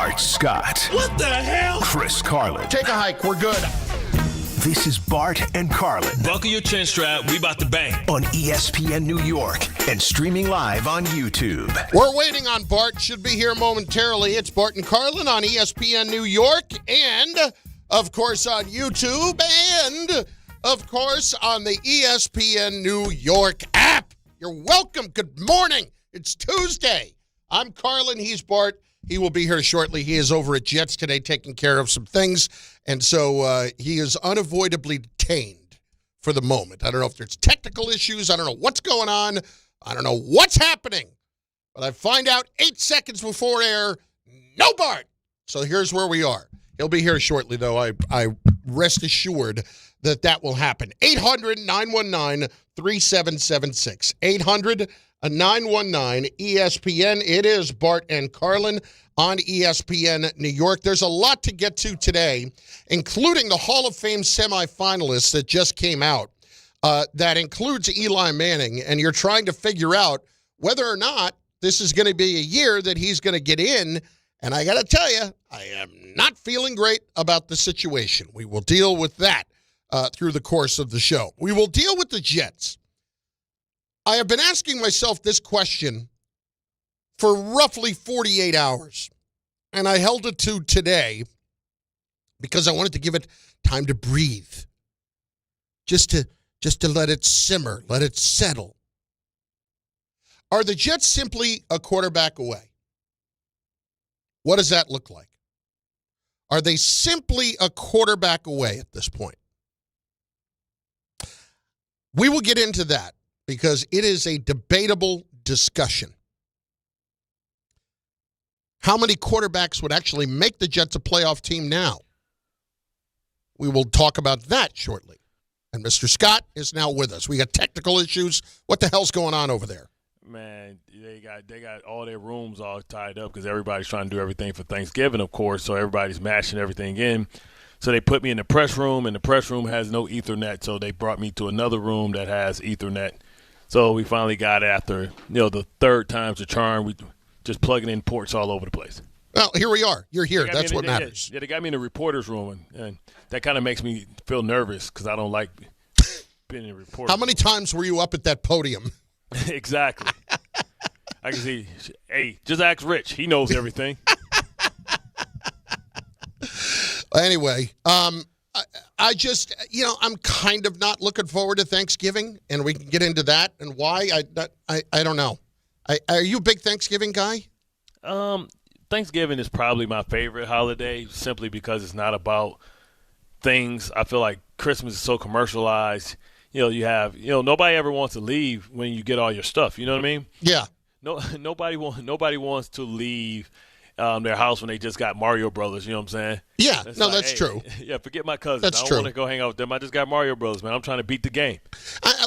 Bart Scott. What the hell? Chris Carlin. Take a hike. We're good. This is Bart and Carlin Buckle your chin strap. We about to bang. on ESPN New York and streaming live on YouTube. We're waiting on Bart. Should be here momentarily. It's Bart and Carlin on ESPN New York and, of course, on YouTube and, of course, on the ESPN New York app. You're welcome. Good morning. It's Tuesday. I'm Carlin. He's Bart. He will be here shortly. He is over at Jets today taking care of some things, and so he is unavoidably detained for the moment. I don't know if there's technical issues. I don't know what's going on. I don't know what's happening. But I find out 8 seconds before air, no Bart. So here's where we are. He'll be here shortly, though. I rest assured that will happen. 800-919-3776. 800-919-ESPN. It is Bart and Carlin on ESPN New York. There's a lot to get to today, including the Hall of Fame semifinalists that just came out. That includes Eli Manning, and you're trying to figure out whether or not this is going to be a year that he's going to get in. And I got to tell you, I am not feeling great about the situation. We will deal with that through the course of the show. We will deal with the Jets. I have been asking myself this question for roughly 48 hours, and I held it to today because I wanted to give it time to breathe, just to let it simmer, let it settle. Are the Jets simply a quarterback away? What does that look like? Are they simply a quarterback away at this point? We will get into that because it is a debatable discussion. How many quarterbacks would actually make the Jets a playoff team now? We will talk about that shortly. And Mr. Scott is now with us. We got technical issues. What the hell's going on over there? Man, they got all their rooms all tied up because everybody's trying to do everything for Thanksgiving, of course, so everybody's mashing everything in. So they put me in the press room, and the press room has no Ethernet, so they brought me to another room that has Ethernet. So we finally got after, the third time's the charm. We just plugging in ports all over the place. Well, here we are. You're here. That's what matters. Yeah, they got me in the reporter's room, and that kind of makes me feel nervous because I don't like being in a reporter's How many times were you up at that podium? Exactly. I can see, hey, just ask Rich. He knows everything. Anyway, I just, I'm kind of not looking forward to Thanksgiving, and we can get into that and why. I don't know. Are you a big Thanksgiving guy? Thanksgiving is probably my favorite holiday simply because it's not about things. I feel like Christmas is so commercialized. You have, nobody ever wants to leave when you get all your stuff. You know what I mean? Yeah. Nobody wants to leave their house when they just got Mario Brothers. You know what I'm saying? Yeah. It's that's true. Yeah. Forget my cousins. That's I don't true. want to go hang out with them. I just got Mario Brothers, man. I'm trying to beat the game.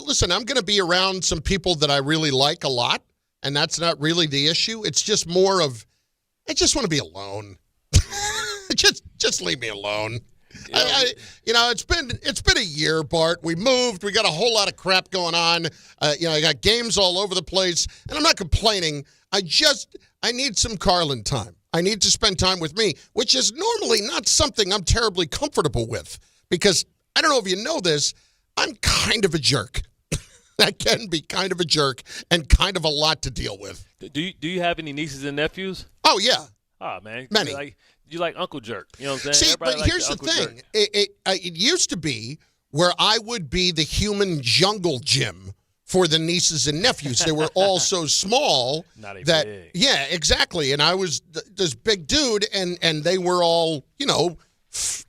Listen, I'm going to be around some people that I really like a lot, and that's not really the issue. It's just more of, I just want to be alone. just leave me alone. It's been a year, Bart. We moved. We got a whole lot of crap going on. I got games all over the place, and I'm not complaining. I need some Carlin time. I need to spend time with me, which is normally not something I'm terribly comfortable with because I don't know if you know this, I'm kind of a jerk. I can be kind of a jerk and kind of a lot to deal with. Do you have any nieces and nephews? Oh, yeah. Oh, man. Many. You like Uncle Jerk. You know what I'm saying? See, Everybody but here's the Uncle thing. Jerk. It used to be where I would be the human jungle gym for the nieces and nephews. They were all so small that big. Yeah, exactly. And I was this big dude, and they were all 6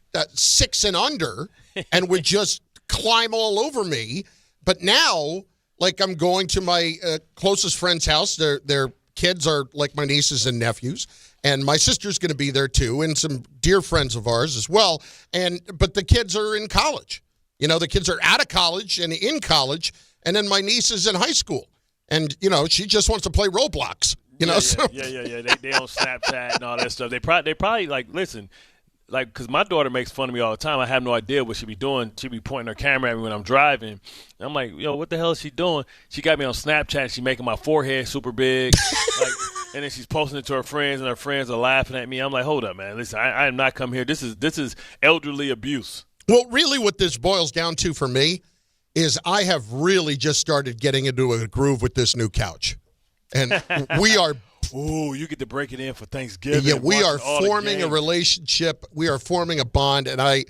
and under, and would just climb all over me. But now, like, I'm going to my closest friend's house. Their kids are like my nieces and nephews. And my sister's going to be there, too, and some dear friends of ours as well. But the kids are in college. The kids are out of college and in college. And then my niece is in high school. And, she just wants to play Roblox. Yeah. They on Snapchat and all that stuff. They probably like, listen, like, because my daughter makes fun of me all the time. I have no idea what she be doing. She be pointing her camera at me when I'm driving. And I'm like, yo, what the hell is she doing? She got me on Snapchat. She making my forehead super big. And then she's posting it to her friends, and her friends are laughing at me. I'm like, hold up, man. Listen, I am not come here. This is elderly abuse. Well, really what this boils down to for me is I have really just started getting into a groove with this new couch. And we are – ooh, you get to break it in for Thanksgiving. Yeah, we are forming a relationship. We are forming a bond, and I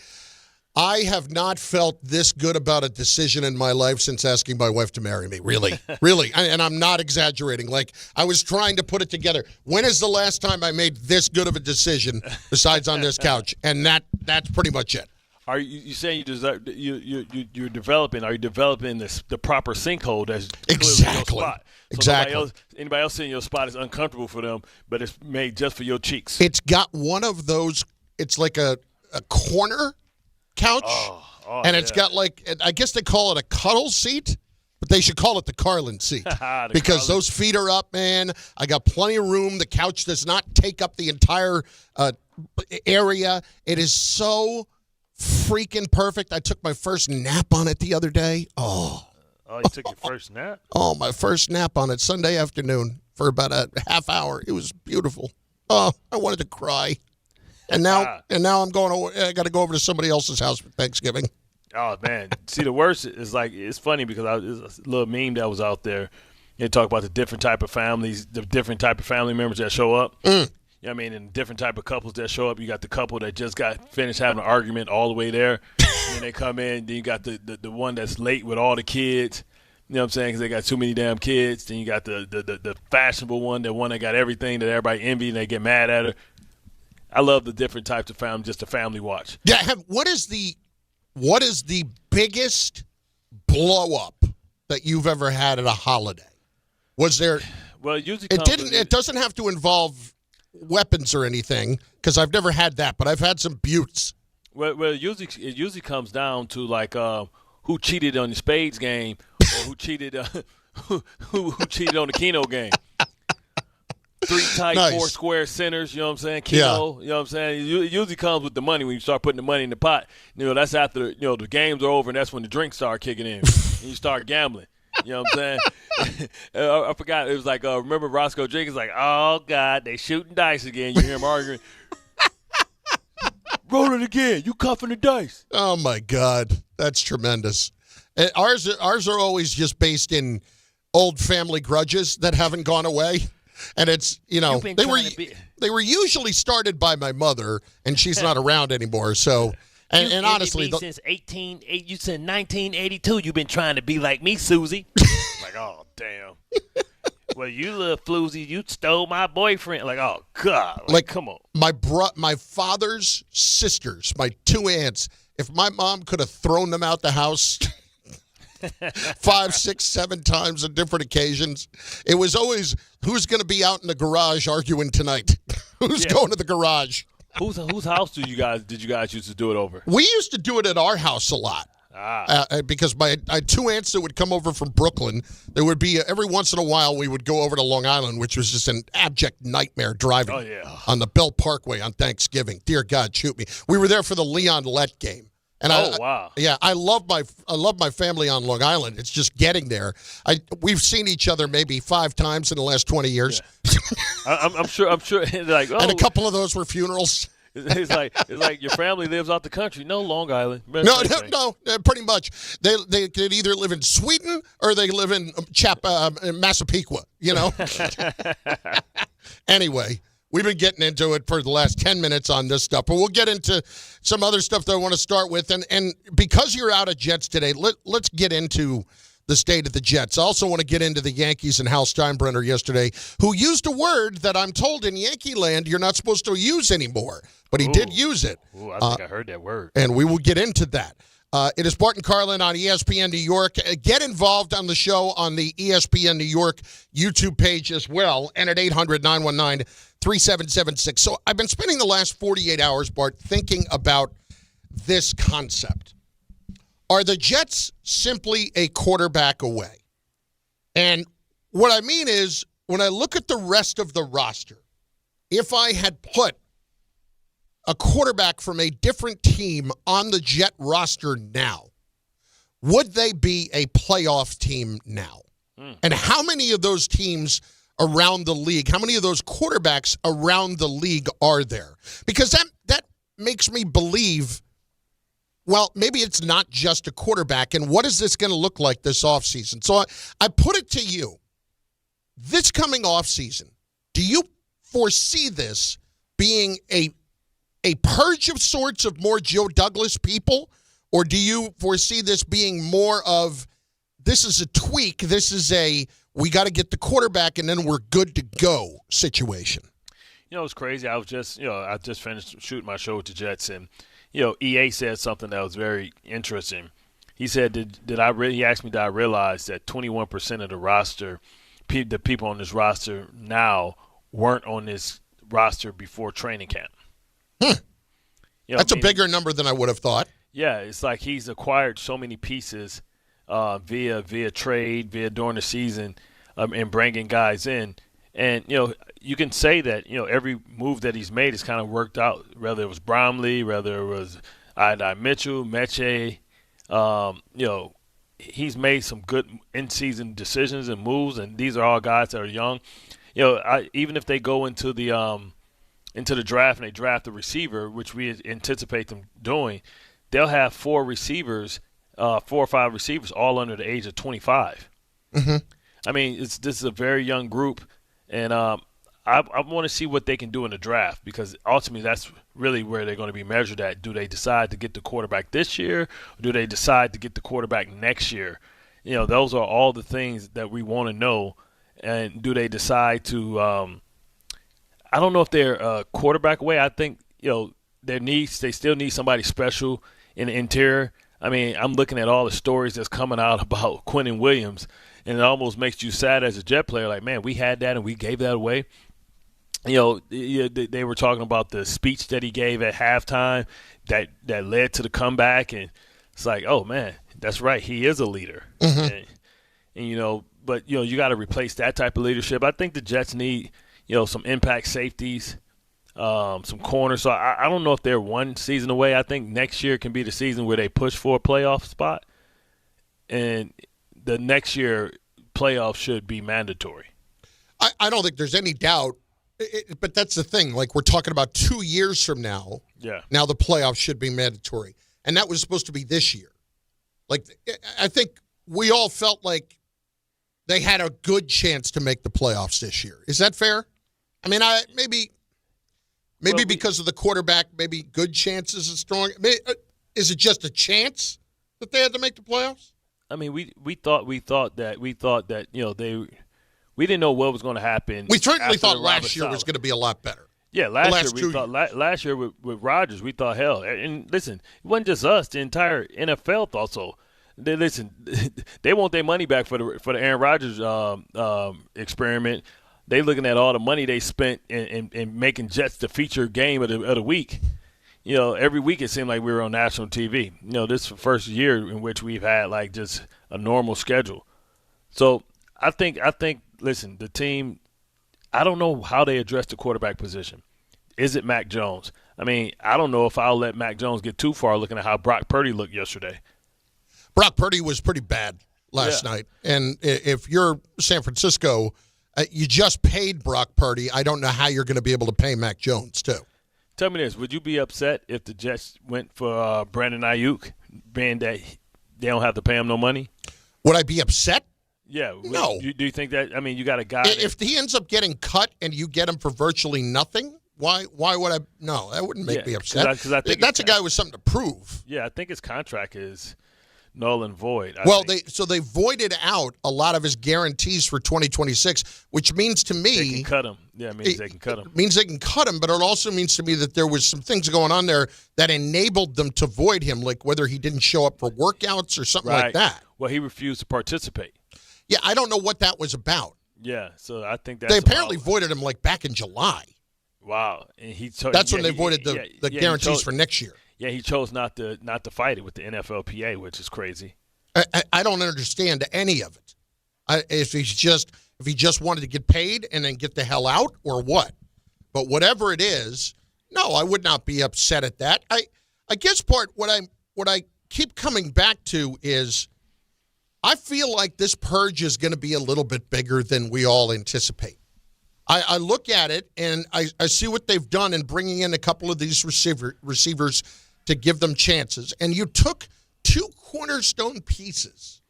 have not felt this good about a decision in my life since asking my wife to marry me. Really, really, and I'm not exaggerating. Like, I was trying to put it together. When is the last time I made this good of a decision besides on this couch? And that's pretty much it. Are you saying you're developing? Are you developing the proper sinkhole that's exactly your spot? So exactly. Anybody else in your spot is uncomfortable for them, but it's made just for your cheeks. It's got one of those. It's like a corner couch, and it's got like, I guess they call it a cuddle seat, but they should call it the Carlin seat because those feet are up, man. I got plenty of room. The couch does not take up the entire area. It is so freaking perfect. I took my first nap on it the other day. Oh, you took your first nap? Oh, my first nap on it Sunday afternoon for about a half hour. It was beautiful. Oh, I wanted to cry. And now I got to go over to somebody else's house for Thanksgiving. Oh, man. See, the worst is, like, it's funny because it's a little meme that was out there. They talk about the different type of families, the different type of family members that show up. You know what I mean? And different type of couples that show up. You got the couple that just got finished having an argument all the way there. And they come in. Then you got the one that's late with all the kids. You know what I'm saying? Because they got too many damn kids. Then you got the fashionable one, the one that got everything that everybody envy and they get mad at her. I love the different types of family, just a family watch. Yeah. What is the biggest blow up that you've ever had at a holiday? Was there? Well, it usually it doesn't have to involve weapons or anything because I've never had that, but I've had some buttes. Well, it usually comes down to like who cheated on the spades game or who cheated who cheated on the Keno game. 3 tight, nice. 4 square centers, you know what I'm saying? Keno, you know what I'm saying? It usually comes with the money when you start putting the money in the pot. You know, that's after the games are over and that's when the drinks start kicking in and you start gambling. You know what I'm saying? I forgot. It was like, remember Roscoe Jenkins? Like, oh, God, they shooting dice again. You hear him arguing. Roll it again. You cuffing the dice. Oh, my God. That's tremendous. And ours are always just based in old family grudges that haven't gone away. And it's, they were usually started by my mother, and she's not around anymore. So, and honestly, since 1982, you've been trying to be like me, Susie. Like, oh, damn. Well, you little floozy, you stole my boyfriend. Like, oh, God. Like come on. My father's sisters, my 2 aunts, if my mom could have thrown them out the house 5, 6, 7 times on different occasions, it was always, who's going to be out in the garage arguing tonight? Who's going to the garage? Whose house did you guys used to do it over? We used to do it at our house a lot. Because I had 2 aunts that would come over from Brooklyn. There would be every once in a while we would go over to Long Island, which was just an abject nightmare driving on the Bell Parkway on Thanksgiving. Dear God, shoot me. We were there for the Leon Lett game. And wow. I love my family on Long Island. It's just getting there. We've seen each other maybe 5 times in the last 20 years. Yeah. I'm sure. Like, and a couple of those were funerals. It's like your family lives out the country. No, Long Island. No, pretty much. They could either live in Sweden or they live in Massapequa. You know. Anyway. We've been getting into it for the last 10 minutes on this stuff, but we'll get into some other stuff that I want to start with. And because you're out of Jets today, let's get into the state of the Jets. I also want to get into the Yankees and Hal Steinbrenner yesterday, who used a word that I'm told in Yankee land you're not supposed to use anymore, but he did use it. I think I heard that word. And we will get into that. It is Bart and Carlin on ESPN New York. Get involved on the show on the ESPN New York YouTube page as well, and at 800-919-3776. So I've been spending the last 48 hours, Bart, thinking about this concept. Are the Jets simply a quarterback away? And what I mean is, when I look at the rest of the roster, if I had put a quarterback from a different team on the Jet roster now, would they be a playoff team now? And how many of those teams around the league, how many of those quarterbacks around the league are there? Because that makes me believe, well, maybe it's not just a quarterback, and what is this going to look like this offseason? So I put it to you, this coming offseason, do you foresee this being a purge of sorts of more Joe Douglas people, or do you foresee this being more of, this is a tweak, this is a, we got to get the quarterback and then we're good to go situation? You know, it's crazy. I just finished shooting my show with the Jets, and, EA said something that was very interesting. He said, he asked me, did I realize that 21% of the roster, the people on this roster now weren't on this roster before training camp? That's a bigger number than I would have thought. Yeah, it's like he's acquired so many pieces via trade, during the season, and bringing guys in. And, you can say that, every move that he's made has kind of worked out, whether it was Bromley, whether it was Mitchell, Mechie. He's made some good in-season decisions and moves, and these are all guys that are young. Even if they go into the draft and they draft a receiver, which we anticipate them doing, they'll have 4 or 5 receivers, all under the age of 25. Mm-hmm. I mean, this is a very young group, and I want to see what they can do in the draft, because ultimately that's really where they're going to be measured at. Do they decide to get the quarterback this year, or do they decide to get the quarterback next year? Those are all the things that we want to know. And do they decide to I don't know if they're quarterback away. I think, they still need somebody special in the interior. I mean, I'm looking at all the stories that's coming out about Quinnen Williams, and it almost makes you sad as a Jet player. Like, man, we had that and we gave that away. They were talking about the speech that he gave at halftime that led to the comeback, and it's like, oh man, that's right, he is a leader. Mm-hmm. And but you got to replace that type of leadership. I think the Jets need some impact safeties, some corners. So I don't know if they're one season away. I think next year can be the season where they push for a playoff spot, and the next year playoffs should be mandatory. I don't think there's any doubt, but that's the thing. Like, we're talking about 2 years from now. Yeah. Now the playoffs should be mandatory, and that was supposed to be this year. Like, I think we all felt like they had a good chance to make the playoffs this year. Is that fair? I mean, maybe because of the quarterback, maybe good chances is strong. Is it just a chance that they had to make the playoffs? I mean, we thought that we didn't know what was going to happen. We certainly thought last year was going to be a lot better. Yeah, last year with Rodgers, we thought, hell, and listen, it wasn't just us. The entire NFL thought so. They want their money back for the Aaron Rodgers experiment. They looking at all the money they spent in making Jets the feature game of the week. Every week it seemed like we were on national TV. This is the first year in which we've had like just a normal schedule. So I think listen, the team, I don't know how they address the quarterback position. Is it Mac Jones? I mean, I don't know if I'll let Mac Jones get too far looking at how Brock Purdy looked yesterday. Brock Purdy was pretty bad last night. And if you're San Francisco, you just paid Brock Purdy. I don't know how you're going to be able to pay Mac Jones, too. Tell me this. Would you be upset if the Jets went for Brandon Ayuk, being that they don't have to pay him no money? Would I be upset? Yeah. No. Do you think that – I mean, you got a guy – If he ends up getting cut and you get him for virtually nothing, why would I – no, that wouldn't make me upset. Cause I think that's a guy with something to prove. Yeah, I think his contract is – null and void. They voided out a lot of his guarantees for 2026, which means to me they can cut him. Yeah, it means they can cut him. It means they can cut him, but it also means to me that there was some things going on there that enabled them to void him, like whether he didn't show up for workouts or something like that. Well, he refused to participate. Yeah, I don't know what that was about. Yeah, so I think that's they apparently voided him like back in July. Wow, and that's when they voided the guarantees for next year. Yeah, he chose not to fight it with the NFLPA, which is crazy. I don't understand any of it. If he just wanted to get paid and then get the hell out, or what? But whatever it is, No, I would not be upset at that. I guess, Bart, what I keep coming back to is I feel like this purge is going to be a little bit bigger than we all anticipate. I look at it, and I see what they've done in bringing in a couple of these receivers to give them chances. And you took two cornerstone pieces,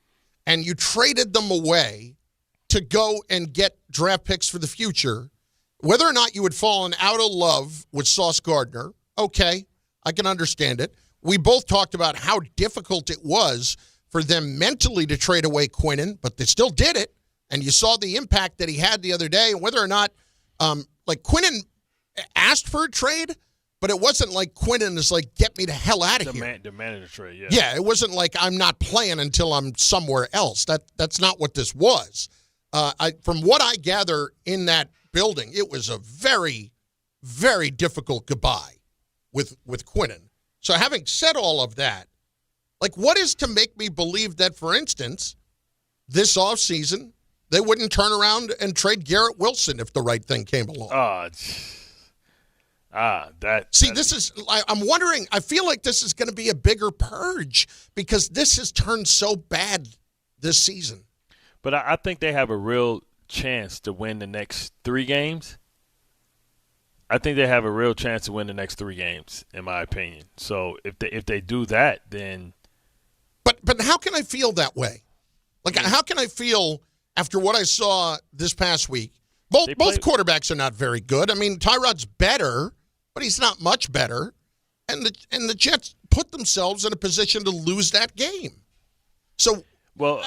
and you traded them away to go and get draft picks for the future. Whether or not you had fallen out of love with Sauce Gardner, okay, I can understand it. We both talked about how difficult it was for them mentally to trade away Quinnen, but they still did it. And you saw the impact that he had the other day, and whether or not, Quinnen asked for a trade, but it wasn't like Quinnen is like, get me the hell out of here. Demanded a trade, yeah. Yeah, it wasn't like I'm not playing until I'm somewhere else. That's not what this was. From what I gather in that building, it was a very, very difficult goodbye with Quinnen. So having said all of that, like, what is to make me believe that, for instance, this offseason, they wouldn't turn around and trade Garrett Wilson if the right thing came along? This is – I'm wondering – I feel like this is going to be a bigger purge because this has turned so bad this season. But I think they have a real chance to win the next 3 games. I think they have a real chance to win the next 3 games, in my opinion. So if they do that, then – But how can I feel that way? Like, how can I feel after what I saw this past week? Both quarterbacks are not very good. I mean, Tyrod's better, but he's not much better. And the Jets put themselves in a position to lose that game. So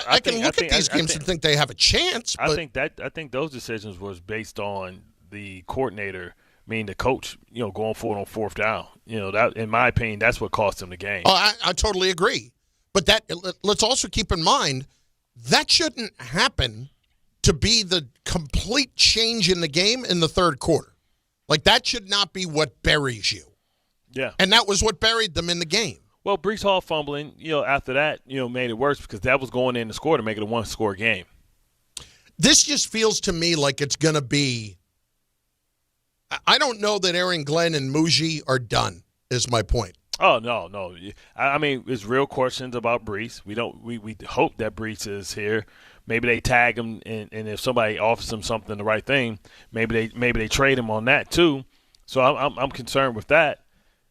I can look at these games and think they have a chance. But I think those decisions was based on the coordinator, meaning the coach, going for it on 4th down. That, in my opinion, that's what cost them the game. Oh, I totally agree. But let's also keep in mind that shouldn't happen to be the complete change in the game in the third quarter. Like, that should not be what buries you. Yeah. And that was what buried them in the game. Well, Breece Hall fumbling, after that, made it worse because that was going in to score to make it a 1-score game. This just feels to me like it's going to be – I don't know that Aaron Glenn and Muji are done, is my point. Oh, no. I mean, it's real questions about Breece. We hope that Breece is here. Maybe they tag him, and if somebody offers him something, the right thing, maybe they trade him on that too. So I'm concerned with that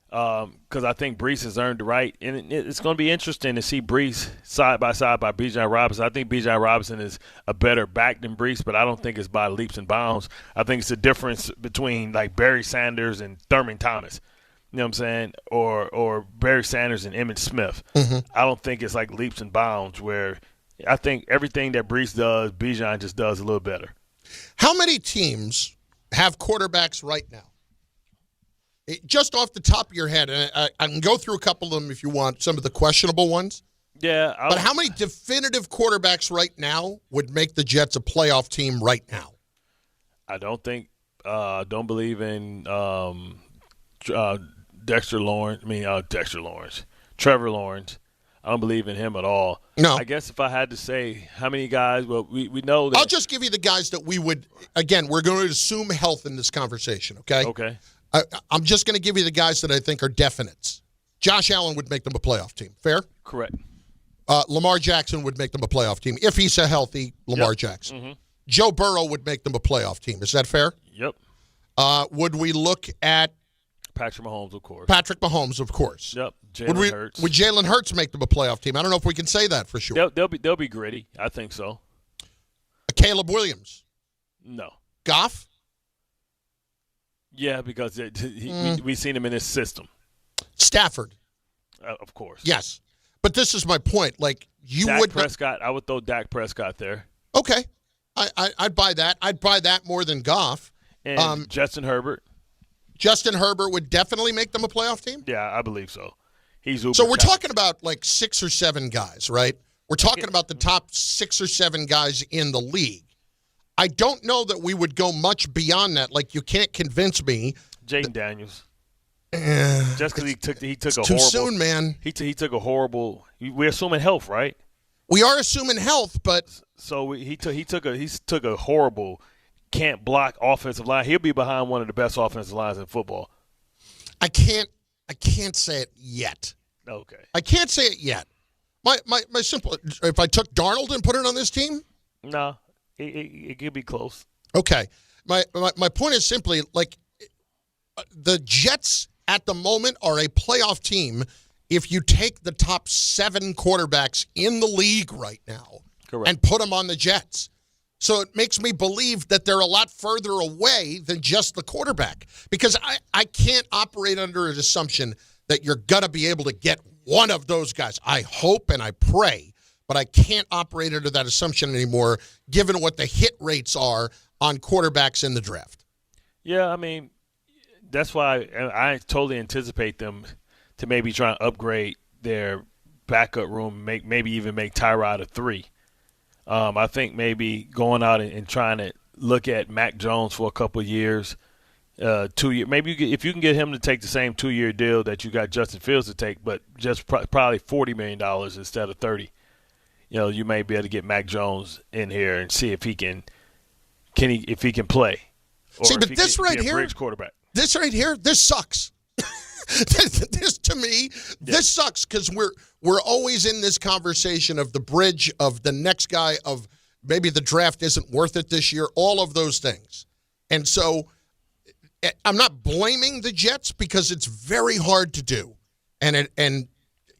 because I think Breece has earned the right, and it's going to be interesting to see Breece side by side by Bijan Robinson. I think Bijan Robinson is a better back than Breece, but I don't think it's by leaps and bounds. I think it's the difference between like Barry Sanders and Thurman Thomas. You know what I'm saying? Or Barry Sanders and Emmitt Smith. Mm-hmm. I don't think it's like leaps and bounds where I think everything that Breece does, Bijan just does a little better. How many teams have quarterbacks right now? Just off the top of your head, and I can go through a couple of them if you want, some of the questionable ones. Yeah. But how many definitive quarterbacks right now would make the Jets a playoff team right now? I don't believe in Trevor Lawrence. I don't believe in him at all. No. I guess if I had to say how many guys, well, we know that. I'll just give you the guys that we would, again, we're going to assume health in this conversation, okay? Okay. I'm just going to give you the guys that I think are definites. Josh Allen would make them a playoff team. Fair? Correct. Lamar Jackson would make them a playoff team. If he's a healthy Lamar Jackson. Mm-hmm. Joe Burrow would make them a playoff team. Is that fair? Yep. Would we look at Patrick Mahomes, of course. Yep. Jalen Hurts. Would Jalen Hurts make them a playoff team? I don't know if we can say that for sure. They'll be gritty. I think so. Caleb Williams. No. Goff. Yeah, because we've seen him in his system. Stafford. Of course. Yes. But this is my point. Like, Dak Prescott, I would throw Dak Prescott there. Okay. I'd buy that. I'd buy that more than Goff. And Justin Herbert. Justin Herbert would definitely make them a playoff team? Yeah, I believe so. So we're talking about like 6 or 7 guys, right? We're talking about the top 6 or 7 guys in the league. I don't know that we would go much beyond that. Like, you can't convince me. Jaden Daniels. Just because he took a horrible. Too soon, man. He took a horrible. We're assuming health, right? We are assuming health, but so he took a horrible can't block offensive line. He'll be behind one of the best offensive lines in football. I can't say it yet. Okay. I can't say it yet. My simple. If I took Darnold and put it on this team, No, it could be close. okay. My point is simply like the Jets at the moment are a playoff team. If you take the top 7 quarterbacks in the league right now Correct. and put them on the Jets. So it makes me believe that they're a lot further away than just the quarterback, because I can't operate under an assumption that you're going to be able to get one of those guys. I hope and I pray, but I can't operate under that assumption anymore given what the hit rates are on quarterbacks in the draft. Yeah, I mean, that's why I totally anticipate them to maybe try and upgrade their backup room, maybe even make Tyrod a 3. I think maybe going out and trying to look at Mac Jones for a couple of years, 2 years. Maybe if you can get him to take the same 2-year deal that you got Justin Fields to take, but just probably $40 million instead of 30. You may be able to get Mac Jones in here and see if he can play. Or See, but this right here, bridge quarterback. This right here, this sucks. This to me, this sucks because we're always in this conversation of the bridge, of the next guy, of maybe the draft isn't worth it this year, all of those things. And so I'm not blaming the Jets because it's very hard to do. And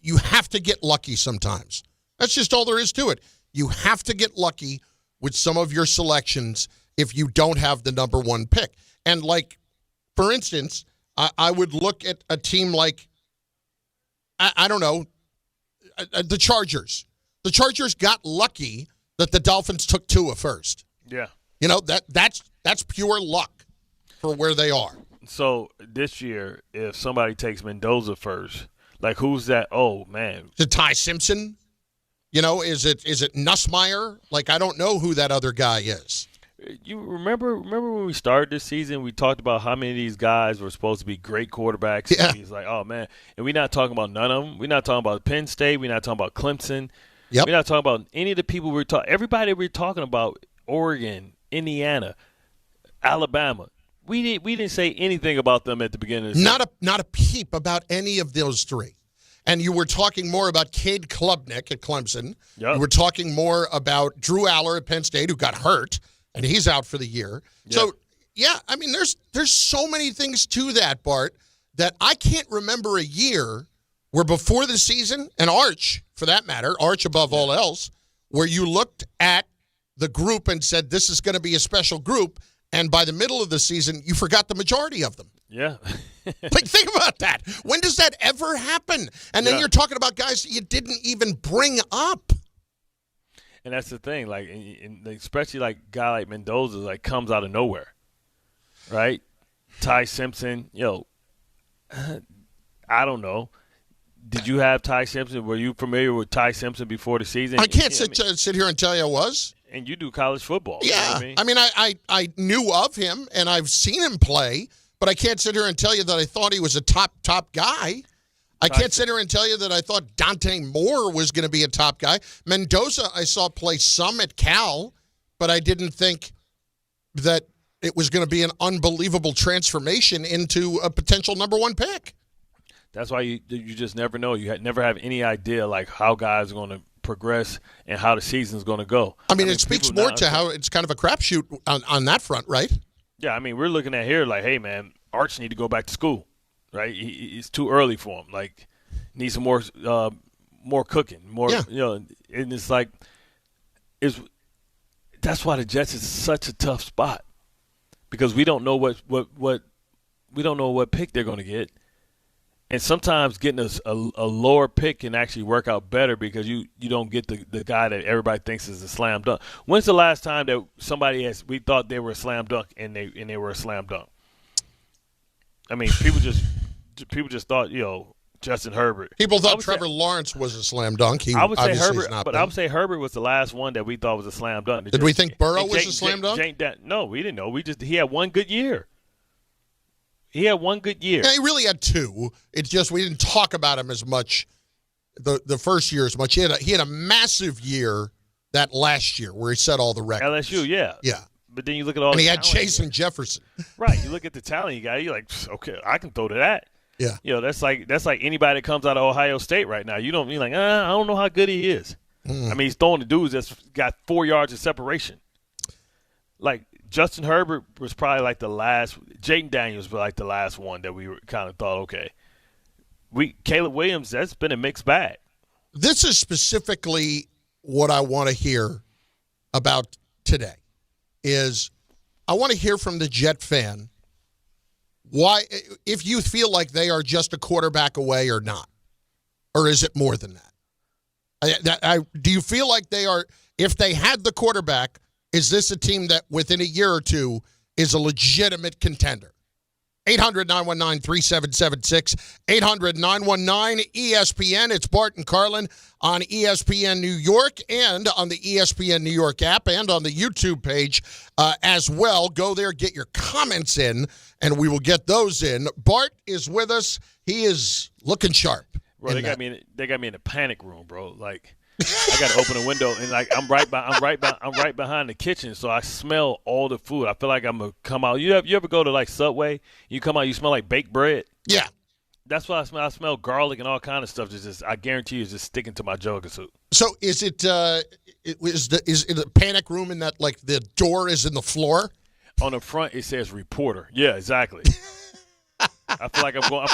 you have to get lucky sometimes. That's just all there is to it. You have to get lucky with some of your selections if you don't have the number 1 pick. And like, for instance, I would look at a team like, I don't know, the Chargers. The Chargers got lucky that the Dolphins took Tua first. Yeah. That's pure luck for where they are. So this year, if somebody takes Mendoza first, like who's that? Oh, man. Is it Ty Simpson? Is it Nussmeier? Like, I don't know who that other guy is. You remember when we started this season, we talked about how many of these guys were supposed to be great quarterbacks. Yeah. He's like, oh, man. And we're not talking about none of them. We're not talking about Penn State. We're not talking about Clemson. Yep. We're not talking about any of the people we're talking. Everybody we're talking about, Oregon, Indiana, Alabama. We didn't say anything about them at the beginning of the season. Not a peep about any of those 3. And you were talking more about Cade Klubnik at Clemson. Yep. You were talking more about Drew Aller at Penn State, who got hurt, and he's out for the year. Yep. So, yeah, I mean, there's so many things to that, Bart, that I can't remember a year where before the season, and Arch, for that matter, Arch above all else, where you looked at the group and said, this is going to be a special group, and by the middle of the season, you forgot the majority of them. Yeah. Like, think about that. When does that ever happen? And then you're talking about guys that you didn't even bring up. And that's the thing, like, and especially like a guy like Mendoza, like comes out of nowhere, right? Ty Simpson, I don't know. Did you have Ty Simpson? Were you familiar with Ty Simpson before the season? I can't sit here and tell you I was. And you do college football. Yeah, You know what I mean? I knew of him and I've seen him play, but I can't sit here and tell you that I thought he was a top guy. I can't sit here and tell you that I thought Dante Moore was going to be a top guy. Mendoza, I saw play some at Cal, but I didn't think that it was going to be an unbelievable transformation into a potential number 1 pick. That's why you just never know. You never have any idea like how guys are going to progress and how the season's going to go. I mean, it speaks more to how it's kind of a crapshoot on that front, right? Yeah, I mean, we're looking at here like, hey, man, Arch need to go back to school, right? It's too early for him. Like, needs some more cooking, more. Yeah. And it's like, that's why the Jets is such a tough spot because we don't know what we don't know what pick they're going to get. And sometimes getting a lower pick can actually work out better because you don't get the guy that everybody thinks is a slam dunk. When's the last time that we thought they were a slam dunk and they were a slam dunk? I mean, people just thought, Justin Herbert. People thought Trevor Lawrence was a slam dunk. I would say Herbert, but I would say Herbert was the last one that we thought was a slam dunk. Did we think Burrow was a slam dunk? No, we didn't know. He had one good year. He had one good year. Yeah, he really had 2. It's just we didn't talk about him as much the first year as much. He had a massive year that last year where he set all the records. LSU, yeah. Yeah. But then you look at all and the he had talent Jason Jefferson. Right. You look at the talent you got, you're like, okay, I can throw to that. Yeah. That's like anybody that comes out of Ohio State right now. You don't be like, I don't know how good he is. I mean, he's throwing the dudes that's got 4 yards of separation. Like Justin Herbert was probably like the last. Jaden Daniels was like the last one that we kind of thought, okay. Caleb Williams, that's been a mixed bag. This is specifically what I want to hear about today. Is I want to hear from the Jet fan why, if you feel like they are just a quarterback away or not, or is it more than that? Do you feel like they are? If they had the quarterback, is this a team that within a year or two is a legitimate contender? 800-919-3776, 800-919-ESPN. It's Bart and Carlin on ESPN New York and on the ESPN New York app and on the YouTube page as well. Go there, get your comments in, and we will get those in. Bart is with us. He is looking sharp. Bro, they got me in a panic room, bro. Like, I got to open a window, and like I'm right behind the kitchen, so I smell all the food. I feel like I'm gonna come out. You ever go to like Subway? You come out, you smell like baked bread. Yeah, that's what I smell. I smell garlic and all kind of stuff. I guarantee you, it's just sticking to my jogging suit. So is it a panic room in that like the door is in the floor? On the front, it says reporter. Yeah, exactly. I feel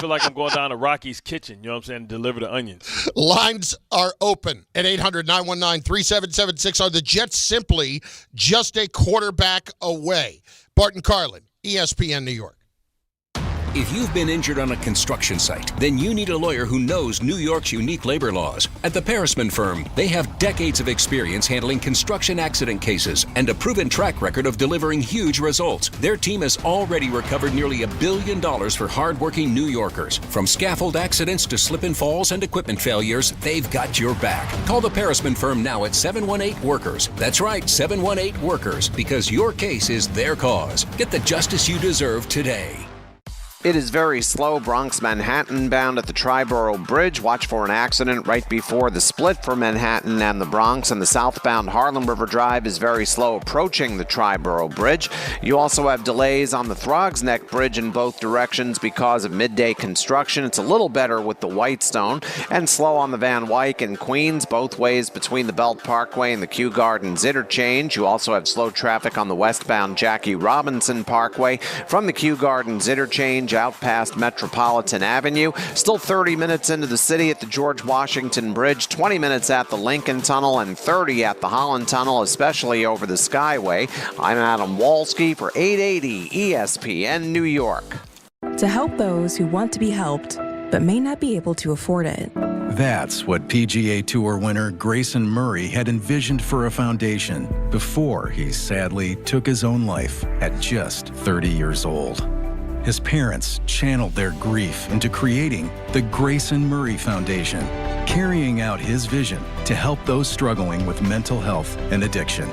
like I'm going down to Rocky's kitchen, you know what I'm saying, deliver the onions. Lines are open at 800-919-3776. Are the Jets simply just a quarterback away? Bart and Carlin, ESPN New York. If you've been injured on a construction site, then you need a lawyer who knows New York's unique labor laws. At the Parisman Firm, they have decades of experience handling construction accident cases and a proven track record of delivering huge results. Their team has already recovered nearly $1 billion for hardworking New Yorkers. From scaffold accidents to slip and falls and equipment failures, they've got your back. Call the Parisman Firm now at 718-WORKERS. That's right, 718-WORKERS, because your case is their cause. Get the justice you deserve today. It is very slow. Bronx Manhattan bound at the Triborough Bridge. Watch for an accident right before the split for Manhattan and the Bronx. And the southbound Harlem River Drive is very slow approaching the Triborough Bridge. You also have delays on the Throgs Neck Bridge in both directions because of midday construction. It's a little better with the Whitestone. And slow on the Van Wyck and Queens, both ways between the Belt Parkway and the Kew Gardens interchange. You also have slow traffic on the westbound Jackie Robinson Parkway from the Kew Gardens interchange out past Metropolitan Avenue. Still 30 minutes into the city at the George Washington Bridge, 20 minutes at the Lincoln Tunnel, and 30 at the Holland Tunnel, especially over the Skyway. I'm Adam Walski for 880 ESPN New York. To help those who want to be helped, but may not be able to afford it. That's what PGA Tour winner Grayson Murray had envisioned for a foundation before he sadly took his own life at just 30 years old. His parents channeled their grief into creating the Grayson Murray Foundation, carrying out his vision to help those struggling with mental health and addiction.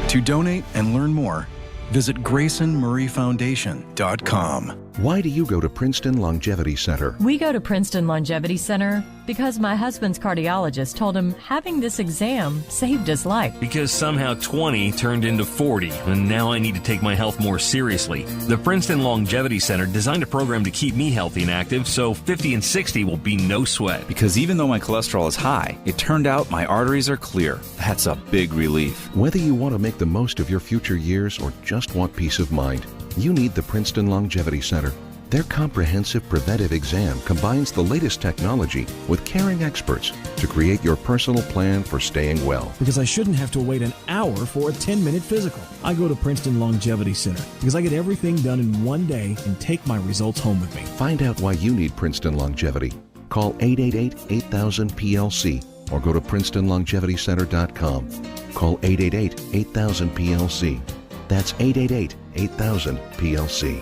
To donate and learn more, visit GraysonMurrayFoundation.com. Why do you go to Princeton Longevity Center? We go to Princeton Longevity Center because my husband's cardiologist told him having this exam saved his life. Because somehow 20 turned into 40, and now I need to take my health more seriously. The Princeton Longevity Center designed a program to keep me healthy and active, so 50 and 60 will be no sweat. Because even though my cholesterol is high, it turned out my arteries are clear. That's a big relief. Whether you want to make the most of your future years or just want peace of mind, you need the Princeton Longevity Center. Their comprehensive preventive exam combines the latest technology with caring experts to create your personal plan for staying well. Because I shouldn't have to wait an hour for a 10-minute physical. I go to Princeton Longevity Center because I get everything done in one day and take my results home with me. Find out why you need Princeton Longevity. Call 888-8000-PLC or go to PrincetonLongevityCenter.com. Call 888-8000-PLC. That's 888-8000-PLC.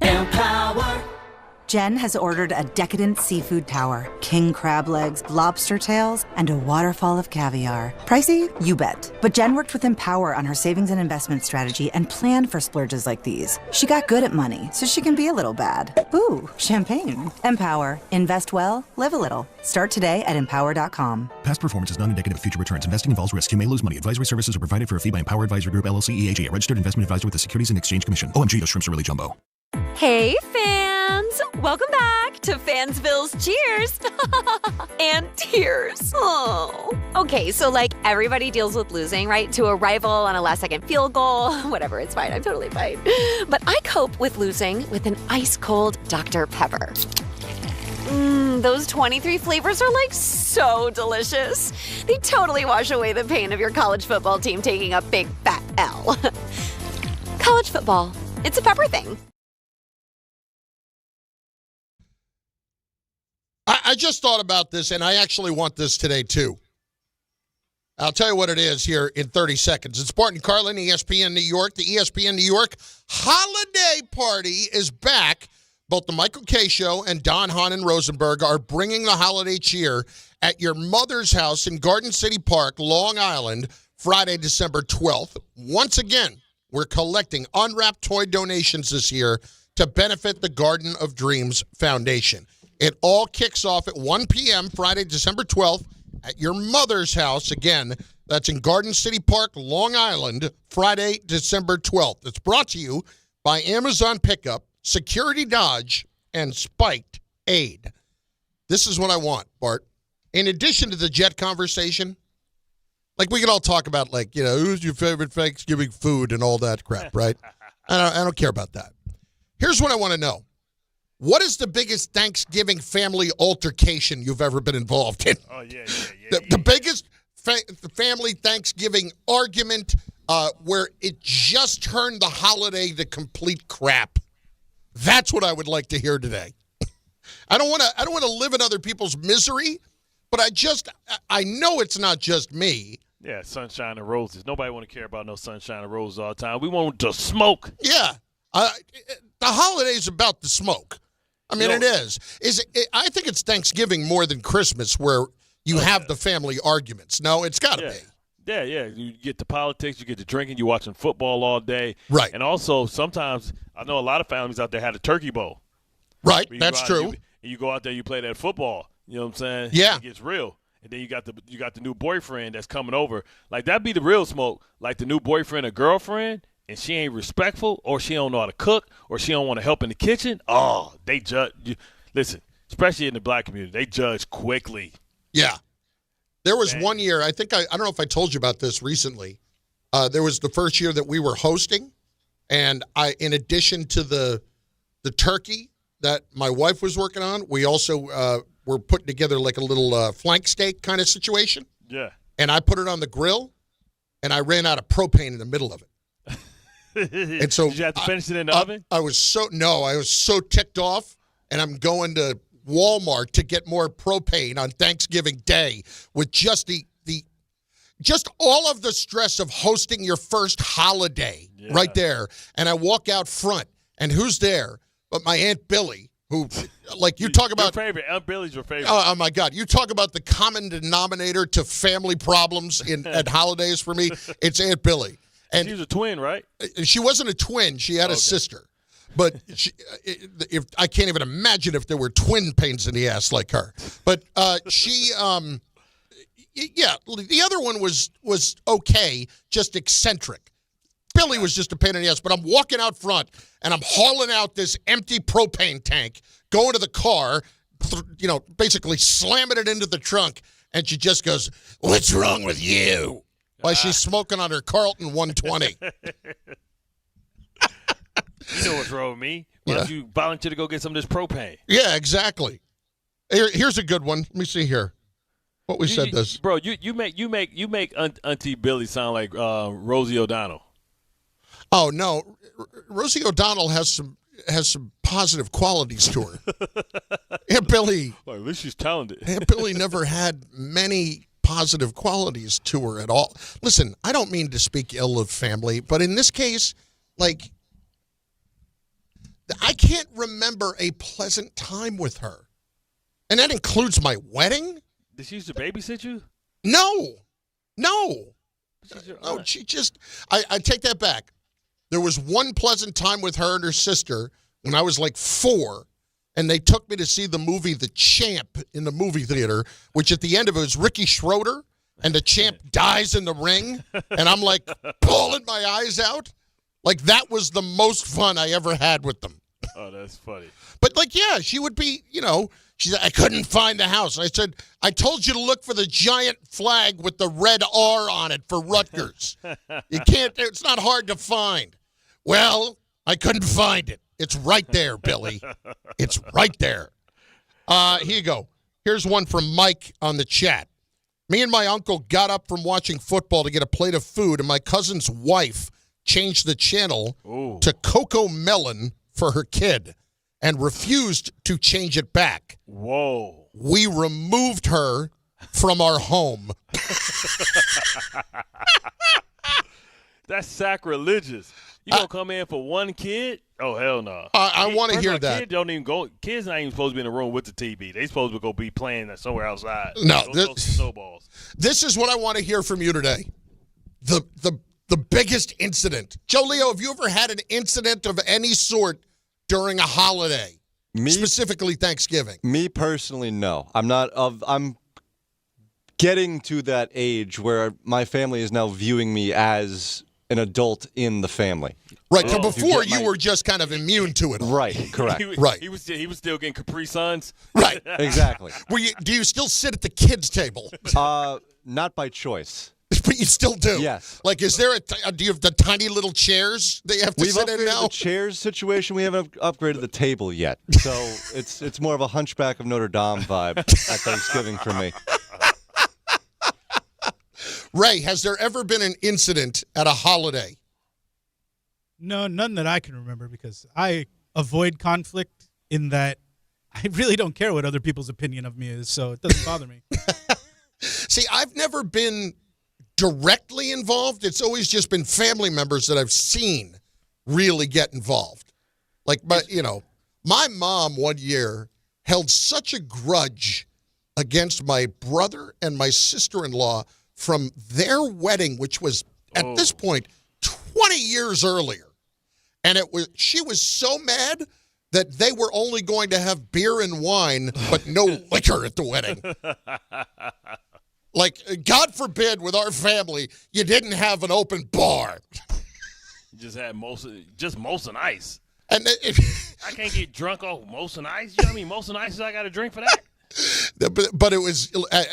Empower. Jen has ordered a decadent seafood tower, king crab legs, lobster tails, and a waterfall of caviar. Pricey? You bet. But Jen worked with Empower on her savings and investment strategy and planned for splurges like these. She got good at money, so she can be a little bad. Ooh, champagne. Empower. Invest well, live a little. Start today at empower.com. Past performance is not indicative of future returns. Investing involves risk. You may lose money. Advisory services are provided for a fee by Empower Advisory Group, LLC, EAG, a registered investment advisor with the Securities and Exchange Commission. OMG, those shrimps are really jumbo. Hey, fans! fans! Welcome back to Fansville's Cheers and Tears. Oh. Okay, so like everybody deals with losing, right? To a rival on a last-second field goal. Whatever, it's fine. I'm totally fine. But I cope with losing with an ice-cold Dr. Pepper. Those 23 flavors are like so delicious. They totally wash away the pain of your college football team taking a big fat L. College football. It's a pepper thing. I just thought about this, and I actually want this today, too. I'll tell you what it is here in 30 seconds. It's Bart and Carlin, ESPN New York. The ESPN New York holiday party is back. Both the Michael Kay Show and Don Hahn and Rosenberg are bringing the holiday cheer at your mother's house in Garden City Park, Long Island, Friday, December 12th. Once again, we're collecting unwrapped toy donations this year to benefit the Garden of Dreams Foundation. It all kicks off at 1 p.m. Friday, December 12th at your mother's house. Again, that's in Garden City Park, Long Island, Friday, December 12th. It's brought to you by Amazon Pickup, Security Dodge, and Spiked Aid. This is what I want, Bart. In addition to the Jet conversation, like we could all talk about, like, you know, who's your favorite Thanksgiving food and all that crap, right? I don't care about that. Here's what I want to know. What is the biggest Thanksgiving family altercation you've ever been involved in? Oh, yeah. The biggest family Thanksgiving argument where it just turned the holiday to complete crap. That's what I would like to hear today. I don't want to live in other people's misery, but I know it's not just me. Yeah, sunshine and roses. Nobody want to care about no sunshine and roses all the time. We want to smoke. Yeah. The holiday's about the smoke. I mean, it is. I think it's Thanksgiving more than Christmas where you have the family arguments. No, it's got to be. Yeah. You get to politics, you get to drinking, you're watching football all day. Right. And also, sometimes, I know a lot of families out there had a turkey bowl. Right, that's true. You go out there, you play that football. You know what I'm saying? Yeah. It gets real. And then you got the new boyfriend that's coming over. Like, that'd be the real smoke. Like, the new boyfriend or girlfriend, and she ain't respectful, or she don't know how to cook, or she don't want to help in the kitchen. Oh, they judge. Listen, especially in the black community, they judge quickly. Yeah. There was one year, I think I don't know if I told you about this recently. There was the first year that we were hosting, and in addition to the turkey that my wife was working on, we also were putting together like a little flank steak kind of situation. Yeah. And I put it on the grill, and I ran out of propane in the middle of it. And so did you have to finish it in the oven? I was so ticked off, and I'm going to Walmart to get more propane on Thanksgiving Day with just just all of the stress of hosting your first holiday right there. And I walk out front, and who's there but my Aunt Billy, who, like, you talk about your favorite. Aunt Billy's your favorite. Oh my God! You talk about the common denominator to family problems at holidays for me. It's Aunt Billy. And she was a twin, right? She wasn't a twin. She had a sister. But if I can't even imagine if there were twin pains in the ass like her. But the other one was okay, just eccentric. Billy was just a pain in the ass. But I'm walking out front, and I'm hauling out this empty propane tank, going to the car, basically slamming it into the trunk, and she just goes, "What's wrong with you?" While she's smoking on her Carlton 120. You know what's wrong with me. Why don't you volunteer to go get some of this propane? Yeah, exactly. Here's a good one. Let me see here. What we said this. Bro, you make Auntie Billy sound like Rosie O'Donnell. Oh no. Rosie O'Donnell has some positive qualities to her. Aunt Billy. Well, at least she's talented. Aunt Billy never had many positive qualities to her at all. Listen, I don't mean to speak ill of family, but in this case, like, I can't remember a pleasant time with her. And that includes my wedding. Did she used to babysit you? No. She just, I take that back. There was one pleasant time with her and her sister when I was like 4, and they took me to see the movie The Champ in the movie theater, which at the end of it was Ricky Schroeder, and the champ dies in the ring, and I'm like bawling my eyes out. Like, that was the most fun I ever had with them. Oh, that's funny. But, like, yeah, she would be, she said, I couldn't find the house. I said, I told you to look for the giant flag with the red R on it for Rutgers. It's not hard to find. Well, I couldn't find it. It's right there, Billy. It's right there. Here you go. Here's one from Mike on the chat. Me and my uncle got up from watching football to get a plate of food, and my cousin's wife changed the channel to Coco Melon for her kid and refused to change it back. Whoa. We removed her from our home. That's sacrilegious. You gonna come in for one kid? Oh, hell no. I want to hear that. Kids don't even go. Kids not even supposed to be in the room with the TV. They supposed to go be playing somewhere outside. No, snowballs. This is what I want to hear from you today. The biggest incident. Joe Leo, have you ever had an incident of any sort during a holiday? Specifically Thanksgiving. Me personally, no. I'm getting to that age where my family is now viewing me as an adult in the family. Right, so before you were just kind of immune to it all. Right, correct. He was still getting Capri Suns. Right. Exactly. Do you still sit at the kids' table? Not by choice. But you still do? Yes. Like, is there do you have the tiny little chairs that you have to sit in now? We've upgraded the chairs situation. We haven't upgraded the table yet. So it's more of a Hunchback of Notre Dame vibe at Thanksgiving for me. Ray, has there ever been an incident at a holiday? No, none that I can remember, because I avoid conflict in that I really don't care what other people's opinion of me is, so it doesn't bother me. See, I've never been directly involved. It's always just been family members that I've seen really get involved. Like, my mom one year held such a grudge against my brother and my sister-in-law from their wedding, which was at this point 20 years earlier. And she was so mad that they were only going to have beer and wine, but no liquor at the wedding. Like, God forbid, with our family, you didn't have an open bar. You just had Molson Ice. And I can't get drunk off Molson Ice. You know how many Molson Ices I got to drink for that? But it was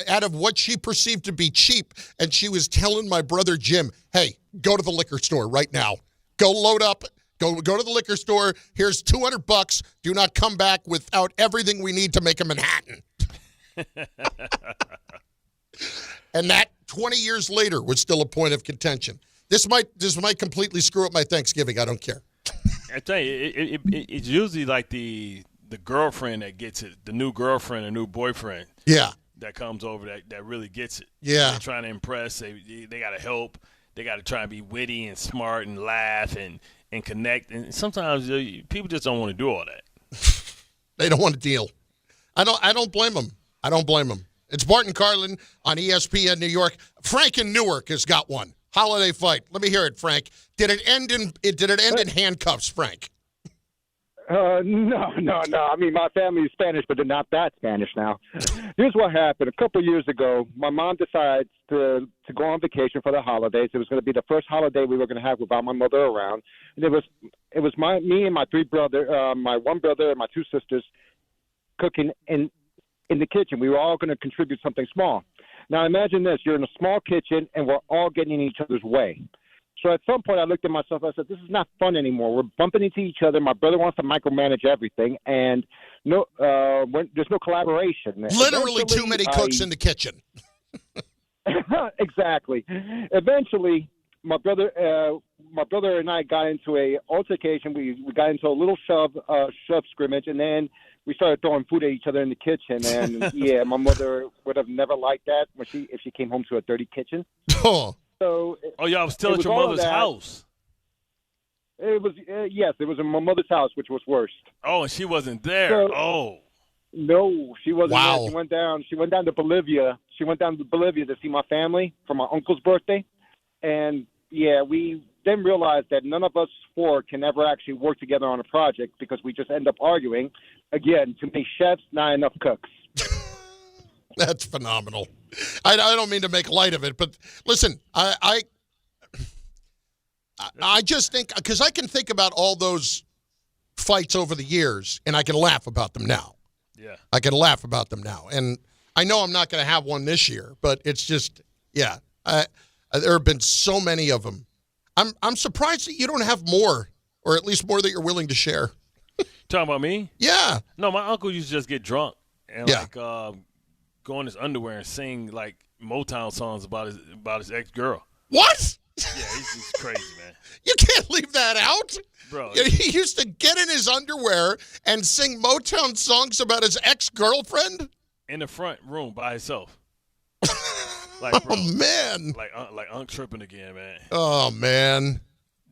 out of what she perceived to be cheap, and she was telling my brother Jim, hey, go to the liquor store right now. Go load up. Go to the liquor store. Here's $200. Do not come back without everything we need to make a Manhattan. And that 20 years later was still a point of contention. This might completely screw up my Thanksgiving. I don't care. I tell you, it's usually like the girlfriend that gets it, the new girlfriend or new boyfriend. Yeah. That comes over that really gets it. Yeah. They're trying to impress. They got to help. They got to try and be witty and smart and laugh and connect. And sometimes people just don't want to do all that. They don't want to deal. I don't blame them. I don't blame them. It's Bart and Carlin on ESPN New York. Frank in Newark has got one. Holiday fight. Let me hear it, Frank. Did it end in handcuffs, Frank? No. I mean, my family is Spanish, but they're not that Spanish now. Here's what happened. A couple years ago, my mom decides to go on vacation for the holidays. It was going to be the first holiday we were going to have without my mother around. And it was me and my three brothers, my one brother and my two sisters cooking in the kitchen. We were all going to contribute something small. Now, imagine this. You're in a small kitchen, and we're all getting in each other's way. So at some point, I looked at myself. I said, this is not fun anymore. We're bumping into each other. My brother wants to micromanage everything, and there's no collaboration. Literally too many cooks in the kitchen. Exactly. Eventually, my brother and I got into a altercation. We got into a little shove scrimmage, and then we started throwing food at each other in the kitchen. And yeah, my mother would have never liked that if she came home to a dirty kitchen. Oh. So, y'all was still at your mother's house. It was yes, it was in my mother's house, which was worse. Oh, and she wasn't there. No, she wasn't wow. there. She went down to Bolivia. She went down to Bolivia to see my family for my uncle's birthday, and yeah, we then realized that none of us four can ever actually work together on a project because we just end up arguing. Again, too many chefs, not enough cooks. That's phenomenal. I don't mean to make light of it, but listen, I just think, because I can think about all those fights over the years, and I can laugh about them now. Yeah. I can laugh about them now. And I know I'm not going to have one this year, but it's just, yeah. There have been so many of them. I'm surprised that you don't have more, or at least more that you're willing to share. Talking about me? Yeah. No, my uncle used to just get drunk and go in his underwear and sing like Motown songs about his ex-girl. What? Yeah, he's crazy, man. You can't leave that out. Bro. He used to get in his underwear and sing Motown songs about his ex-girlfriend? In the front room by himself. Like, bro, oh, man. Like Unc tripping again, man. Oh, man.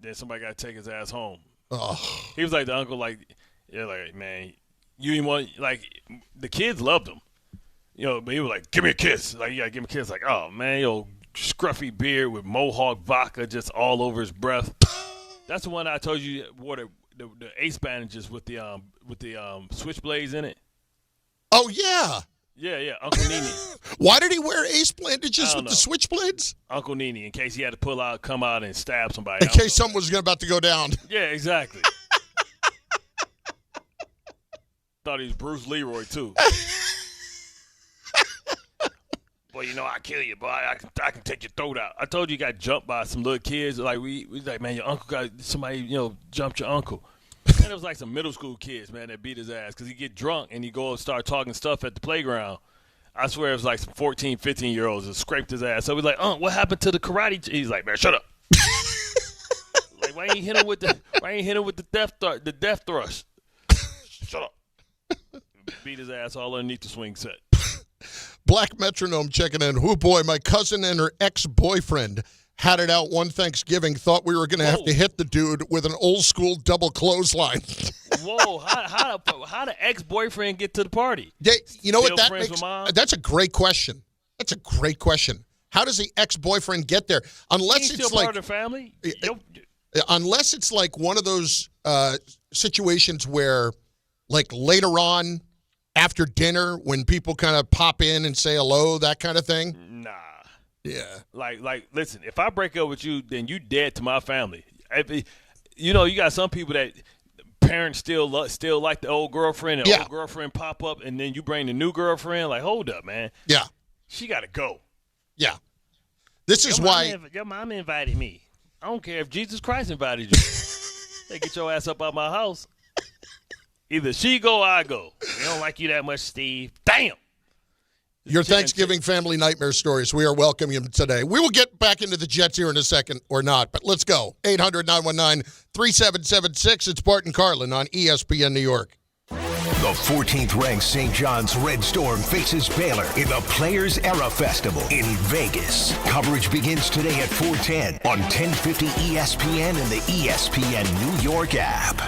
Then somebody got to take his ass home. Oh. He was like the uncle, like, man, you didn't want, like, the kids loved him. But he was like, give me a kiss. Like, you got to give me a kiss. Like, oh, man, scruffy beard with Mohawk vodka just all over his breath. That's the one I told you wore the ace bandages with the switchblades in it. Oh, yeah. Yeah, Uncle Nene. Why did he wear ace bandages with the switchblades? Uncle Nene, in case he had to come out and stab somebody. In case someone was about to go down. Yeah, exactly. Thought he was Bruce Leroy, too. Boy, I kill you, boy. I can take your throat out. I told you got jumped by some little kids. Like, we like, man, your uncle got somebody, jumped your uncle. And it was like some middle school kids, man, that beat his ass because he get drunk and he go and start talking stuff at the playground. I swear it was like some 14, 15-year-olds that scraped his ass. So we're like, what happened to the karate? He's like, man, shut up. Like, why ain't hit him with the death thrust? Shut up. Beat his ass all underneath the swing set. Black Metronome checking in. Oh, boy, my cousin and her ex-boyfriend had it out one Thanksgiving, thought we were going to have to hit the dude with an old-school double clothesline. Whoa, how the ex-boyfriend get to the party? You know what that makes? That's a great question. That's a great question. How does the ex-boyfriend get there? Unless He's it's still like part of the family? Unless it's like one of those situations where, like, later on, after dinner, when people kind of pop in and say hello, that kind of thing? Nah. Yeah. Like, listen, if I break up with you, then you dead to my family. You got some people that parents still like the old girlfriend, and old girlfriend pop up, and then you bring the new girlfriend. Like, hold up, man. Yeah. She got to go. Yeah. This is why. Your mom invited me. I don't care if Jesus Christ invited you. They get your ass up out my house. Either she go or I go. We don't like you that much, Steve. Damn. Your Thanksgiving family nightmare stories. We are welcoming them today. We will get back into the Jets here in a second or not, but let's go. 800-919-3776. It's Bart and Carlin on ESPN New York. The 14th ranked St. John's Red Storm faces Baylor in the Players Era Festival in Vegas. Coverage begins today at 4:10 on 1050 ESPN and the ESPN New York app.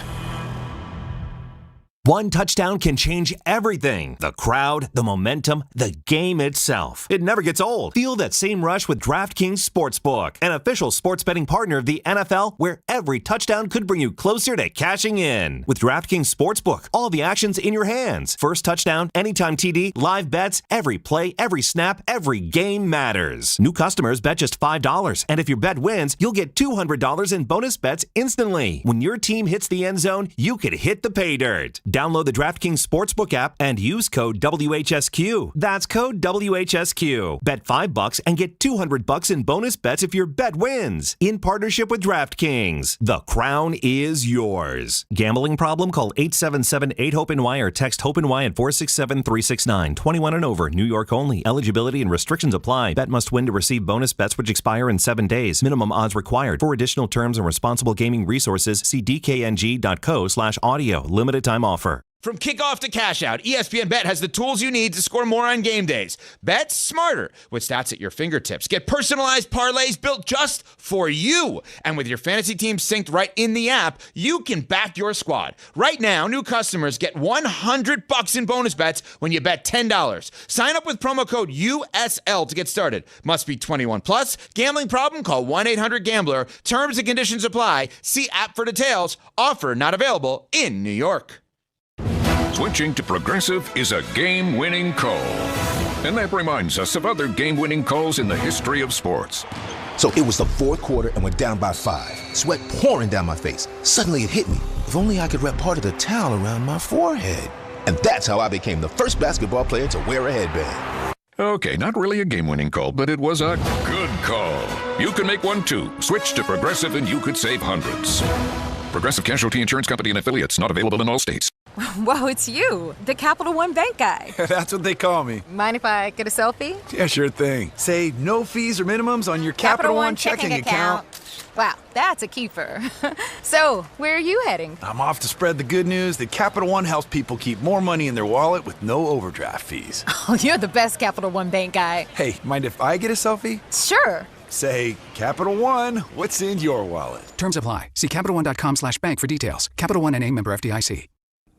One touchdown can change everything. The crowd, the momentum, the game itself. It never gets old. Feel that same rush with DraftKings Sportsbook, an official sports betting partner of the NFL, where every touchdown could bring you closer to cashing in. With DraftKings Sportsbook, all the action's in your hands. First touchdown, anytime TD, live bets, every play, every snap, every game matters. New customers bet just $5, and if your bet wins, you'll get $200 in bonus bets instantly. When your team hits the end zone, you could hit the pay dirt. Download the DraftKings Sportsbook app and use code WHSQ. That's code WHSQ. Bet $5 and get $200 in bonus bets if your bet wins. In partnership with DraftKings, the crown is yours. Gambling problem? Call 877-8-HOPE-NY or text HOPE-NY at 467-369. 21 and over. New York only. Eligibility and restrictions apply. Bet must win to receive bonus bets which expire in 7 days. Minimum odds required. For additional terms and responsible gaming resources, see dkng.co/audio. Limited time offer. From kickoff to cash out, ESPN Bet has the tools you need to score more on game days. Bet smarter with stats at your fingertips. Get personalized parlays built just for you. And with your fantasy team synced right in the app, you can back your squad. Right now, new customers get $100 in bonus bets when you bet $10. Sign up with promo code USL to get started. Must be 21 plus. Gambling problem? Call 1-800-GAMBLER. Terms and conditions apply. See app for details. Offer not available in New York. Switching to Progressive is a game-winning call. And that reminds us of other game-winning calls in the history of sports. So it was the fourth quarter and we're down by 5. Sweat pouring down my face. Suddenly it hit me. If only I could wrap part of the towel around my forehead. And that's how I became the first basketball player to wear a headband. Okay, not really a game-winning call, but it was a good call. You can make one too. Switch to Progressive and you could save hundreds. Progressive Casualty Insurance Company and affiliates, not available in all states. Whoa, it's you, the Capital One Bank guy. That's what they call me. Mind if I get a selfie? Yeah, sure thing. Say no fees or minimums on your Capital One checking account. Wow, that's a keeper. So, where are you heading? I'm off to spread the good news that Capital One helps people keep more money in their wallet with no overdraft fees. Oh, you're the best Capital One Bank guy. Hey, mind if I get a selfie? Sure. Say, Capital One, what's in your wallet? Terms apply. See CapitalOne.com/bank for details. Capital One NA, member FDIC.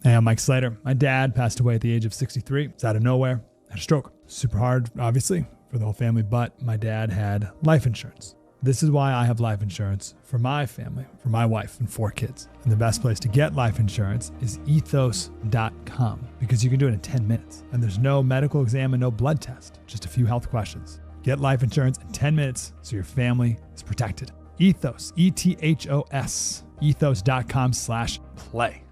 Hey, I'm Mike Slater. My dad passed away at the age of 63. It's out of nowhere. Had a stroke. Super hard, obviously, for the whole family, but my dad had life insurance. This is why I have life insurance for my family, for my wife and 4 kids. And the best place to get life insurance is ethos.com because you can do it in 10 minutes. And there's no medical exam and no blood test, just a few health questions. Get life insurance in 10 minutes so your family is protected. Ethos, ETHOS, ethos.com/play.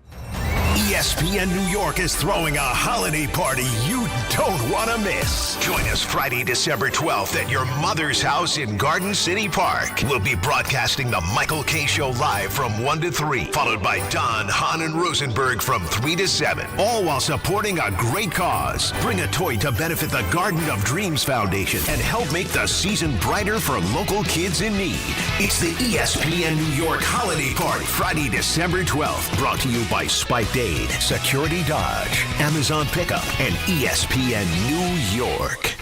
ESPN New York is throwing a holiday party you don't want to miss. Join us Friday, December 12th at your mother's house in Garden City Park. We'll be broadcasting the Michael K. Show live from 1 to 3, followed by Don, Hahn, and Rosenberg from 3 to 7, all while supporting a great cause. Bring a toy to benefit the Garden of Dreams Foundation and help make the season brighter for local kids in need. It's the ESPN New York Holiday Party, Friday, December 12th, brought to you by Spike Dade, Security Dodge, Amazon Pickup, and ESPN New York.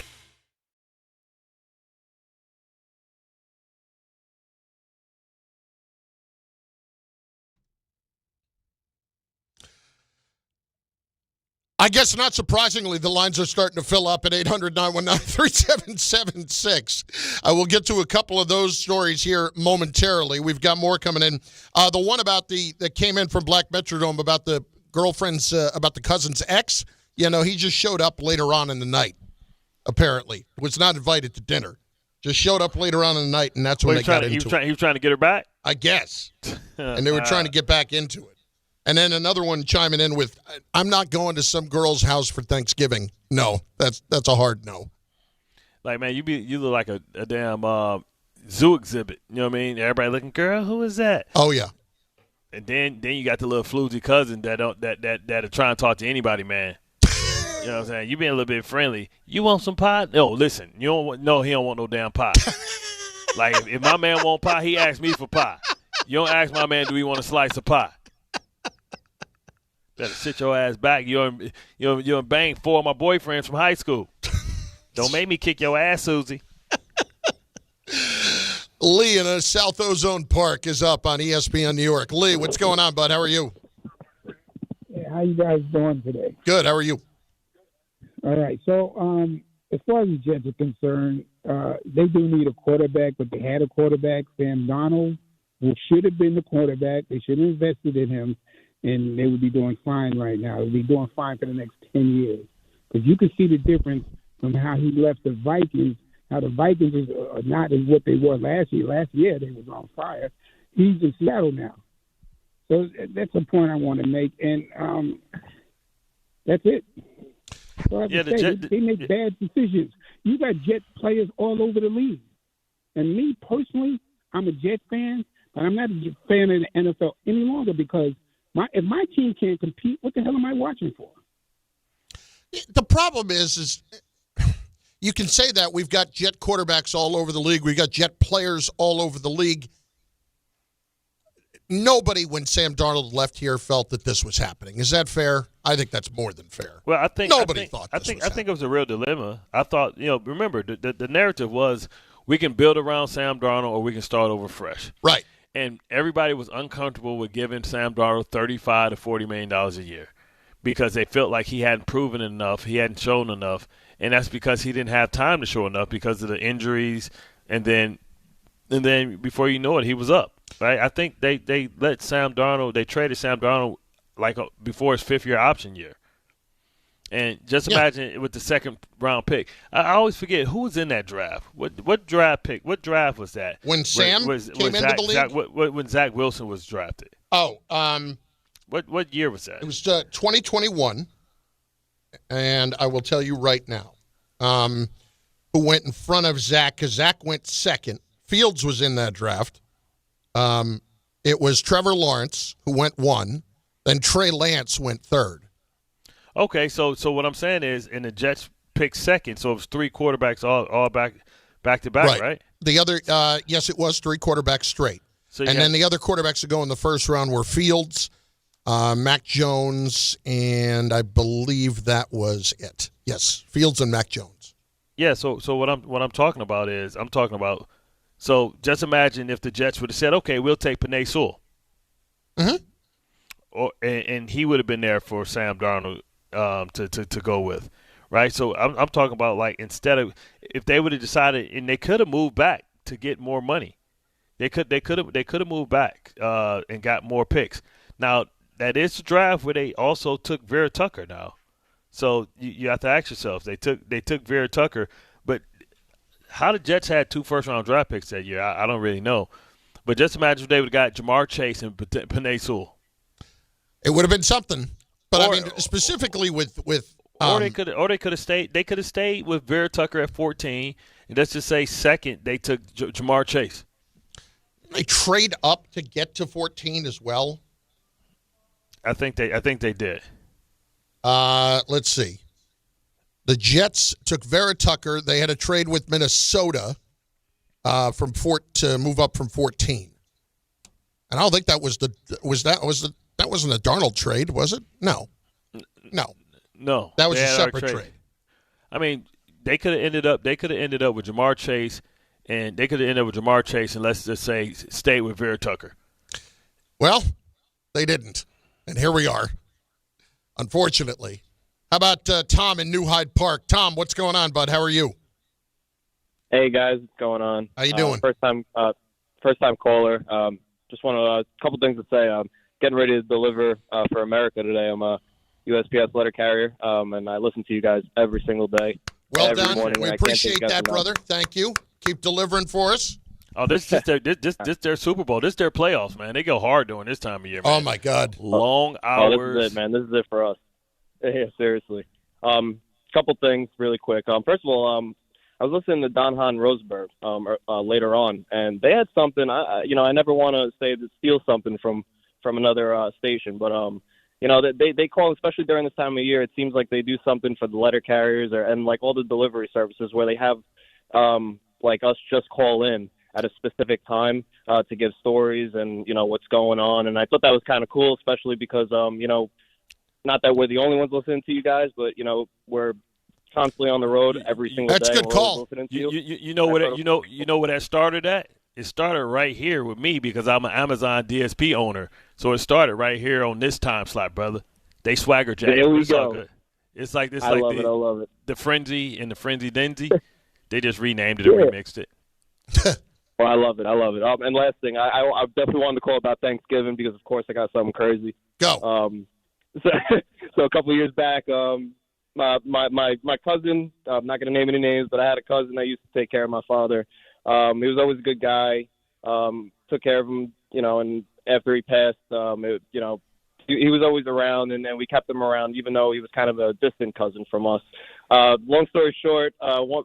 I guess not surprisingly, the lines are starting to fill up at 800-919-3776. We'll get to a couple of those stories here momentarily. We've got more coming in. The one about that came in from Black Metrodome about the girlfriend's, about the cousin's ex. You know, he just showed up later on in the night, apparently. Was not invited to dinner. Just showed up later on in the night, and that's when they got into it. He was trying to get her back? I guess. And they were trying to get back into it. And then another one chiming in with, I'm not going to some girl's house for Thanksgiving. No, that's a hard no. Like, man, you look like a damn zoo exhibit. You know what I mean? Everybody looking, girl, who is that? Oh, yeah. And then you got the little floozy cousin that are trying to talk to anybody, man. You know what I'm saying? You being a little bit friendly. You want some pie? No, listen. He don't want no damn pie. Like, if my man want pie, he asks me for pie. You don't ask my man, do he want a slice of pie? Better sit your ass back. You're bang 4 of my boyfriends from high school. Don't make me kick your ass, Susie. Lee in a South Ozone Park is up on ESPN New York. Lee, what's going on, bud? How are you? Hey, how you guys doing today? Good. How are you? All right. So, as far as the Jets are concerned, they do need a quarterback, but they had a quarterback, Sam Darnold, who should have been the quarterback. They should have invested in him, and they would be doing fine right now. They would be doing fine for the next 10 years. Because you can see the difference from how he left the Vikings, how the Vikings are not as what they were last year. Last year, they was on fire. He's in Seattle now. So that's a point I want to make. And that's it. So they make bad decisions. You got Jet players all over the league. And me, personally, I'm a Jet fan, but I'm not a fan of the NFL any longer because if my team can't compete, what the hell am I watching for? The problem is you can say that we've got Jet quarterbacks all over the league. We've got Jet players all over the league. Nobody, when Sam Darnold left here, felt that this was happening. Is that fair? I think that's more than fair. Well, I think nobody thought this was I think it was a real dilemma. I thought, remember, the narrative was we can build around Sam Darnold or we can start over fresh. Right. And everybody was uncomfortable with giving Sam Darnold $35 to $40 million a year because they felt like he hadn't proven enough, he hadn't shown enough, and that's because he didn't have time to show enough because of the injuries, and then before you know it, he was up. Right? I think they traded Sam Darnold like before his 5th-year option year. And just imagine with the 2nd-round pick. I always forget who was in that draft. What draft pick? What draft was that? When Sam came into the league? When Zach Wilson was drafted. Oh, What year was that? It was 2021, and I will tell you right now who went in front of Zach, because Zach went second. Fields was in that draft. It was Trevor Lawrence who went 1, then Trey Lance went 3rd. Okay, so what I'm saying is, and the Jets picked second, so it was 3 quarterbacks all back to back, right? The other, yes, it was 3 quarterbacks straight. So and then the other quarterbacks to go in the first round were Fields, Mac Jones, and I believe that was it. Yes, Fields and Mac Jones. Yeah. So what I'm talking about is so just imagine if the Jets would have said, okay, we'll take Penei Sewell. Mm-hmm. And he would have been there for Sam Darnold to go with, right? So I'm talking about, like, instead of, if they would have decided, and they could have moved back to get more money, they could have moved back and got more picks. Now that is the draft where they also took Vera Tucker. Now, so you have to ask yourself, they took Vera Tucker, but how the Jets had 2 first-round draft picks that year, I don't really know. But just imagine if they would have got Jamar Chase and Penei Sewell. It would have been something. But I mean, specifically with or they could have stayed. They could have stayed with Vera Tucker at 14, and let's just say second they took Jamar Chase. They trade up to get to 14 as well. I think they did. Let's see. The Jets took Vera Tucker. They had a trade with Minnesota to move up from 14. And I don't think that wasn't a Darnold trade, was it? No. That was a separate trade. I mean, they could have ended up with Jamar Chase, and let's just say stay with Vera Tucker. Well, they didn't. And here we are, unfortunately. How about Tom in New Hyde Park? Tom, what's going on, bud? How are you? Hey, guys. What's going on? How you doing? First time caller. Just want a couple things to say. Getting ready to deliver for America today. I'm a USPS letter carrier, and I listen to you guys every single day. Well done. We appreciate that, brother. Thank you. Keep delivering for us. Oh, this is their Super Bowl. This is their playoffs, man. They go hard during this time of year, man. Oh, my God. Long hours. Oh, this is it, man. This is it for us. Yeah, seriously. Couple things really quick. First of all, I was listening to Don Hahn Rosenberg later on, and they had something. I never want to say to steal something from another station, but they call, especially during this time of year, it seems like they do something for the letter carriers and like all the delivery services where they have like us just call in at a specific time to give stories and what's going on, and I thought that was kind of cool, especially because not that we're the only ones listening to you guys, but we're constantly on the road every single day. That's a good call. You know where that started at? It started right here with me because I'm an Amazon DSP owner. So it started right here on this time slot, brother. They swagger jack. There we it's all go. good. It's like this. I love it. The Frenzy and the Frenzy Denzy. They just renamed it and remixed it. Well, I love it. And last thing, I definitely wanted to call about Thanksgiving because, of course, I got something crazy. Go. So a couple of years back, my cousin, I'm not going to name any names, but I had a cousin that used to take care of my father. He was always a good guy. Took care of him, and after he passed, he was always around, and we kept him around, even though he was kind of a distant cousin from us. Long story short,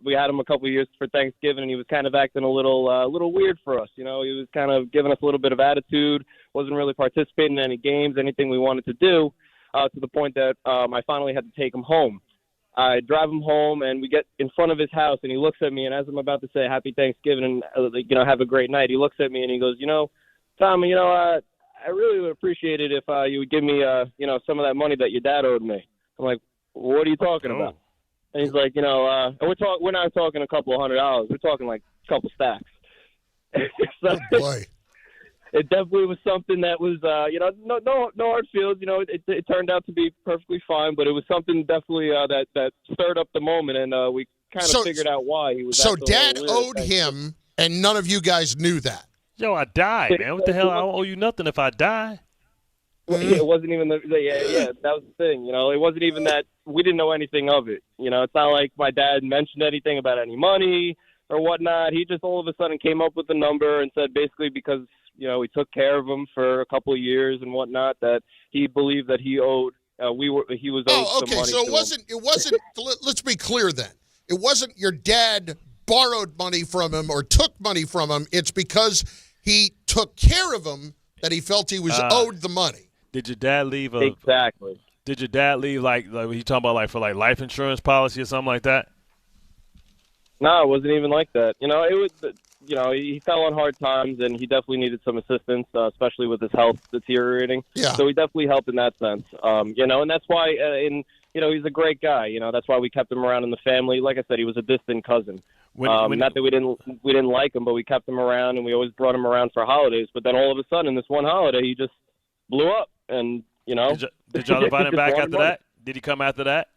we had him a couple of years for Thanksgiving, and he was kind of acting a little weird for us. He was kind of giving us a little bit of attitude, wasn't really participating in any games, anything we wanted to do, to the point that I finally had to take him home. I drive him home, and we get in front of his house, and he looks at me, and as I'm about to say Happy Thanksgiving and have a great night, he looks at me and he goes, Tom, I really would appreciate it if you would give me some of that money that your dad owed me. I'm like, what are you talking about? And he's like, and we're not talking a couple of $100. We're talking like a couple stacks. So, oh boy. It definitely was something that was, no hard feelings. It turned out to be perfectly fine, but it was something definitely that stirred up the moment, and we kind of figured out why he was. So Dad owed him, and none of you guys knew that. Yo, I died, man. What the hell? I don't owe you nothing if I die. It wasn't even that was the thing. It wasn't even that we didn't know anything of it. It's not like my dad mentioned anything about any money or whatnot. He just all of a sudden came up with the number and said basically because we took care of him for a couple of years and whatnot, that he believed that he owed. He was owed some money. So it wasn't. Let's be clear then. It wasn't your dad borrowed money from him or took money from him. It's because he took care of him that he felt he was owed the money. Did your dad leave exactly? Did your dad leave like you talking about for life insurance policy or something like that? No, it wasn't even like that. It was. He fell on hard times, and he definitely needed some assistance, especially with his health deteriorating. Yeah. So he definitely helped in that sense. And that's why, he's a great guy. That's why we kept him around in the family. Like I said, he was a distant cousin. Not that we didn't like him, but we kept him around, and we always brought him around for holidays. But then all of a sudden, this one holiday, he just blew up, and Did y'all invite him back after that? Did he come after that?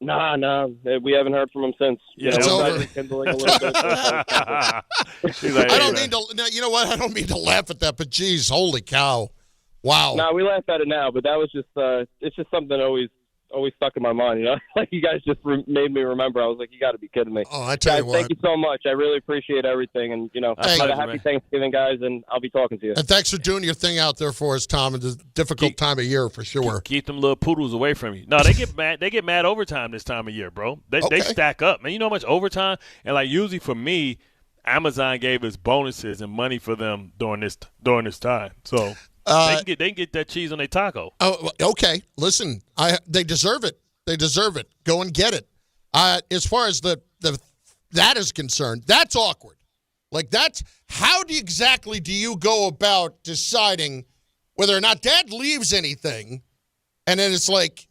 Nah, we haven't heard from him since. It's over. Rekindling a little bit. I don't mean to. You know what? I don't mean to laugh at that, but geez, holy cow! Wow. No, we laugh at it now, but that was just. It's just something that always stuck in my mind. Like you guys just made me remember. I was like, you got to be kidding me. Oh, I tell you what. Thank you so much. I really appreciate everything, and have a happy Thanksgiving, guys, and I'll be talking to you. And thanks for doing your thing out there for us, Tom. It's a difficult time of year for sure. Keep them little poodles away from you. No, they get mad. They get mad overtime this time of year, bro. They stack up, man. You know how much overtime? And usually for me, Amazon gave us bonuses and money for them during this time. So they can get that cheese on their taco. Oh, okay. Listen, they deserve it. They deserve it. Go and get it. As far as that is concerned, that's awkward. How exactly do you go about deciding whether or not Dad leaves anything? And then it's like,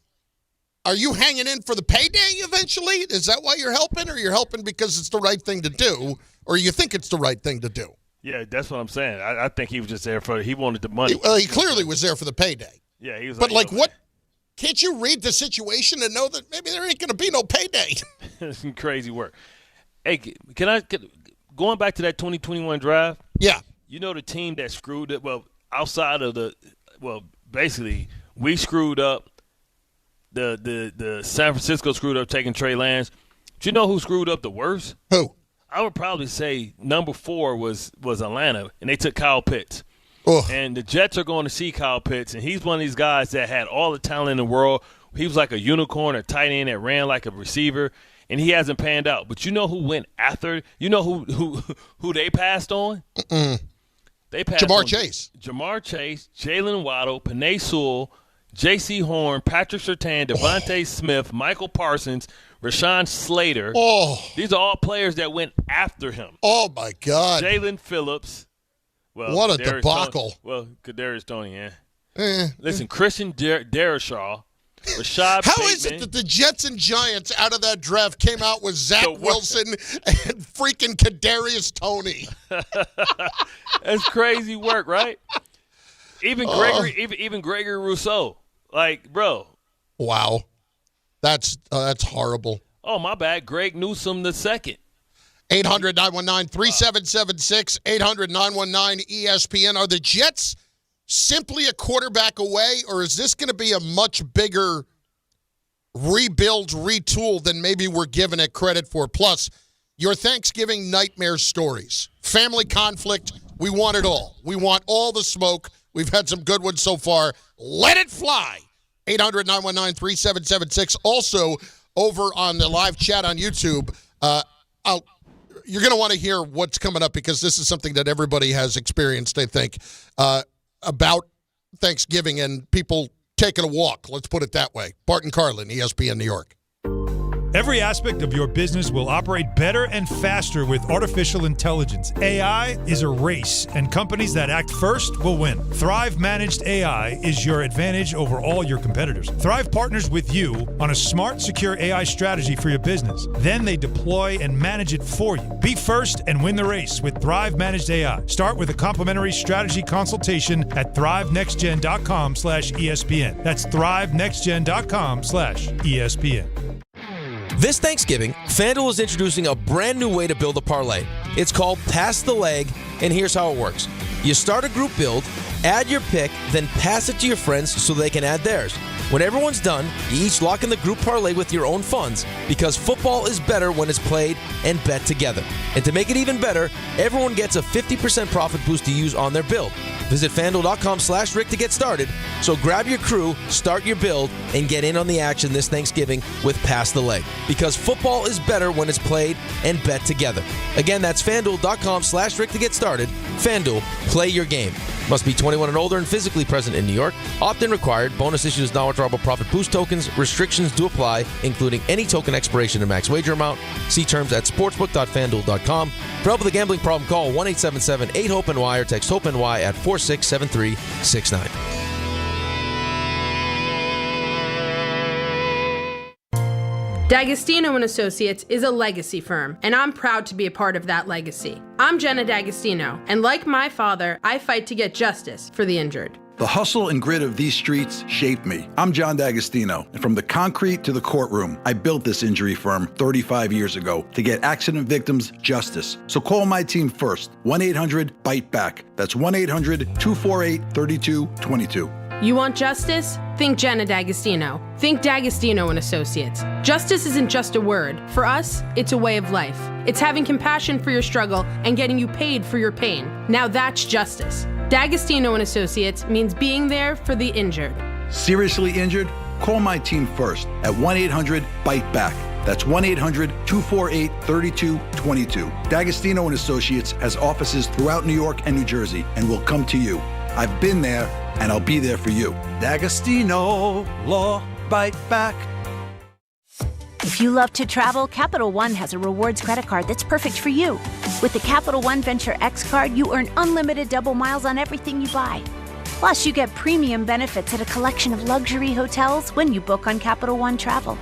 are you hanging in for the payday eventually? Is that why you're helping, or you're helping because it's the right thing to do, or you think it's the right thing to do? Yeah, that's what I'm saying. I think he was just there he wanted the money. He clearly was there for the payday. Yeah, he was. But what? Can't you read the situation and know that maybe there ain't going to be no payday? It's some crazy work. Hey, going back to that 2021 draft? Yeah. You know the team that screwed it? Well, outside of basically we screwed up. The San Francisco screwed up taking Trey Lance. Do you know who screwed up the worst? Who? I would probably say number 4 was Atlanta, and they took Kyle Pitts. And the Jets are going to see Kyle Pitts, and he's one of these guys that had all the talent in the world. He was like a unicorn, a tight end that ran like a receiver, and he hasn't panned out. But you know who went after? You know who they passed on? They passed Jamar on Chase. Jamar Chase, Jalen Waddle, Penei Sewell, J.C. Horn, Patrick Surtain, Devontae Smith, Michael Parsons, Rashawn Slater. These are all players that went after him. Oh, my God. Jalen Phillips. Well, what a debacle. Kadarius Toney, Listen, Christian Darrisaw, Rashad How Bateman. is it that the Jets and Giants out of that draft came out with Zach Wilson and freaking Kadarius Toney? That's crazy work, right? Even Gregory Rousseau. Bro. Wow. That's horrible. Oh, my bad. Greg Newsome II. 800-919-3776, 800-919-ESPN. Are the Jets simply a quarterback away, or is this going to be a much bigger rebuild, retool than maybe we're giving it credit for? Plus, your Thanksgiving nightmare stories. Family conflict, we want it all. We want all the smoke. We've had some good ones so far. Let it fly. 800-919-3776. Also, over on the live chat on YouTube, you're going to want to hear what's coming up because this is something that everybody has experienced, I think, about Thanksgiving and people taking a walk. Let's put it that way. Bart and Carlin, ESPN New York. Every aspect of your business will operate better and faster with artificial intelligence. AI is a race, and companies that act first will win. Thrive Managed AI is your advantage over all your competitors. Thrive partners with you on a smart, secure AI strategy for your business. Then they deploy and manage it for you. Be first and win the race with Thrive Managed AI. Start with a complimentary strategy consultation at thrivenextgen.com/ESPN. That's thrivenextgen.com/ESPN. This Thanksgiving, FanDuel is introducing a brand new way to build a parlay. It's called Pass the Leg, and here's how it works. You start a group build, add your pick, then pass it to your friends so they can add theirs. When everyone's done, you each lock in the group parlay with your own funds because football is better when it's played and bet together. And to make it even better, everyone gets a 50% profit boost to use on their build. Visit FanDuel.com/Rick to get started. So grab your crew, start your build, and get in on the action this Thanksgiving with Pass the Leg. Because football is better when it's played and bet together. Again, that's FanDuel.com/Rick to get started. FanDuel, play your game. Must be 21 and older and physically present in New York. Opt-in required. Bonus issues non-withdrawable profit boost tokens. Restrictions do apply, including any token expiration and max wager amount. See terms at sportsbook.fanduel.com. For help with a gambling problem, call 1-877-8-HOPE-NY or text HOPE-NY at 467369. D'Agostino & Associates is a legacy firm, and I'm proud to be a part of that legacy. I'm Jenna D'Agostino, and like my father, I fight to get justice for the injured. The hustle and grit of these streets shaped me. I'm John D'Agostino, and from the concrete to the courtroom, I built this injury firm 35 years ago to get accident victims justice. So call my team first, 1-800-BITE-BACK. That's 1-800-248-3222. You want justice? Think Jenna D'Agostino. Think D'Agostino & Associates. Justice isn't just a word. For us, it's a way of life. It's having compassion for your struggle and getting you paid for your pain. Now that's justice. D'Agostino & Associates means being there for the injured. Seriously injured? Call my team first at 1-800-BITE-BACK. That's 1-800-248-3222. D'Agostino & Associates has offices throughout New York and New Jersey and will come to you. I've been there, and I'll be there for you. D'Agostino Law, Bite Back. If you love to travel, Capital One has a rewards credit card that's perfect for you. With the Capital One Venture X card, you earn unlimited double miles on everything you buy. Plus, you get premium benefits at a collection of luxury hotels when you book on Capital One Travel.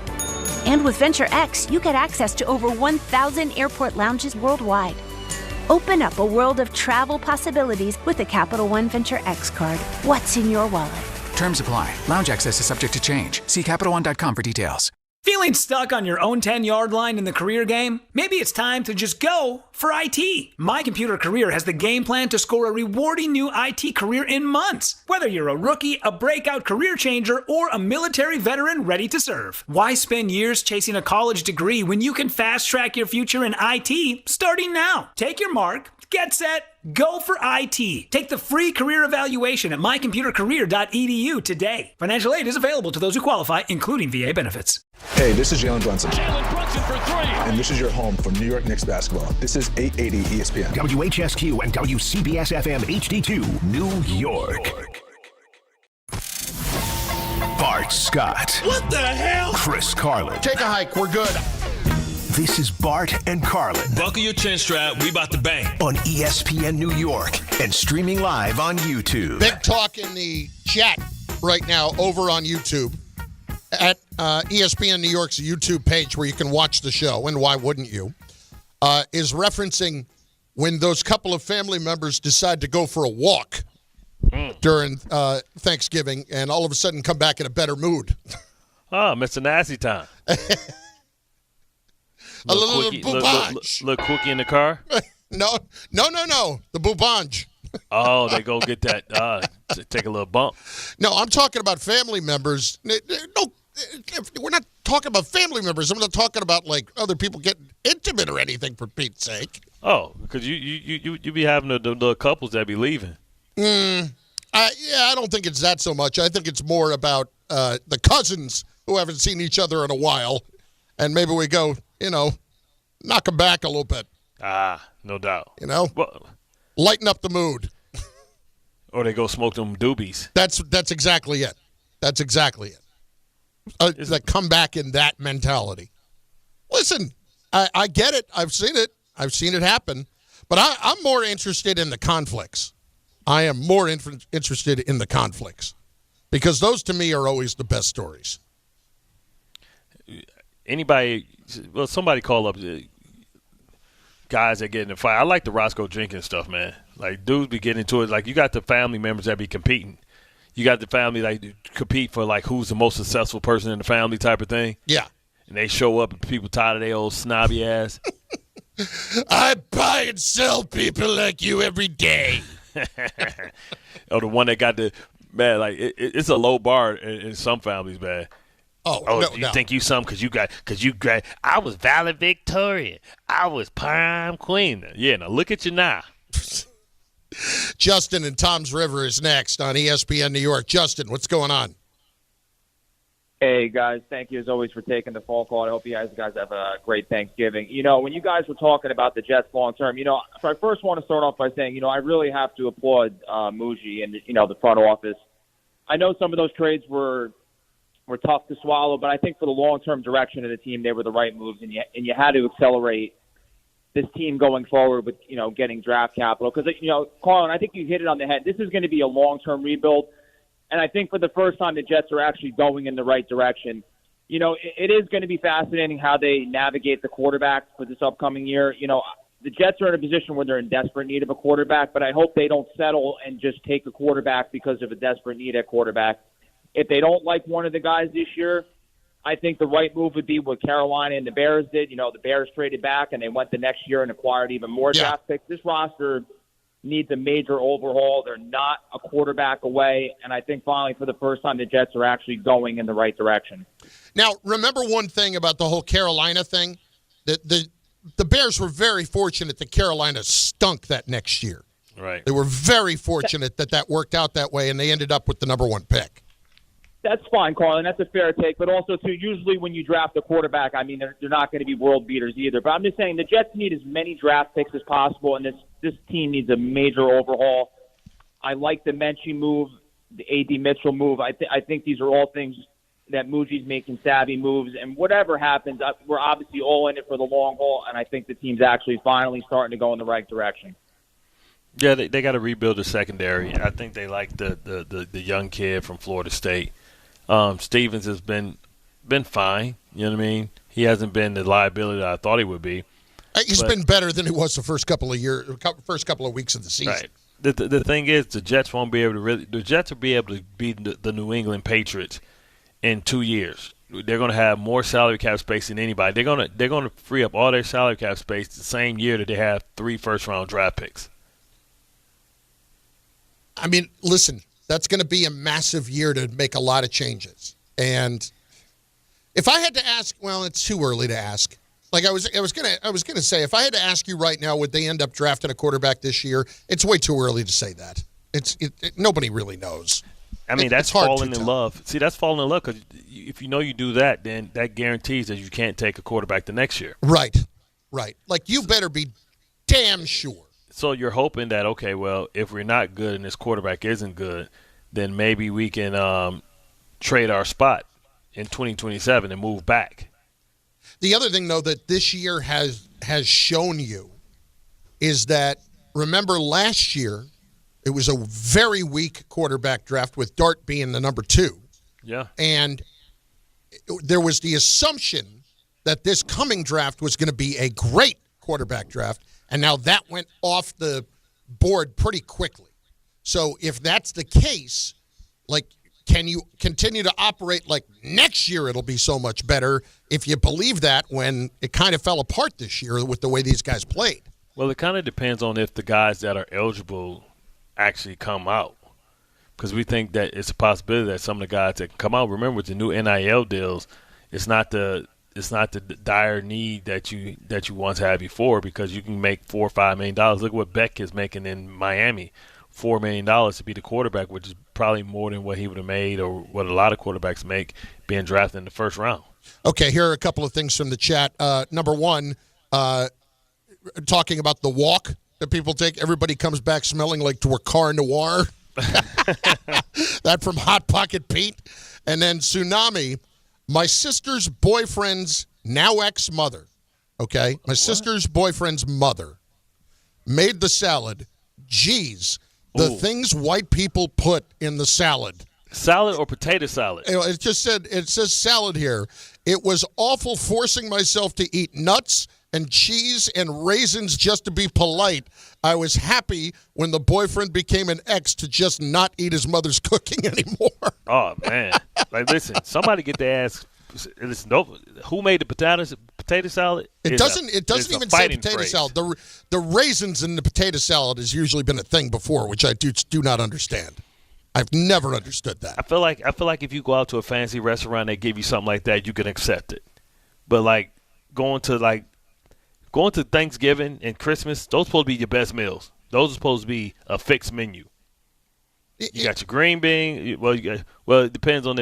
And with Venture X, you get access to over 1,000 airport lounges worldwide. Open up a world of travel possibilities with the Capital One Venture X card. What's in your wallet? Terms apply. Lounge access is subject to change. See CapitalOne.com for details. Feeling stuck on your own 10-yard line in the career game? Maybe it's time to just go for IT. My Computer Career has the game plan to score a rewarding new IT career in months. Whether you're a rookie, a breakout career changer, or a military veteran ready to serve. Why spend years chasing a college degree when you can fast-track your future in IT starting now? Take your mark, get set, go for IT. Take the free career evaluation at mycomputercareer.edu today. Financial aid is available to those who qualify, including VA benefits. Hey, this is Jalen Brunson. Jalen Brunson for three. And this is your home for New York Knicks basketball. This is 880 ESPN. WHSQ and WCBS FM HD2, New York. Bart Scott. What the hell? Chris Carlin. Take a hike. We're good. This is Bart and Carlin. Buckle your chin strap. We about to bang. On ESPN New York and streaming live on YouTube. Big talk in the chat right now over on YouTube at ESPN New York's YouTube page where you can watch the show, and why wouldn't you, is referencing when those couple of family members decide to go for a walk during Thanksgiving and all of a sudden come back in a better mood. Oh, Mr. Nasty Time. A little boubange. Little quickie in the car? No. The boubange. Oh, they go get that, to take a little bump. No, I'm talking about family members. No, we're not talking about family members. I'm not talking about, like, other people getting intimate or anything, for Pete's sake. Oh, because you be having the couples that be leaving. I don't think it's that so much. I think it's more about the cousins who haven't seen each other in a while, and maybe we go, knock them back a little bit. Ah, no doubt. Well, lighten up the mood. Or they go smoke them doobies. That's exactly it. That's exactly it. Like come back in that mentality. Listen, I get it. I've seen it. I've seen it happen. But I'm more interested in the conflicts. I am more interested in the conflicts because those to me are always the best stories. Somebody call up guys that get in a fight. I like the Roscoe Jenkins stuff, man. Like, dudes be getting into it. Like, you got the family members that be competing. You got the family, like, compete for, like, who's the most successful person in the family type of thing. Yeah. And they show up and people tired of their old snobby ass. I buy and sell people like you every day. Or the one that got the Man, like it's a low bar in some families, man. Oh, no, you think you some because you got I was valedictorian. I was prime queen. Yeah, now look at you now. Justin in Tom's River is next on ESPN New York. Justin, what's going on? Hey, guys. Thank you, as always, for taking the phone call. I hope you guys have a great Thanksgiving. You know, when you guys were talking about the Jets long-term, so I first want to start off by saying, I really have to applaud Muji and, the front office. I know some of those trades were tough to swallow, but I think for the long-term direction of the team, they were the right moves, and you had to accelerate this team going forward with, getting draft capital. Because, Carlin, I think you hit it on the head. This is going to be a long-term rebuild. And I think for the first time, the Jets are actually going in the right direction. It is going to be fascinating how they navigate the quarterback for this upcoming year. The Jets are in a position where they're in desperate need of a quarterback, but I hope they don't settle and just take a quarterback because of a desperate need at quarterback. If they don't like one of the guys this year, I think the right move would be what Carolina and the Bears did. The Bears traded back, and they went the next year and acquired even more draft picks. This roster needs a major overhaul. They're not a quarterback away, and I think finally for the first time the Jets are actually going in the right direction. Now, remember one thing about the whole Carolina thing? The Bears were very fortunate that Carolina stunk that next year. Right. They were very fortunate that worked out that way, and they ended up with the number one pick. That's fine, Carlin. That's a fair take. But also, too, usually when you draft a quarterback, I mean, they're not going to be world beaters either. But I'm just saying the Jets need as many draft picks as possible, and this team needs a major overhaul. I like the Menchie move, the A.D. Mitchell move. I think these are all things that Muji's making savvy moves. And whatever happens, we're obviously all in it for the long haul, and I think the team's actually finally starting to go in the right direction. Yeah, they got to rebuild the secondary. I think they like the young kid from Florida State. Stevens has been fine. You know what I mean? He hasn't been the liability that I thought he would be. He's been better than he was the first couple of weeks of the season. Right. The thing is, the Jets won't be able to the Jets will be able to beat the New England Patriots in 2 years. They're going to have more salary cap space than anybody. They're going to free up all their salary cap space the same year that they have 3 first-round draft picks. I mean, listen, that's going to be a massive year to make a lot of changes. And if I had to ask, well, it's too early to ask. Like I was gonna say, if I had to ask you right now, would they end up drafting a quarterback this year? It's way too early to say that. Nobody really knows. I mean, that's falling in love. See, that's falling in love because if you do that, then that guarantees that you can't take a quarterback the next year. Right. Like you better be damn sure. So you're hoping that, okay, well, if we're not good and this quarterback isn't good, then maybe we can trade our spot in 2027 and move back. The other thing, though, that this year has shown you is that, remember last year, it was a very weak quarterback draft with Dart being the number 2. Yeah. And there was the assumption that this coming draft was going to be a great quarterback draft, and now that went off the board pretty quickly. So if that's the case, like, can you continue to operate like next year it'll be so much better if you believe that when it kind of fell apart this year with the way these guys played? Well, it kind of depends on if the guys that are eligible actually come out, because we think that it's a possibility that some of the guys that come out, remember with the new NIL deals, it's not the dire need that you once had before, because you can make $4 or $5 million. Look what Beck is making in Miami, $4 million to be the quarterback, which is probably more than what he would have made or what a lot of quarterbacks make being drafted in the first round. Okay, here are a couple of things from the chat. Number one, talking about the walk that people take. Everybody comes back smelling like Car Noir. That from Hot Pocket Pete. And then Tsunami, my sister's boyfriend's now ex-mother, okay? My sister's boyfriend's mother made the salad. Geez, the things white people put in the salad. Salad or potato salad? It says salad here. It was awful forcing myself to eat nuts and cheese and raisins just to be polite. I was happy when the boyfriend became an ex to just not eat his mother's cooking anymore. Oh, man. Like, listen, somebody get their ass. Listen, who made the potato salad? It doesn't even say potato salad. The raisins in the potato salad has usually been a thing before, which I do not understand. I've never understood that. I feel like if you go out to a fancy restaurant, they give you something like that, you can accept it. But like going to Thanksgiving and Christmas, those are supposed to be your best meals. Those are supposed to be a fixed menu. You got your green bean. Well, it depends on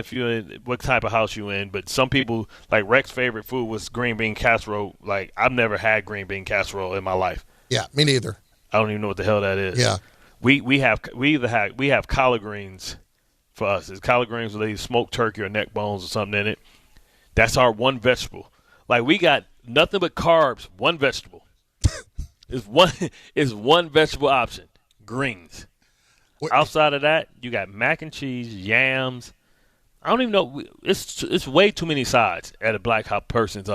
what type of house you're in. But some people, like Rex's favorite food was green bean casserole. Like, I've never had green bean casserole in my life. Yeah, me neither. I don't even know what the hell that is. Yeah. We have collard greens for us. It's collard greens with either smoked turkey or neck bones or something in it. That's our one vegetable. Like, we got nothing but carbs, one vegetable. It's one vegetable option, greens. Outside of that, you got mac and cheese, yams. I don't even know. It's way too many sides at a black hot person's.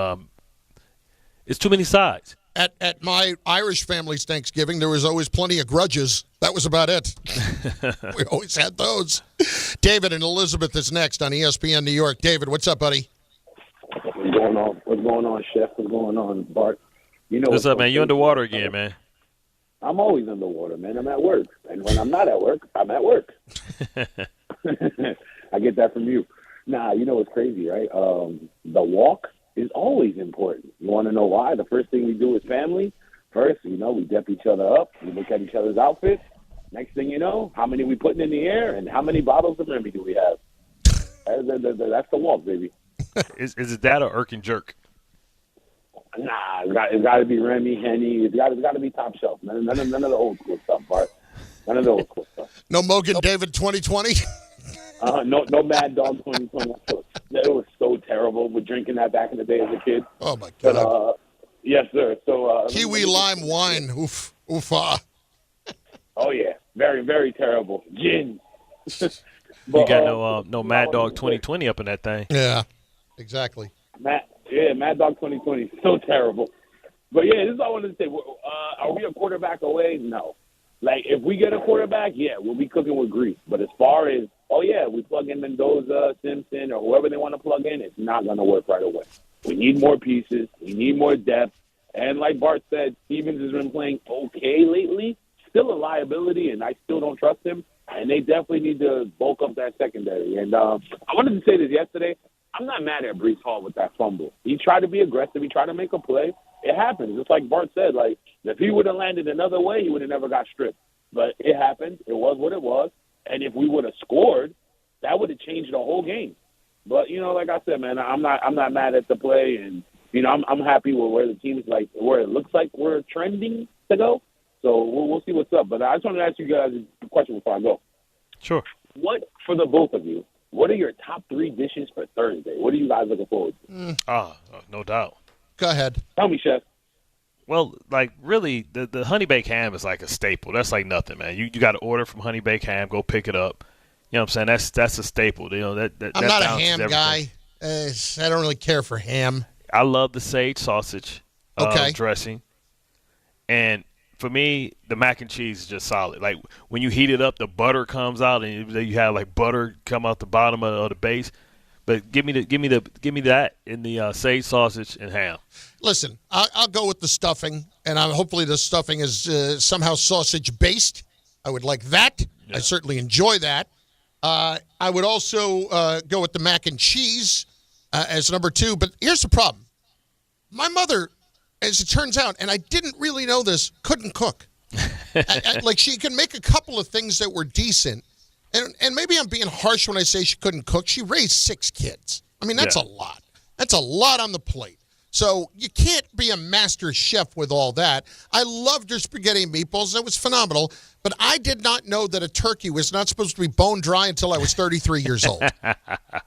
It's too many sides. At my Irish family's Thanksgiving, there was always plenty of grudges. That was about it. We always had those. David and Elizabeth is next on ESPN New York. David, what's up, buddy? What's going on? What's going on, Chef? What's going on, Bart? What's up, man? You underwater again, man. I'm always underwater, man. I'm at work. And when I'm not at work, I'm at work. I get that from you. Nah, you know what's crazy, right? The walk is always important. You want to know why? The first thing we do as family, first, we dep each other up. We look at each other's outfits. Next thing you know, how many we putting in the air and how many bottles of Remy do we have? That's the walk, baby. Is it that or Irk and Jerk? Nah, it's got to be Remy, Henny. It's got to be top shelf. None of the old school stuff, Bart. None of the old school stuff. No Mogan David 2020? No Mad Dog 2020. It was so terrible. We're drinking that back in the day as a kid. Oh, my God. But, yes, sir. So Kiwi lime wine. Oof. Oof-ah. Oh, yeah. Very, very terrible. Gin. You got no Mad Dog 2020 up in that thing. Yeah, exactly. Mad Dog 2020. So terrible. But, yeah, this is all I wanted to say. Are we a quarterback away? No. Like, if we get a quarterback, yeah, we'll be cooking with grease. But as far as, we plug in Mendoza, Simpson, or whoever they want to plug in, it's not going to work right away. We need more pieces. We need more depth. And like Bart said, Stevens has been playing okay lately. Still a liability, and I still don't trust him. And they definitely need to bulk up that secondary. And I wanted to say this yesterday. I'm not mad at Breece Hall with that fumble. He tried to be aggressive. He tried to make a play. It happens. Just like Bart said, like, if he would have landed another way, he would have never got stripped. But it happened. It was what it was. And if we would have scored, that would have changed the whole game. But, like I said, man, I'm not mad at the play. And, I'm happy with where the team is, like, where it looks like we're trending to go. So we'll see what's up. But I just wanted to ask you guys a question before I go. Sure. What, for the both of you, what are your top 3 dishes for Thursday? What are you guys looking forward to? No doubt. Go ahead. Tell me, Chef. Well, like, really, the honey baked ham is like a staple. That's like nothing, man. You got to order from Honey Baked Ham, go pick it up. You know what I'm saying? That's a staple. I'm not a ham guy. I don't really care for ham. I love the sage sausage dressing. And for me, the mac and cheese is just solid. Like, when you heat it up, the butter comes out, and you have like butter come out the bottom of the base. But give me that in the sage sausage and ham. Listen, I'll go with the stuffing, and hopefully the stuffing is somehow sausage based. I would like that. Yeah. I certainly enjoy that. I would also go with the mac and cheese as number 2. But here's the problem: my mother, as it turns out, and I didn't really know this, couldn't cook. Like, she can make a couple of things that were decent. And maybe I'm being harsh when I say she couldn't cook. She raised 6 kids. I mean, that's a lot. That's a lot on the plate. So you can't be a master chef with all that. I loved her spaghetti and meatballs. That was phenomenal. But I did not know that a turkey was not supposed to be bone dry until I was 33 years old.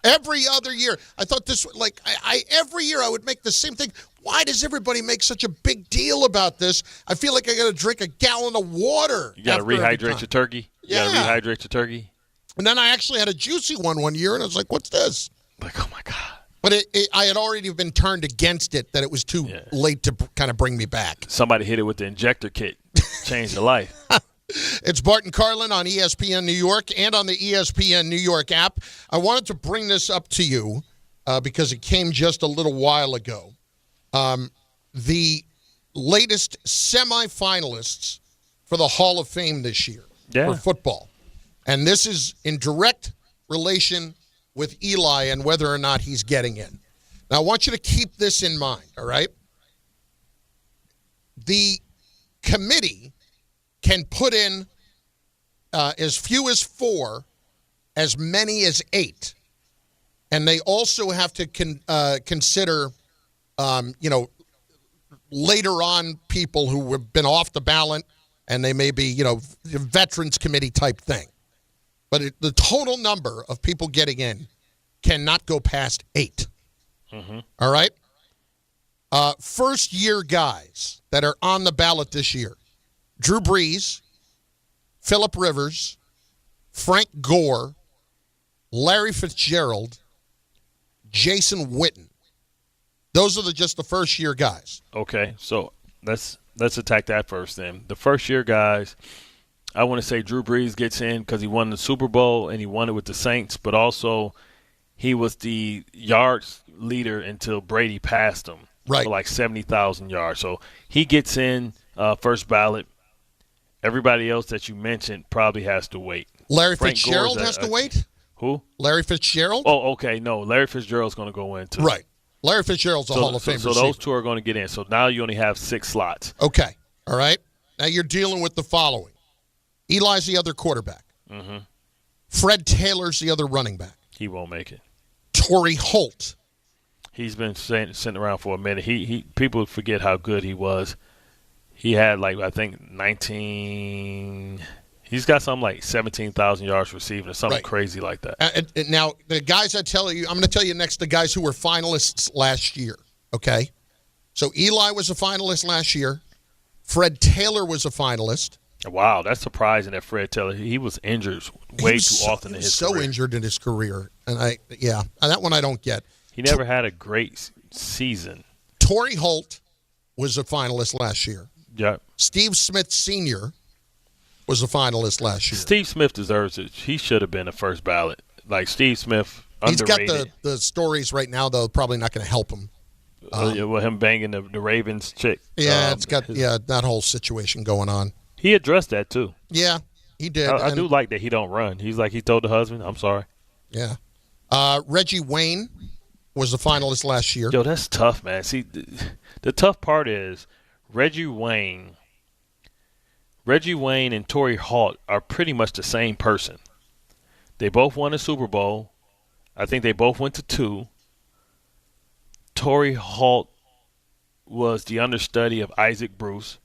Every other year. I thought this, like, every year I would make the same thing. Why does everybody make such a big deal about this? I feel like I got to drink a gallon of water. You got to rehydrate your turkey? Yeah. You got to rehydrate your turkey? And then I actually had a juicy one year, and I was like, what's this? Like, oh, my God. But I had already been turned against it, that it was too late to kind of bring me back. Somebody hit it with the injector kit. Changed the life. It's Bart and Carlin on ESPN New York and on the ESPN New York app. I wanted to bring this up to you because it came just a little while ago. The latest semifinalists for the Hall of Fame this year for football. And this is in direct relation with Eli and whether or not he's getting in. Now, I want you to keep this in mind, all right? The committee can put in as few as 4, as many as 8. And they also have to consider, later on people who have been off the ballot, and they may be, veterans committee type thing. But the total number of people getting in cannot go past 8. Mm-hmm. All right? First-year guys that are on the ballot this year: Drew Brees, Phillip Rivers, Frank Gore, Larry Fitzgerald, Jason Witten. Those are just the first-year guys. Okay, so let's attack that first then. The first-year guys, I want to say Drew Brees gets in because he won the Super Bowl and he won it with the Saints, but also he was the yards leader until Brady passed him. Right. For like 70,000 yards. So he gets in first ballot. Everybody else that you mentioned probably has to wait. Larry Fitzgerald has to wait? Who? Larry Fitzgerald? Oh, okay. No, Larry Fitzgerald's going to go in too. Right. Larry Fitzgerald's a Hall of Fame receiver. So those two are going to get in. So now you only have 6 slots. Okay. All right. Now you're dealing with the following. Eli's the other quarterback. Mm-hmm. Fred Taylor's the other running back. He won't make it. Torrey Holt. He's been sitting around for a minute. He people forget how good he was. He had I think 19. He's got something like 17,000 yards receiving or something crazy like that. Now the guys I'm going to tell you next the guys who were finalists last year. Okay, so Eli was a finalist last year. Fred Taylor was a finalist. Wow, that's surprising that Fred Taylor. He was injured way too often in his career. So injured in his career, and that one I don't get. He never had a great season. Torrey Holt was a finalist last year. Yeah. Steve Smith Sr. was a finalist last year. Steve Smith deserves it. He should have been a first ballot. Like Steve Smith, underrated. He's got the stories right now, though, probably not going to help him. With him banging the Ravens chick. Yeah, it's got that whole situation going on. He addressed that too. Yeah, he did. I do like that he don't run. He's like he told the husband, "I'm sorry." Yeah. Reggie Wayne was a finalist last year. Yo, that's tough, man. See, the tough part is Reggie Wayne and Torrey Holt are pretty much the same person. They both won a Super Bowl. I think they both went to 2. Torrey Holt was the understudy of Isaac Bruce.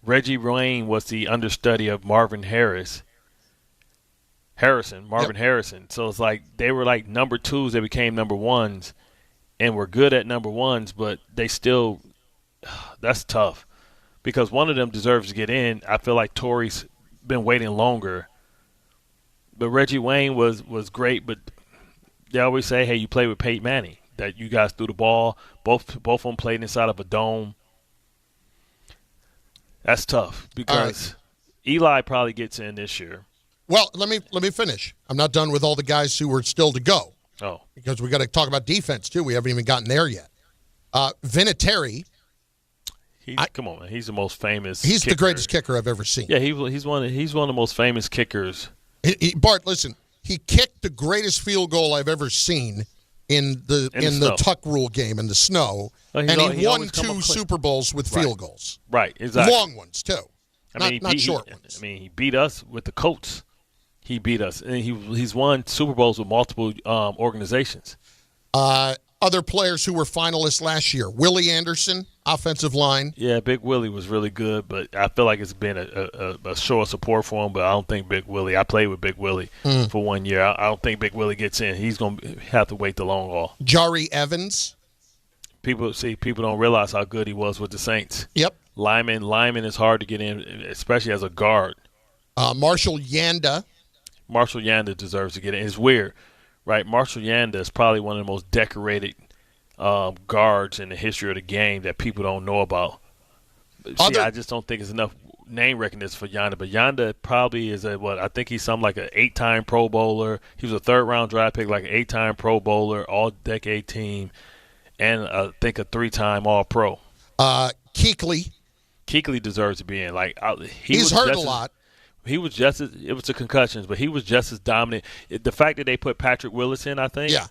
Reggie Wayne was the understudy of Marvin Harrison. So it's like they were like number 2s. They became number 1s and were good at number 1s, but they still – that's tough because one of them deserves to get in. I feel like Torrey's been waiting longer. But Reggie Wayne was great, but they always say, hey, you play with Peyton Manning, that you guys threw the ball. Both of them played inside of a dome. That's tough because Eli probably gets in this year. Well, let me finish. I'm not done with all the guys who are still to go. Oh. Because we got to talk about defense, too. We haven't even gotten there yet. Vinatieri. Come on, man. He's the most famous He's kicker. the greatest kicker I've ever seen. Yeah, he's one of the most famous kickers. Bart, listen. He kicked the greatest field goal I've ever seen in the tuck rule game in the snow. Well, and he won 2 Super Bowls with field goals. Right, exactly. Long ones, too. Not short ones. He beat us with the Colts. He beat us. And he's won Super Bowls with multiple organizations. Other players who were finalists last year. Willie Anderson, offensive line. Yeah, Big Willie was really good, but I feel like it's been a show of support for him, but I don't think Big Willie – I played with Big Willie for 1 year. I don't think Big Willie gets in. He's going to have to wait the long haul. Jari Evans. People don't realize how good he was with the Saints. Yep. Lyman is hard to get in, especially as a guard. Marshall Yanda. Marshall Yanda deserves to get in. It's weird, right? Marshall Yanda is probably one of the most decorated guards in the history of the game that people don't know about. I just don't think it's enough name recognition for Yanda. But Yanda probably is I think he's something like an 8-time Pro Bowler. He was a 3rd-round draft pick, like an 8-time Pro Bowler, all-decade team, and I think a 3-time All-Pro. Keuchly. Keuchly deserves to be in. Like he's hurt a lot. He was just as – it was the concussions, but he was just as dominant. The fact that they put Patrick Willis in, I think. Yeah.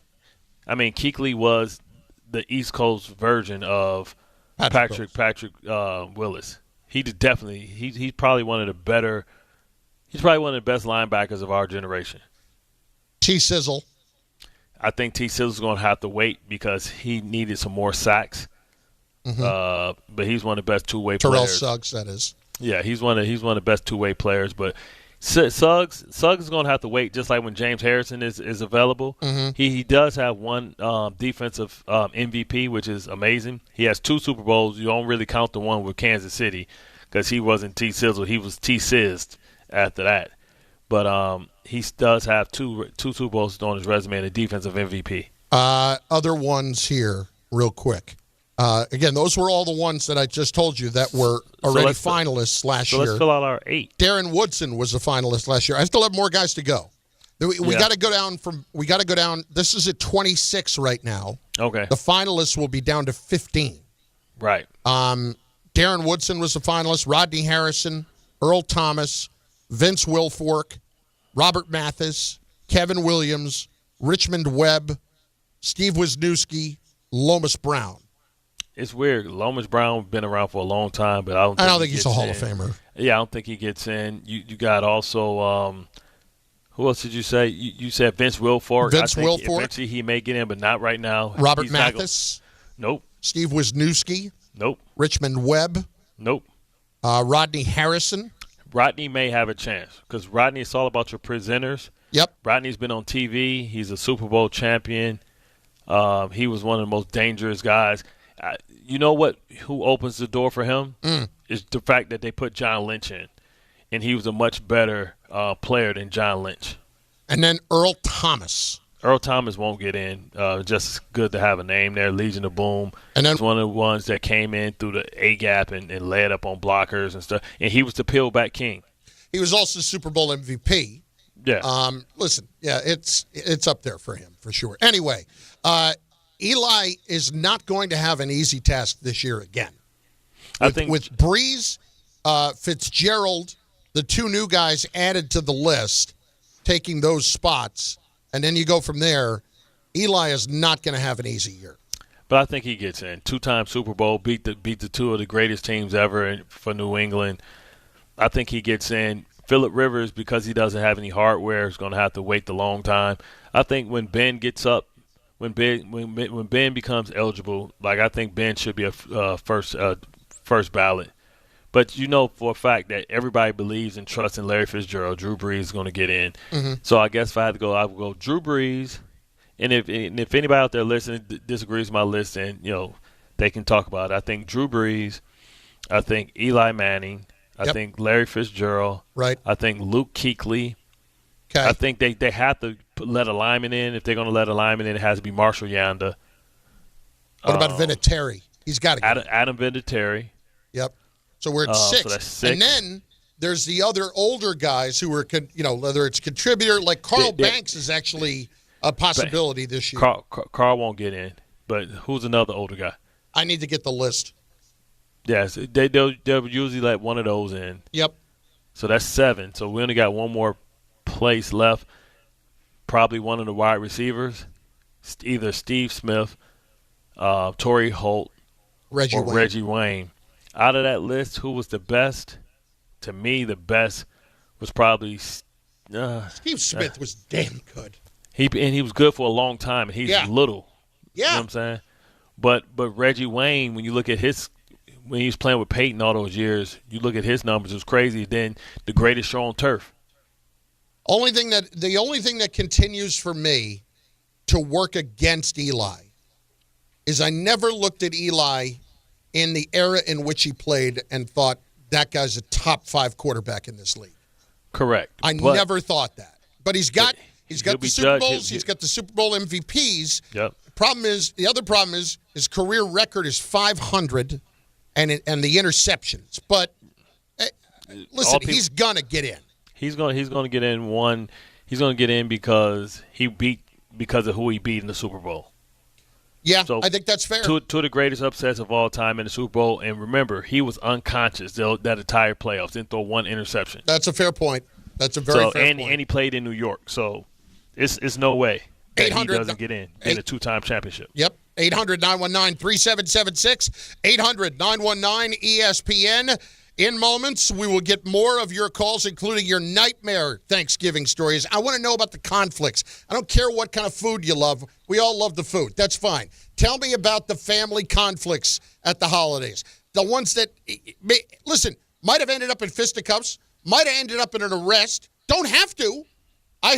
I mean, Keuchly was the East Coast version of Patrick Willis. He did definitely – he's probably one of the better – he's probably one of the best linebackers of our generation. T-Sizzle. I think T-Sizzle's going to have to wait because he needed some more sacks. But he's one of the best two-way players. Terrell Suggs, that is. Yeah, he's one of the best two-way players. But Suggs is going to have to wait, just like when James Harrison is available. He does have one defensive MVP, which is amazing. He has 2 Super Bowls. You don't really count the one with Kansas City because he wasn't T-Sizzle. He was T-Sizzed after that. But he does have two Super Bowls on his resume and a defensive MVP. Other ones here, real quick. Again, those were all the ones that I just told you that were already finalists last year. So let's fill out our 8. Darren Woodson was a finalist last year. I still have more guys to go. We got to go down We got to go down. This is at 26 right now. Okay. The finalists will be down to 15. Right. Darren Woodson was a finalist. Rodney Harrison, Earl Thomas, Vince Wilfork, Robert Mathis, Kevin Williams, Richmond Webb, Steve Wisniewski, Lomas Brown. It's weird. Lomas Brown been around for a long time, but I don't think he's a Hall of Famer. Yeah, I don't think he gets in. You got also who else did you say? You said Vince Wilfork. Vince Wilfork. Eventually he may get in, but not right now. Robert Mathis. Nope. Steve Wisniewski. Nope. Richmond Webb. Nope. Rodney Harrison. Rodney may have a chance because Rodney, it's all about your presenters. Yep. Rodney's been on TV. He's a Super Bowl champion. He was one of the most dangerous guys. You know what? Who opens the door for him is the fact that they put John Lynch in, and he was a much better player than John Lynch. And then Earl Thomas. Earl Thomas won't get in. Just good to have a name there. Legion of Boom. And then he's one of the ones that came in through the A gap and led up on blockers and stuff. And he was the peelback king. He was also Super Bowl MVP. Yeah. Listen, yeah, it's up there for him for sure. Anyway, Eli is not going to have an easy task this year again. I think with Breeze, Fitzgerald, the 2 new guys added to the list, taking those spots, and then you go from there. Eli is not going to have an easy year. But I think he gets in. 2-time Super Bowl, beat the 2 of the greatest teams ever for New England. I think he gets in. Phillip Rivers, because he doesn't have any hardware, is going to have to wait the long time. I think when Ben gets up, when Ben becomes eligible, like I think Ben should be a first ballot. But you know for a fact that everybody believes and trusts in Larry Fitzgerald. Drew Brees is going to get in. So I guess if I had to go, I would go Drew Brees. And if anybody out there listening disagrees with my list, then they can talk about it. I think Drew Brees. I think Eli Manning. I think Larry Fitzgerald. Right. I think Luke Kuechly. Okay. I think they have to let a lineman in. If they're going to let a lineman in, it has to be Marshall Yanda. What about Vinatieri? He's got to get Adam Vinatieri. Yep. So we're at 6. So that's 6. And then there's the other older guys who are, whether it's contributor, like Carl Banks is actually a possibility this year. Carl won't get in, but who's another older guy? I need to get the list. Yes, they'll usually let one of those in. Yep. So that's 7. So we only got one more place left. Probably one of the wide receivers, either Steve Smith, Torrey Holt, Reggie Wayne. Out of that list, who was the best? To me, the best was probably Steve Smith was damn good. He was good for a long time, and he's little. Yeah. You know what I'm saying? But Reggie Wayne, when you look at when he was playing with Peyton all those years, you look at his numbers, it was crazy. Then the greatest show on turf. The only thing that continues for me to work against Eli is I never looked at Eli in the era in which he played and thought that guy's a top 5 quarterback in this league. Correct. I never thought that. But he's got the Super Bowls, he's got the Super Bowl MVPs. Yep. The other problem is his career record is 500 and the interceptions. But listen, he's gonna get in. He's going to get in one. He's going to get in because of who he beat in the Super Bowl. Yeah, So I think that's fair. Two of the greatest upsets of all time in the Super Bowl. And remember, he was unconscious that entire playoffs. Didn't throw one interception. That's a fair point. That's a very fair point. And he played in New York. So it's no way that he doesn't get in a two-time championship. Yep. 800-919-3776. 800-919-ESPN. In moments, we will get more of your calls, including your nightmare Thanksgiving stories. I want to know about the conflicts. I don't care what kind of food you love. We all love the food. That's fine. Tell me about the family conflicts at the holidays. The ones that, listen, might have ended up in fisticuffs, might have ended up in an arrest. Don't have to. I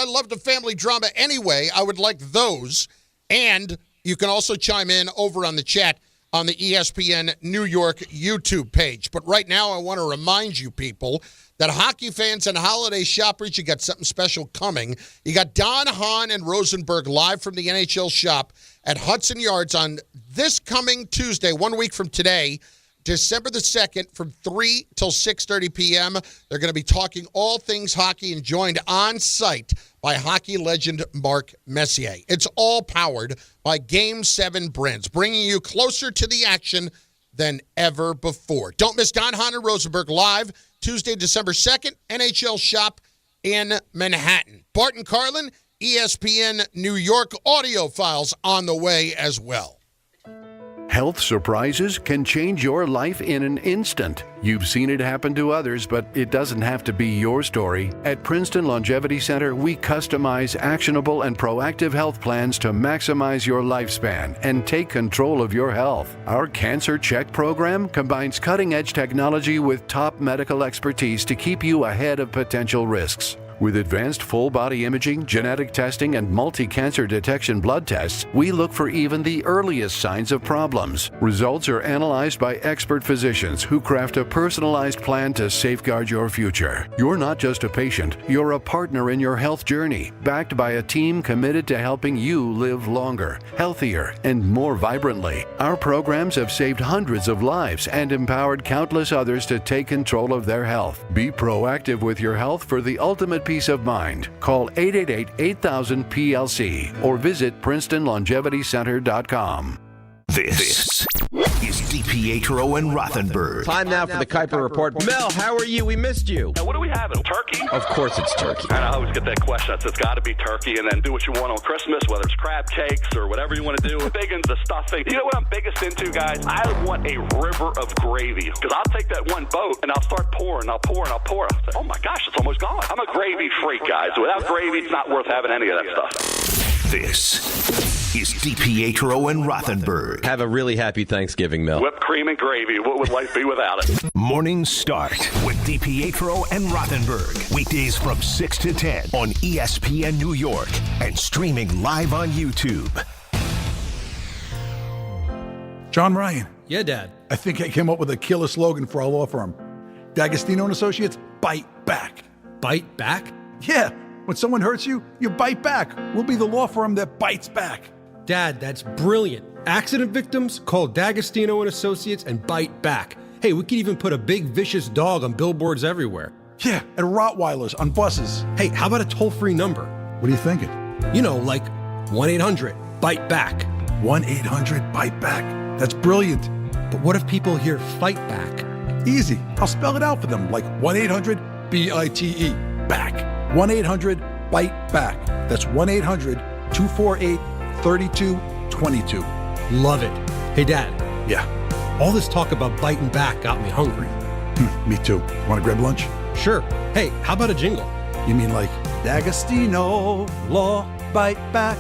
love the family drama anyway. I would like those. And you can also chime in over on the chat on the ESPN New York YouTube page. But right now, I want to remind you people that hockey fans and holiday shoppers, you got something special coming. You got Don, Hahn, and Rosenberg live from the NHL shop at Hudson Yards on this coming Tuesday, 1 week from today, December the 2nd, from 3 till 6:30 p.m. They're going to be talking all things hockey and joined on site by hockey legend Mark Messier. It's all powered by Game 7 Brands, bringing you closer to the action than ever before. Don't miss Don, Hahn, and Rosenberg live Tuesday, December 2nd, NHL shop in Manhattan. Bart and Carlin, ESPN New York audio files on the way as well. Health surprises can change your life in an instant. You've seen it happen to others, but it doesn't have to be your story. At Princeton Longevity Center, we customize actionable and proactive health plans to maximize your lifespan and take control of your health. Our Cancer Check program combines cutting-edge technology with top medical expertise to keep you ahead of potential risks. With advanced full-body imaging, genetic testing, and multi-cancer detection blood tests, we look for even the earliest signs of problems. Results are analyzed by expert physicians who craft a personalized plan to safeguard your future. You're not just a patient, you're a partner in your health journey, backed by a team committed to helping you live longer, healthier, and more vibrantly. Our programs have saved hundreds of lives and empowered countless others to take control of their health. Be proactive with your health for the ultimate peace of mind. Call 888-8000-PLC or visit PrincetonLongevityCenter.com. This is DiPietro and Rothenberg. Time now for the Kuiper Report. Mel, how are you? We missed you. Now, what are we having? Turkey? Of course it's turkey. I always get that question. It's got to be turkey, and then do what you want on Christmas, whether it's crab cakes or whatever you want to do. Big into the stuffing. You know what I'm biggest into, guys? I want a river of gravy, because I'll take that one boat and I'll start pouring. I'll pour. I'll say, oh my gosh, it's almost gone. I'm a gravy freak, guys. Without gravy, it's not worth having any of that stuff. This is DiPietro and Rothenberg. Have a really happy Thanksgiving, Mel. Whipped cream and gravy. What would life be without it? Morning Start with DiPietro and Rothenberg. Weekdays from 6 to 10 on ESPN New York and streaming live on YouTube. John Ryan. Yeah, Dad. I think I came up with a killer slogan for our law firm. D'Agostino and Associates, bite back. Bite back? Yeah. When someone hurts you, you bite back. We'll be the law firm that bites back. Dad, that's brilliant. Accident victims, call D'Agostino and Associates and bite back. Hey, we could even put a big vicious dog on billboards everywhere. Yeah, and Rottweilers on buses. Hey, how about a toll-free number? What are you thinking? You know, like 1-800-BITE-BACK. 1-800-BITE-BACK. That's brilliant. But what if people hear fight back? Easy. I'll spell it out for them, like 1-800-BITE, back. 1-800-BITE-BACK. That's 1-800-248-3222. Love it. Hey, Dad. Yeah. All this talk about biting back got me hungry. Me too. Want to grab lunch? Sure. Hey, how about a jingle? You mean like D'Agostino, law, bite back?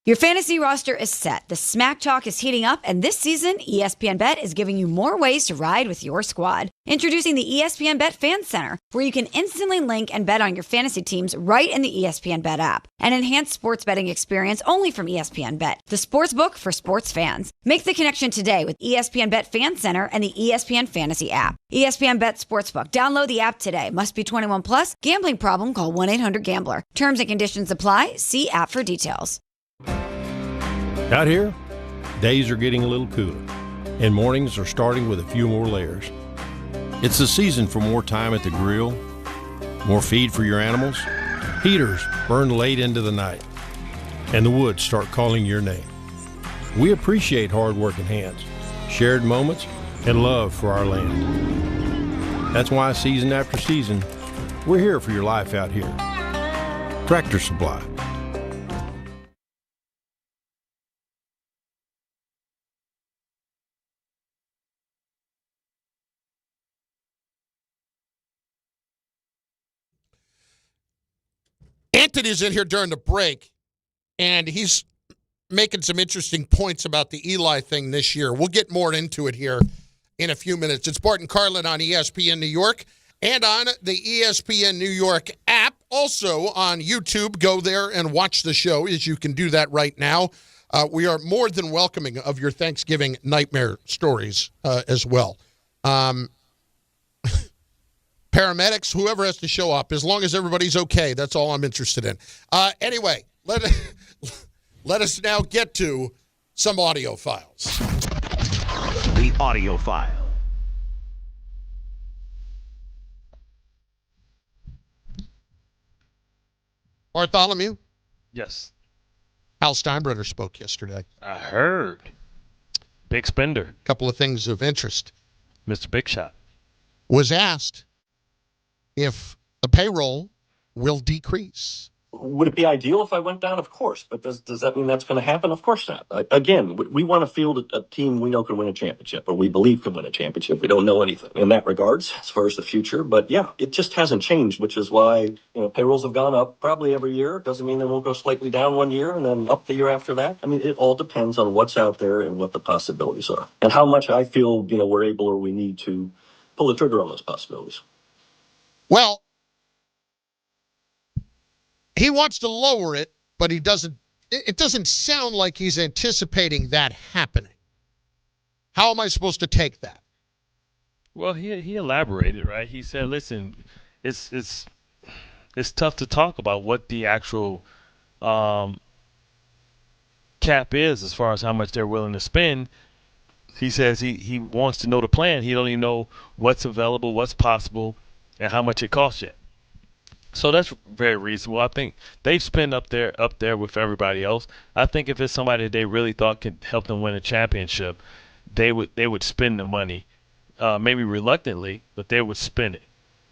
Your fantasy roster is set. The Smack Talk is heating up, and this season, ESPN Bet is giving you more ways to ride with your squad. Introducing the ESPN Bet Fan Center, where you can instantly link and bet on your fantasy teams right in the ESPN Bet app. An enhanced sports betting experience only from ESPN Bet, the sports book for sports fans. Make the connection today with ESPN Bet Fan Center and the ESPN Fantasy app. ESPN Bet Sportsbook. Download the app today. Must be 21 plus. Gambling problem? Call 1-800-GAMBLER. Terms and conditions apply. See app for details. Out here, days are getting a little cooler, and mornings are starting with a few more layers. It's the season for more time at the grill, more feed for your animals. Heaters burn late into the night. and the woods start calling your name. We appreciate hard-working hands, shared moments, and love for our land. That's why season after season, we're here for your life out here. Tractor Supply. Anthony's in here during the break, and he's making some interesting points about the Eli thing this year. We'll get more into it here in a few minutes. It's Bart and Carlin on ESPN New York and on the ESPN New York app. Also on YouTube, go there and watch the show, as you can do that right now. We are more than welcoming of your Thanksgiving nightmare stories as well. Paramedics, whoever has to show up, as long as everybody's okay, that's all I'm interested in. Anyway, let us now get to some audio files. The audio file. Bartholomew? Yes. Hal Steinbrenner spoke yesterday. I heard. Big spender. A couple of things of interest. Mr. Big Shot. Was asked if the payroll will decrease. Would it be ideal if I went down? Of course. But does that mean that's going to happen? Of course not. Again, we want to field a team we know can win a championship, or we believe can win a championship. We don't know anything in that regards as far as the future. But yeah, it just hasn't changed, which is why payrolls have gone up probably every year. Doesn't mean they won't go slightly down one year and then up the year after that. I mean, it all depends on what's out there and what the possibilities are, and how much I feel we're able or we need to pull the trigger on those possibilities. Well, he wants to lower it, but he doesn't. It doesn't sound like he's anticipating that happening. How am I supposed to take that? Well, he elaborated, right? He said, "Listen, it's tough to talk about what the actual cap is as far as how much they're willing to spend." He says he wants to know the plan. He don't even know what's available, what's possible, and how much it costs yet. So that's very reasonable. I think they've spent up there with everybody else. I think if it's somebody they really thought could help them win a championship, they would spend the money, maybe reluctantly, but they would spend it.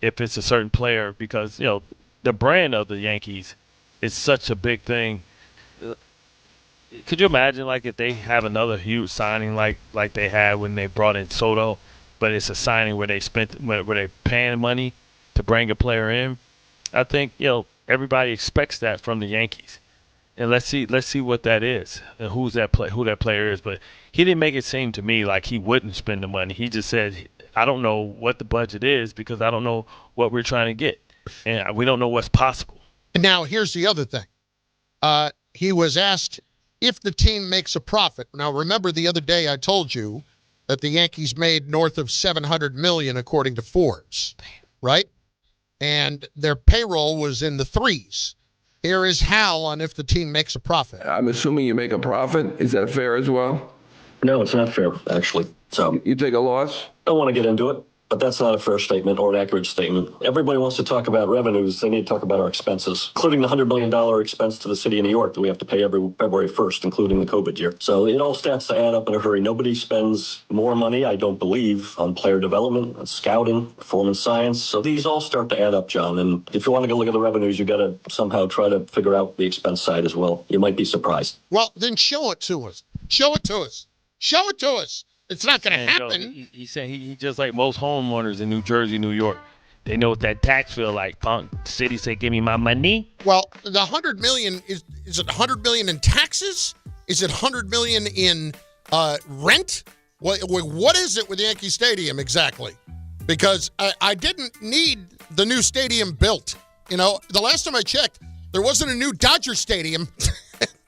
If it's a certain player, because the brand of the Yankees is such a big thing. Could you imagine if they have another huge signing like they had when they brought in Soto, but it's a signing where they're paying money to bring a player in? I think everybody expects that from the Yankees, and let's see what that is and who that player is. But he didn't make it seem to me like he wouldn't spend the money. He just said, "I don't know what the budget is because I don't know what we're trying to get, and we don't know what's possible." And now here's the other thing. He was asked if the team makes a profit. Now remember the other day I told you that the Yankees made north of $700 million according to Forbes, right? And their payroll was in the threes. Here is Hal on if the team makes a profit. I'm assuming you make a profit. Is that fair as well? No, it's not fair, actually. So you take a loss? I don't want to get into it, but that's not a fair statement or an accurate statement. Everybody wants to talk about revenues. They need to talk about our expenses, including the $100 million expense to the city of New York that we have to pay every February 1st, including the COVID year. So it all starts to add up in a hurry. Nobody spends more money, I don't believe, on player development, on scouting, performance science. So these all start to add up, John. And if you want to go look at the revenues, you got to somehow try to figure out the expense side as well. You might be surprised. Well, then show it to us. Show it to us. Show it to us. It's not going to happen. He said he just like most homeowners in New Jersey, New York. They know what that tax feel like. The city say, "Give me my money." Well, the $100 million is it $100 million in taxes? Is it $100 million in rent? What is it with Yankee Stadium exactly? Because I didn't need the new stadium built. The last time I checked, there wasn't a new Dodger Stadium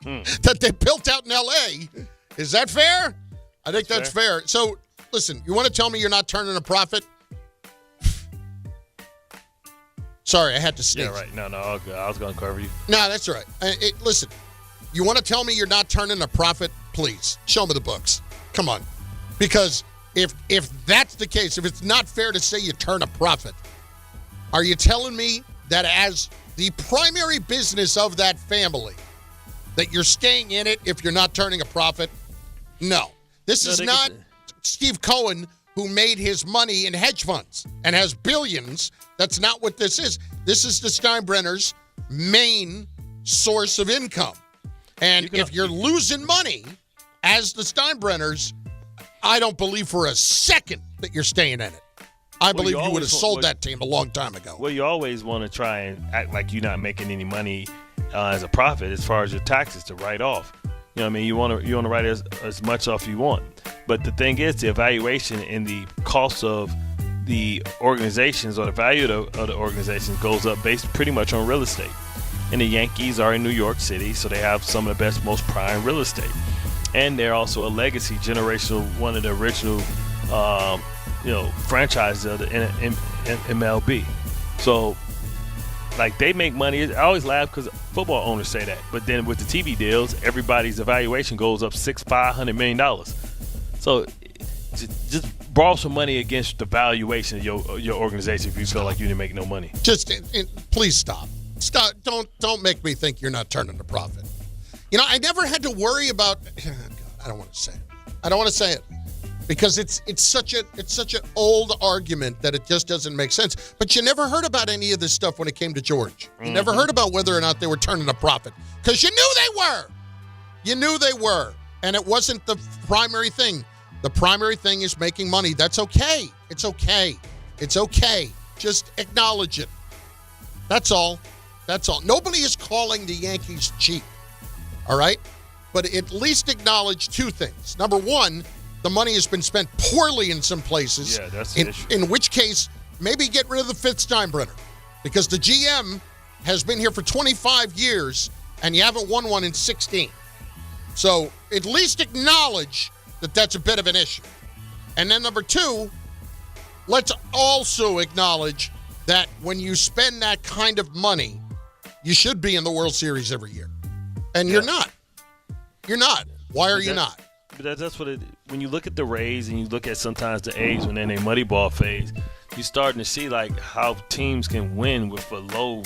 that they built out in L.A. Is that fair? I think that's fair. So, listen, you want to tell me you're not turning a profit? Sorry, I had to sneeze. Yeah, right. No, all good. I was going to cover you. No, that's all right. Listen, you want to tell me you're not turning a profit? Please, show me the books. Come on. Because if that's the case, if it's not fair to say you turn a profit, are you telling me that as the primary business of that family, that you're staying in it if you're not turning a profit? No. This is not Steve Cohen, who made his money in hedge funds and has billions. That's not what this is. This is the Steinbrenners' main source of income. And if you're losing money as the Steinbrenners, I don't believe for a second that you're staying in it. I believe you would have sold that team a long time ago. Well, you always want to try and act like you're not making any money as a profit as far as your taxes to write off. You know what I mean? You want to write as much off you want. But the thing is, the evaluation and the cost of the organizations or the value of the organizations goes up based pretty much on real estate. And the Yankees are in New York City, so they have some of the best, most prime real estate. And they're also a legacy, generational, one of the original franchises of the MLB. So, like, they make money. I always laugh because football owners say that. But then with the TV deals, everybody's evaluation goes up $500 million. So just borrow some money against the valuation of your organization if you feel like you didn't make no money. Please stop. Stop. Don't make me think you're not turning a profit. I never had to worry about. God, I don't want to say it. I don't want to say it because it's such an old argument that it just doesn't make sense. But you never heard about any of this stuff when it came to George. You never heard about whether or not they were turning a profit because you knew they were. You knew they were, and it wasn't the primary thing. The primary thing is making money. That's okay. It's okay. It's okay. Just acknowledge it. That's all. That's all. Nobody is calling the Yankees cheap. All right? But at least acknowledge two things. Number one, the money has been spent poorly in some places. Yeah, that's the issue. In which case, maybe get rid of the fifth Steinbrenner. Because the GM has been here for 25 years, and you haven't won one in 16. So at least acknowledge that that's a bit of an issue. And then number two, let's also acknowledge that when you spend that kind of money, you should be in the World Series every year. And you're not. You're not. Why are you not? But that's what when you look at the Rays and you look at sometimes the A's when they're in a muddy ball phase, you're starting to see like how teams can win with a low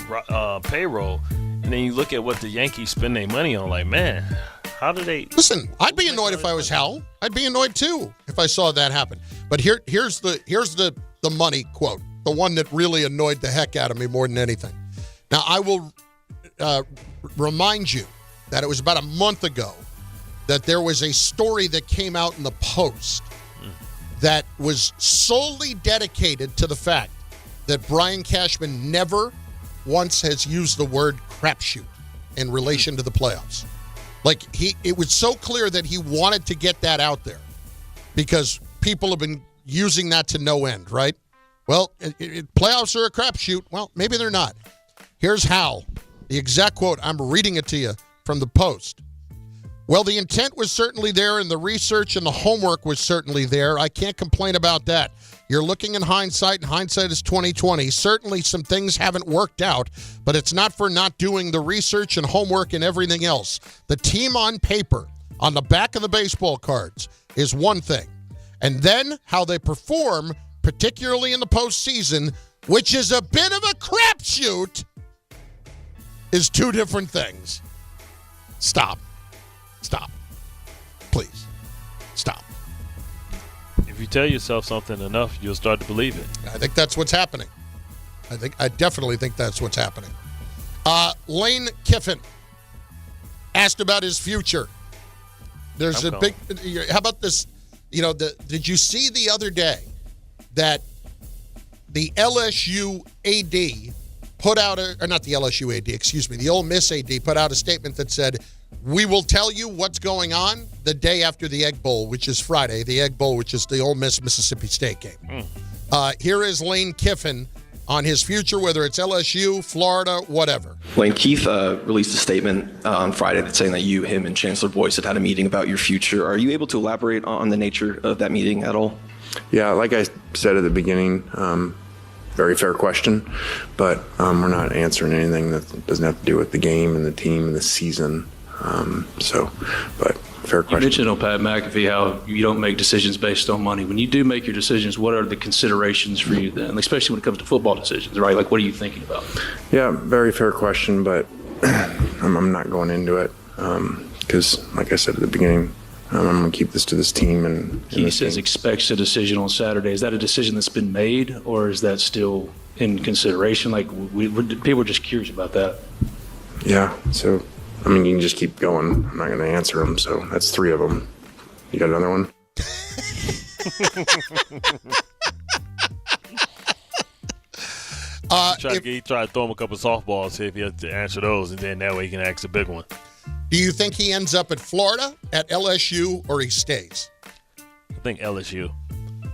payroll. And then you look at what the Yankees spend their money on, like, man, how do they? Listen, I'd be annoyed if I was Hal. I'd be annoyed too if I saw that happen. But here's the money quote, the one that really annoyed the heck out of me more than anything. Now, I will remind you that it was about a month ago that there was a story that came out in the Post that was solely dedicated to the fact that Brian Cashman never once has used the word crapshoot in relation to the playoffs. Like, it was so clear that he wanted to get that out there because people have been using that to no end, right? Well, playoffs are a crapshoot. Well, maybe they're not. Here's Hal, the exact quote. I'm reading it to you from the Post. Well, the intent was certainly there, and the research and the homework was certainly there. I can't complain about that. You're looking in hindsight, and hindsight is 20/20. Certainly some things haven't worked out, but it's not for not doing the research and homework and everything else. The team on paper, on the back of the baseball cards, is one thing. And then how they perform, particularly in the postseason, which is a bit of a crapshoot, is two different things. Stop. Stop. Please. Stop. If you tell yourself something enough, you'll start to believe it. I think that's what's happening. I definitely think that's what's happening. Lane Kiffin asked about his future. There's a big. How about this? Did you see the other day that the LSU AD put out not the LSU AD, excuse me, the Ole Miss AD put out a statement that said, we will tell you what's going on the day after the Egg Bowl, which is Friday, the Egg Bowl, which is the Ole Miss Mississippi State game. Here is Lane Kiffin on his future, whether it's LSU, Florida, whatever. Lane, Keith released a statement on Friday that's saying that you, him, and Chancellor Boyce had a meeting about your future. Are you able to elaborate on the nature of that meeting at all? Yeah, like I said at the beginning, very fair question, but we're not answering anything that doesn't have to do with the game and the team and the season. But fair question. You mentioned on Pat McAfee how you don't make decisions based on money. When you do make your decisions, what are the considerations for you then, especially when it comes to football decisions, right? Like, what are you thinking about? Yeah, very fair question, but I'm not going into it. because, like I said at the beginning, I'm going to keep this to this team. And He says expects a decision on Saturday. Is that a decision that's been made, or is that still in consideration? Like, people are just curious about that. Yeah, so, I mean, you can just keep going. I'm not going to answer them, so that's 3 of them. You got another one? He tried to throw him a couple softballs, see if he has to answer those, and then that way he can ask a big one. Do you think he ends up at Florida, at LSU, or he stays? I think LSU.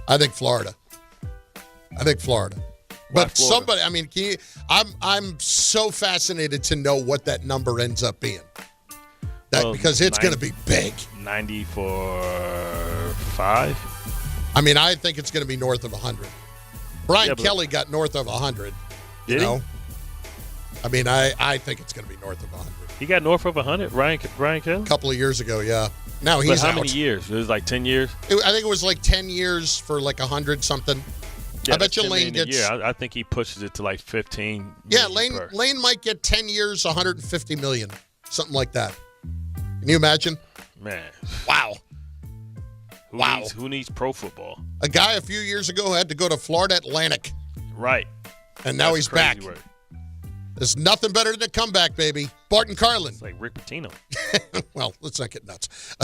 I think Florida. But Florida? Somebody, I mean, I'm so fascinated to know what that number ends up being. Because it's going to be big. 90 for 5? I mean, I think it's going to be north of 100. Brian Kelly got north of 100. Did he? I mean, I think it's going to be north of 100. He got north of 100, Brian Kelly? A couple of years ago, yeah. Now he's how out. many years? It was like 10 years? I think it was like 10 years for like 100 something. Yeah, I bet you Lane gets. Yeah, I think he pushes it to like 15. Yeah, Lane might get 10 years, 150 million, something like that. Can you imagine? Man. Wow. Who needs pro football? A guy a few years ago had to go to Florida Atlantic. Right. And now he's back. Word. There's nothing better than a comeback, baby. Bart and Carlin. It's like Rick Pitino. Well, let's not get nuts.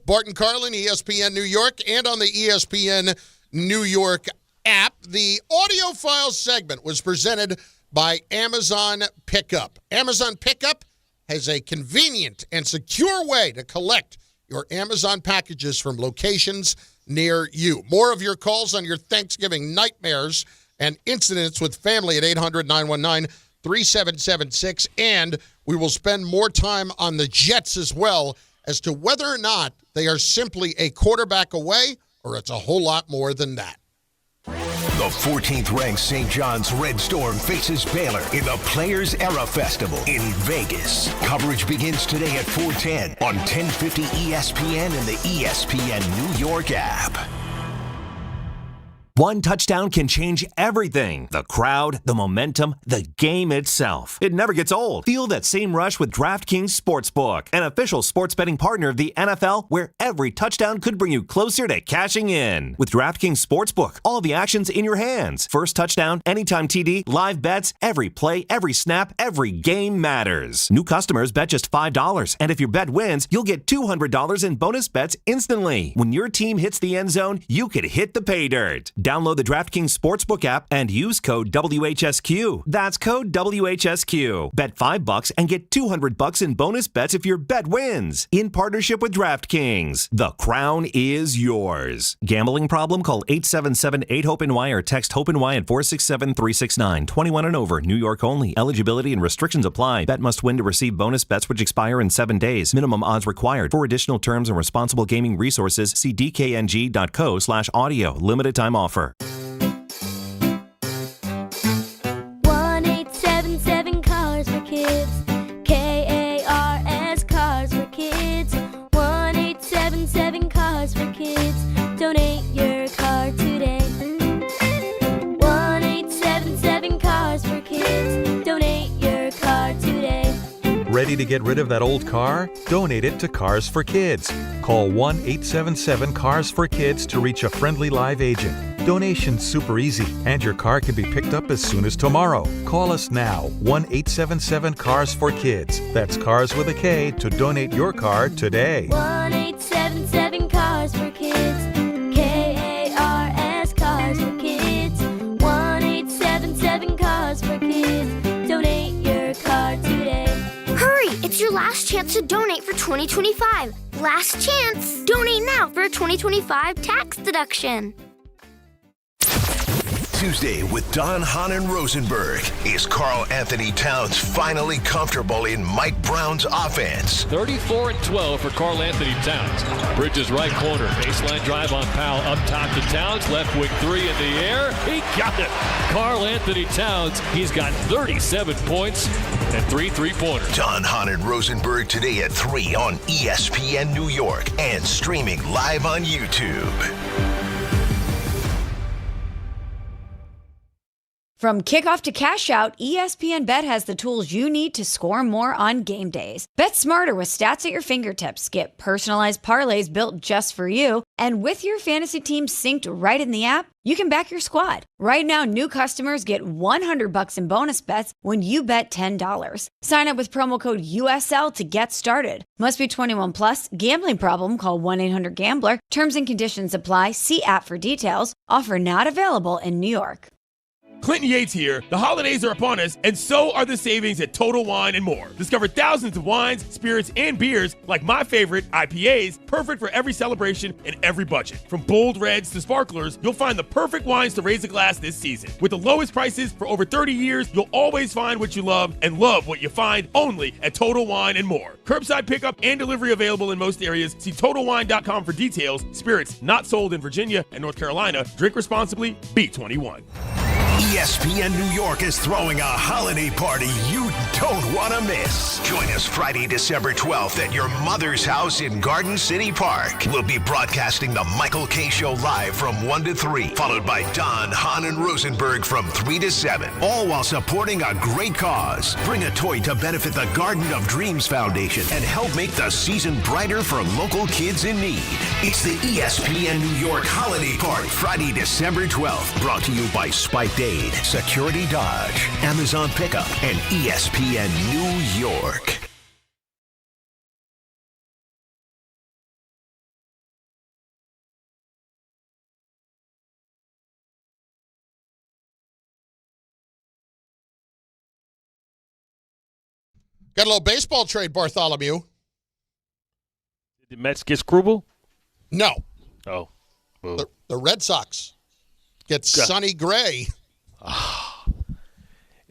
Bart and Carlin, ESPN New York, and on the ESPN New York app. The audio file segment was presented by Amazon Pickup. Amazon Pickup has a convenient and secure way to collect your Amazon packages from locations near you. More of your calls on your Thanksgiving nightmares and incidents with family at 800-919-3776. And we will spend more time on the Jets as well as to whether or not they are simply a quarterback away or it's a whole lot more than that. The 14th-ranked St. John's Red Storm faces Baylor in the Players Era Festival in Vegas. Coverage begins today at 4:10 on 1050 ESPN and the ESPN New York app. One touchdown can change everything. The crowd, the momentum, the game itself. It never gets old. Feel that same rush with DraftKings Sportsbook, an official sports betting partner of the NFL, where every touchdown could bring you closer to cashing in. With DraftKings Sportsbook, all the action's in your hands. First touchdown, anytime TD, live bets, every play, every snap, every game matters. New customers bet just $5, and if your bet wins, you'll get $200 in bonus bets instantly. When your team hits the end zone, you could hit the pay dirt. Download the DraftKings Sportsbook app and use code WHSQ. That's code WHSQ. Bet $5 and get $200 in bonus bets if your bet wins. In partnership with DraftKings. The crown is yours. Gambling problem? Call 877-8-HOPE-NY or text HOPE-NY at 467-369. 21 and over. New York only. Eligibility and restrictions apply. Bet must win to receive bonus bets which expire in 7 days. Minimum odds required. For additional terms and responsible gaming resources, see dkng.co/audio. Limited time offer. 1-877 Cars for Kids. KARS Cars for Kids. 1-877 Cars for Kids. Donate your car today. 1-877 Cars for Kids. Donate your car today. Ready to get rid of that old car? Donate it to Cars for Kids. Call 1-877-CARS-FOR-KIDS to reach a friendly live agent. Donation's super easy, and your car can be picked up as soon as tomorrow. Call us now, 1-877-CARS-FOR-KIDS. That's Cars with a K to donate your car today. 1-877 Cars for Kids. KARS Cars for Kids. 1-877 Cars for Kids. Donate your car today. Hurry! It's your last chance to donate for 2025. Last chance! Donate now for a 2025 tax deduction. Tuesday with Don, Hahn, and Rosenberg. Is Karl Anthony Towns finally comfortable in Mike Brown's offense? 34-12 for Karl Anthony Towns. Bridges right corner. Baseline drive on Powell. Up top to Towns. Left wing three in the air. He got it. Karl Anthony Towns. He's got 37 points and 3 3-pointers. Don, Hahn, and Rosenberg today at 3 on ESPN New York and streaming live on YouTube. From kickoff to cash out, ESPN Bet has the tools you need to score more on game days. Bet smarter with stats at your fingertips. Get personalized parlays built just for you. And with your fantasy team synced right in the app, you can back your squad. Right now, new customers get $100 in bonus bets when you bet $10. Sign up with promo code USL to get started. Must be 21 plus. Gambling problem? Call 1-800-GAMBLER. Terms and conditions apply. See app for details. Offer not available in New York. Clinton Yates here. The holidays are upon us, and so are the savings at Total Wine & More. Discover thousands of wines, spirits, and beers like my favorite, IPAs, perfect for every celebration and every budget. From bold reds to sparklers, you'll find the perfect wines to raise a glass this season. With the lowest prices for over 30 years, you'll always find what you love and love what you find only at Total Wine & More. Curbside pickup and delivery available in most areas. See TotalWine.com for details. Spirits not sold in Virginia and North Carolina. Drink responsibly. Be 21. ESPN New York is throwing a holiday party you don't want to miss. Join us Friday, December 12th at your mother's house in Garden City Park. We'll be broadcasting the Michael K. Show live from 1 to 3, followed by Don, Hahn, and Rosenberg from 3 to 7, all while supporting a great cause. Bring a toy to benefit the Garden of Dreams Foundation and help make the season brighter for local kids in need. It's the ESPN New York Holiday Party, Friday, December 12th, brought to you by Spike Dade, Security Dodge, Amazon Pickup, and ESPN New York. Got a little baseball trade, Bartholomew. Did the Mets get Scrubble? No. Oh. The Red Sox get Sonny Gray.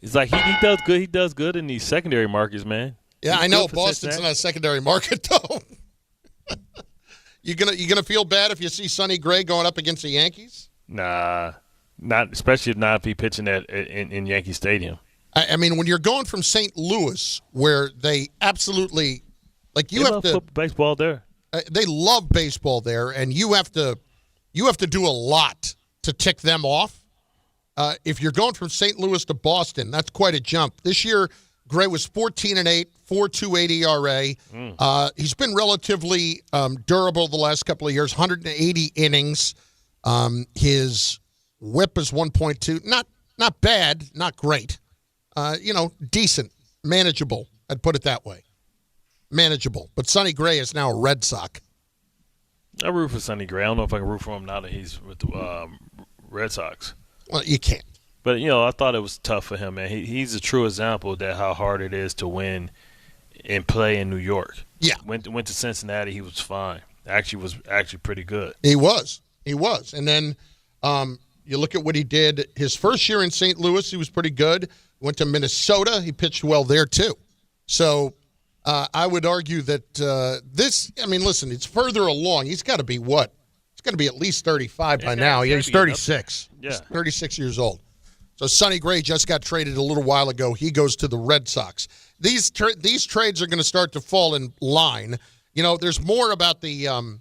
It's like he does good. He does good in these secondary markets, man. Yeah, He's I know good for Boston's Cincinnati. not a secondary market though. You gonna feel bad if you see Sonny Gray going up against the Yankees? Nah, not especially if he pitching in Yankee Stadium. I mean, when you're going from St. Louis, where they absolutely They love baseball there. They love baseball there, and you have to do a lot to tick them off. If you're going from St. Louis to Boston, that's quite a jump. This year, Gray was 14-8, 4.28 ERA. He's been relatively durable the last couple of years, 180 innings. His whip is 1.2. Not bad, not great. Decent, manageable. I'd put it that way. Manageable. But Sonny Gray is now a Red Sox. I root for Sonny Gray. I don't know if I can root for him now that he's with the Red Sox. Well, you can't. But, I thought it was tough for him, man. He's a true example of how hard it is to win and play in New York. Yeah. Went to Cincinnati, he was fine. Was pretty good. He was. And then you look at what he did. His first year in St. Louis, he was pretty good. Went to Minnesota. He pitched well there, too. So I would argue that listen, it's further along. He's got to be what? He's going to be at least 35 by now. Yeah, he's 36. Yeah. He's 36 years old. So Sonny Gray just got traded a little while ago. He goes to the Red Sox. These trades are going to start to fall in line. There's more about the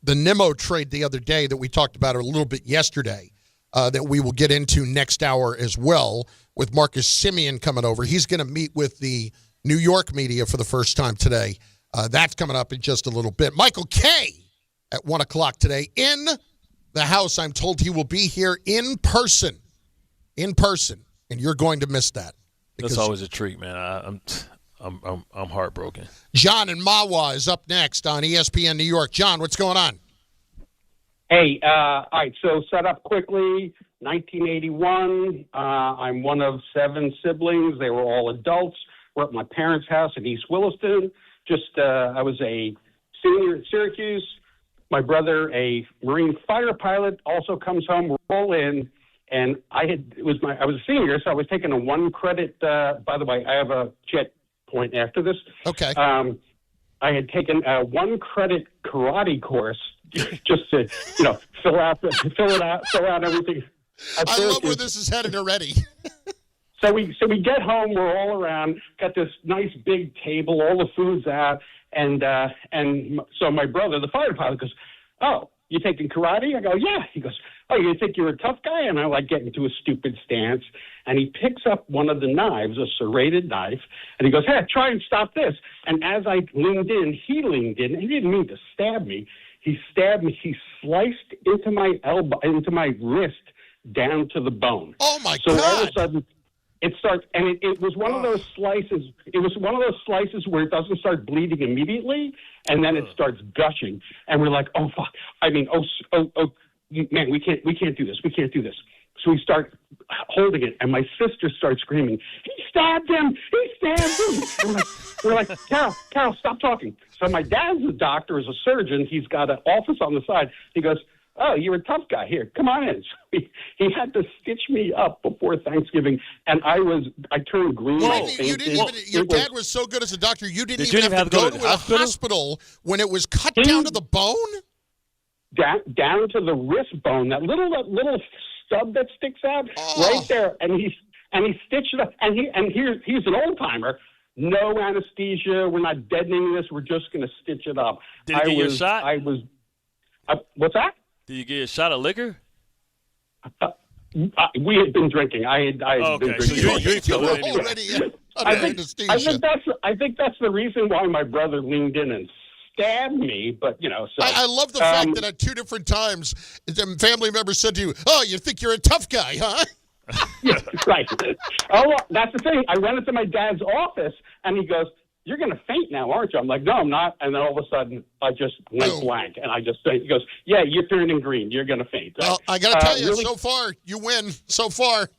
Nimmo trade the other day that we talked about a little bit yesterday that we will get into next hour as well with Marcus Semien coming over. He's going to meet with the New York media for the first time today. That's coming up in just a little bit. Michael K. at 1 o'clock today in the house. I'm told he will be here in person, and you're going to miss that. That's always a treat, man. I'm heartbroken. John in Mahwah is up next on ESPN New York. John, what's going on? Hey, all right, so set up quickly, 1981. I'm one of 7 siblings. They were all adults. We're at my parents' house in East Williston. I was a senior at Syracuse. My brother, a Marine fighter pilot, also comes home. We're all in, and I was a senior, so I was taking a 1 credit. By the way, I have a jet point after this. Okay. I had taken a 1 credit karate course just to fill out everything. I love where this is headed already. So we get home, we're all around, got this nice big table, all the food's out, and so my brother, the fighter pilot, goes, "Oh, you taking karate? I go, yeah. He goes, oh, you think you're a tough guy? And I like get into a stupid stance. And he picks up one of the knives, a serrated knife, and he goes, hey, try and stop this. And as I leaned in, he leaned in. He didn't mean to stab me. He stabbed me. He sliced into my elbow, into my wrist, down to the bone. Oh, my God. God. So all of a sudden, it starts, and it was one of those slices. It was one of those slices where it doesn't start bleeding immediately, and then it starts gushing. And we're like, oh, fuck. I mean, man, we can't do this. We can't do this. So we start holding it, and my sister starts screaming, he stabbed him! He stabbed him! We're like, Carol, stop talking. So my dad's a doctor, is a surgeon. He's got an office on the side. He goes, oh, you're a tough guy. Here, come on in. So he had to stitch me up before Thanksgiving, and I turned green. Your dad was so good as a doctor, you didn't even have to go to a hospital when it was cut down to the bone? Down to the wrist bone, that little stub that sticks out right there, and he stitched it up. And he's an old timer. No anesthesia. We're not deadening this. We're just going to stitch it up. Did you get your shot? What's that? Did you get a shot of liquor? We had been drinking. I had been drinking. So you feel it anyway. I think that's the reason why my brother leaned in and stabbed me, but, so. I love the fact that at two different times, the family members said to you, oh, you think you're a tough guy, huh? Yeah, right. Oh, that's the thing. I went into my dad's office, and he goes, you're going to faint now, aren't you? I'm like, no, I'm not. And then all of a sudden, I just went blank, and I just faint. He goes, yeah, you're turning green. You're going to faint. Well, I got to tell you, so far, you win. So far,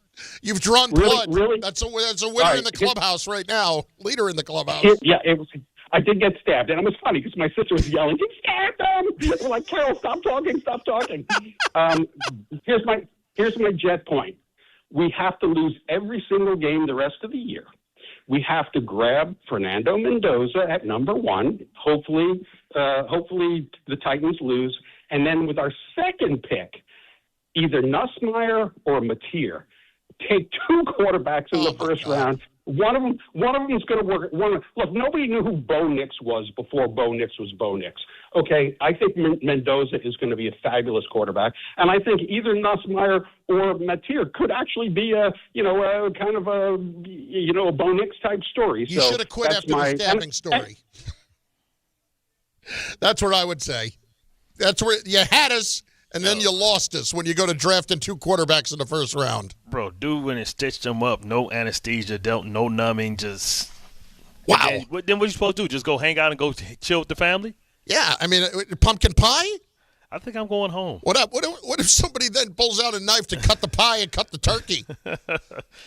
you've drawn blood. Really? That's a winner in the clubhouse right now. Leader in the clubhouse. It was. I did get stabbed, and it was funny because my sister was yelling, "He stabbed him!" We're like, Carol, stop talking. Here's my jet point. We have to lose every single game the rest of the year. We have to grab Fernando Mendoza at number 1. Hopefully the Titans lose, and then with our second pick, either Nussmeier or Mateer. Take 2 quarterbacks in the first round. One of them is going to work. Look, nobody knew who Bo Nix was before Bo Nix was Bo Nix. Okay, I think Mendoza is going to be a fabulous quarterback, and I think either Nussmeier or Mateer could actually be a kind of a Bo Nix type story. You should have quit after the stabbing story. That's what I would say. That's where you had us. And then you lost us when you go to drafting 2 quarterbacks in the first round. Bro, dude went and stitched them up. No anesthesia, no numbing, just... Wow. Then what are you supposed to do? Just go hang out and go chill with the family? Yeah, I mean, pumpkin pie? I think I'm going home. What if somebody then pulls out a knife to cut the pie and cut the turkey?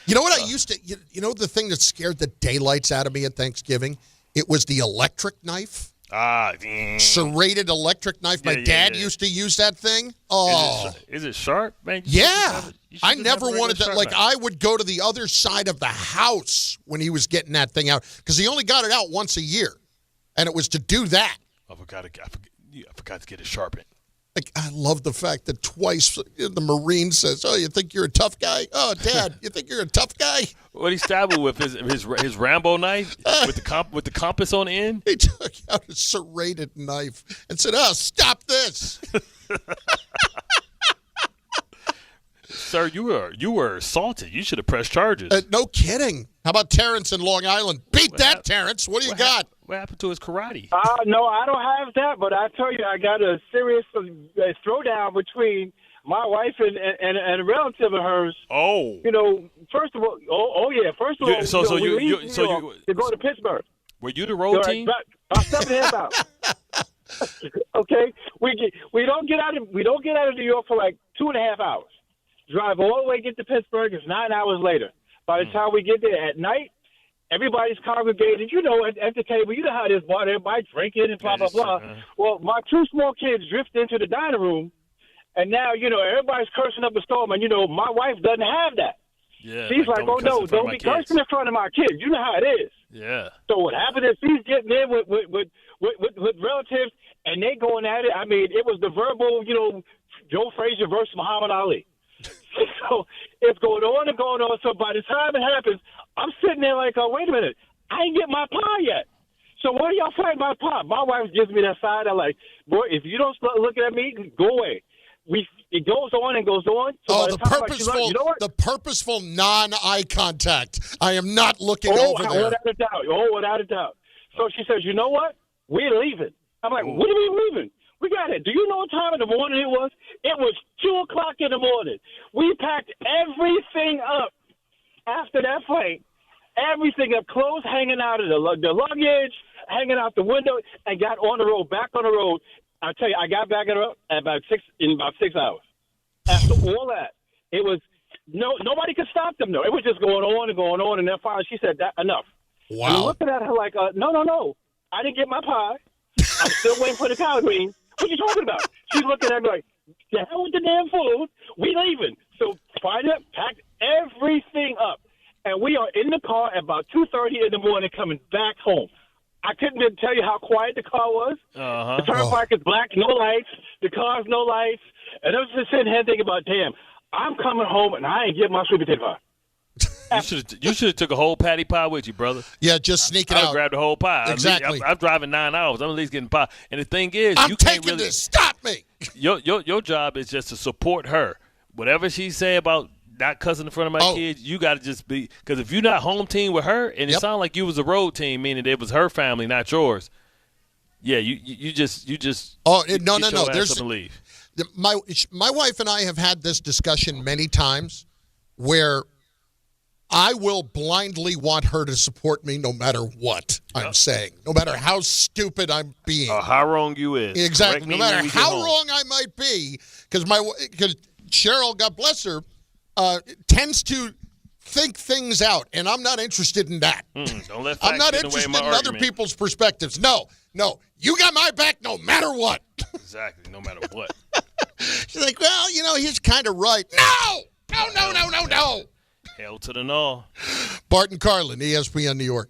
You know what I used to... You know the thing that scared the daylights out of me at Thanksgiving? It was the electric knife. Serrated electric knife. My dad used to use that thing. Oh, is it sharp, man? I never wanted that. Like, I would go to the other side of the house when he was getting that thing out because he only got it out once a year, and it was to do that. I forgot to get it sharpened. Like, I love the fact that twice the Marine says, "Oh, you think you're a tough guy? Oh, Dad, you think you're a tough guy?" What he stabbed with his Rambo knife with the compass on the end. He took out a serrated knife and said, "Oh, stop this." Sir, you were assaulted. You should have pressed charges. No kidding. How about Terrence in Long Island? Beat that, Terrence. What do you got? What happened to his karate? No, I don't have that, but I tell you, I got a serious throwdown between my wife and a relative of hers. Oh. First of all, First of all, to go to Pittsburgh. Were you the road team? About 7.5 hours. Okay, we don't get out of New York for like 2.5 hours. Drive all the way, get to Pittsburgh. It's 9 hours later. By the time we get there at night, everybody's congregated. At the table, you know how it is, Bart. Everybody drinking and blah, blah, blah. Well, my 2 small kids drifted into the dining room, and now, everybody's cursing up a storm, and, my wife doesn't have that. Yeah, she's like, oh, no, don't be cursing in front of my kids. You know how it is. Yeah. So what happened is she's getting in with relatives, and they going at it. I mean, it was the verbal, Joe Frazier versus Muhammad Ali. So it's going on and going on. So by the time it happens, I'm sitting there like, oh, wait a minute. I ain't get my pie yet. So what are y'all fighting about Pop? My wife gives me that side. I'm like, boy, if you don't start looking at me, go away. It goes on and goes on. So the purposeful, the purposeful non-eye contact. I am not looking over there. Without a doubt. Without a doubt. So she says, you know what? We're leaving. I'm like, what are we leaving? We got it. Do you know what time in the morning it was? It was 2 o'clock in the morning. We packed everything up after that fight. Everything up, clothes hanging out of the luggage, hanging out the window, and got on the road, back on the road. I tell you, I got back at about 6 hours. After all that, it was nobody could stop them though. It was just going on and going on, and then finally she said, enough. Wow. And I'm looking at her like, no, I didn't get my pie. I'm still waiting for the collard greens. What are you talking about? She's looking at me like, the hell with the damn food. We leaving. So finally packed everything up. And we are in the car at about 2:30 in the morning coming back home. I couldn't even tell you how quiet the car was. Uh-huh. The turnpike is black, no lights. The car's no lights. And I was just sitting here thinking about, damn, I'm coming home and I ain't getting my sweet potato pie. You should have took a whole patty pie with you, brother. Yeah, just sneak it I out. grabbed the whole pie. Exactly. I'm driving 9 hours. I'm at least getting pie. And the thing is, I'm you can't taking really, this. Stop me. Your job is just to support her. Whatever she say about not cussing in front of my kids, you got to just be – because if you're not home team with her and it sounded like you was a road team, meaning it was her family, not yours, yeah, you just – Oh, no. There's leave. My wife and I have had this discussion many times where I will blindly want her to support me no matter what I'm saying, no matter how stupid I'm being. Or how wrong you is. Exactly. No matter how wrong I might be, because Cheryl, God bless her, tends to think things out, and I'm not interested in that. Don't let I'm not facts get in the way of interested my in other argument. people's perspectives. No, you got my back no matter what. Exactly, no matter what. She's like, well, he's kind of right. No. Hell to the no. Bart and Carlin, ESPN New York.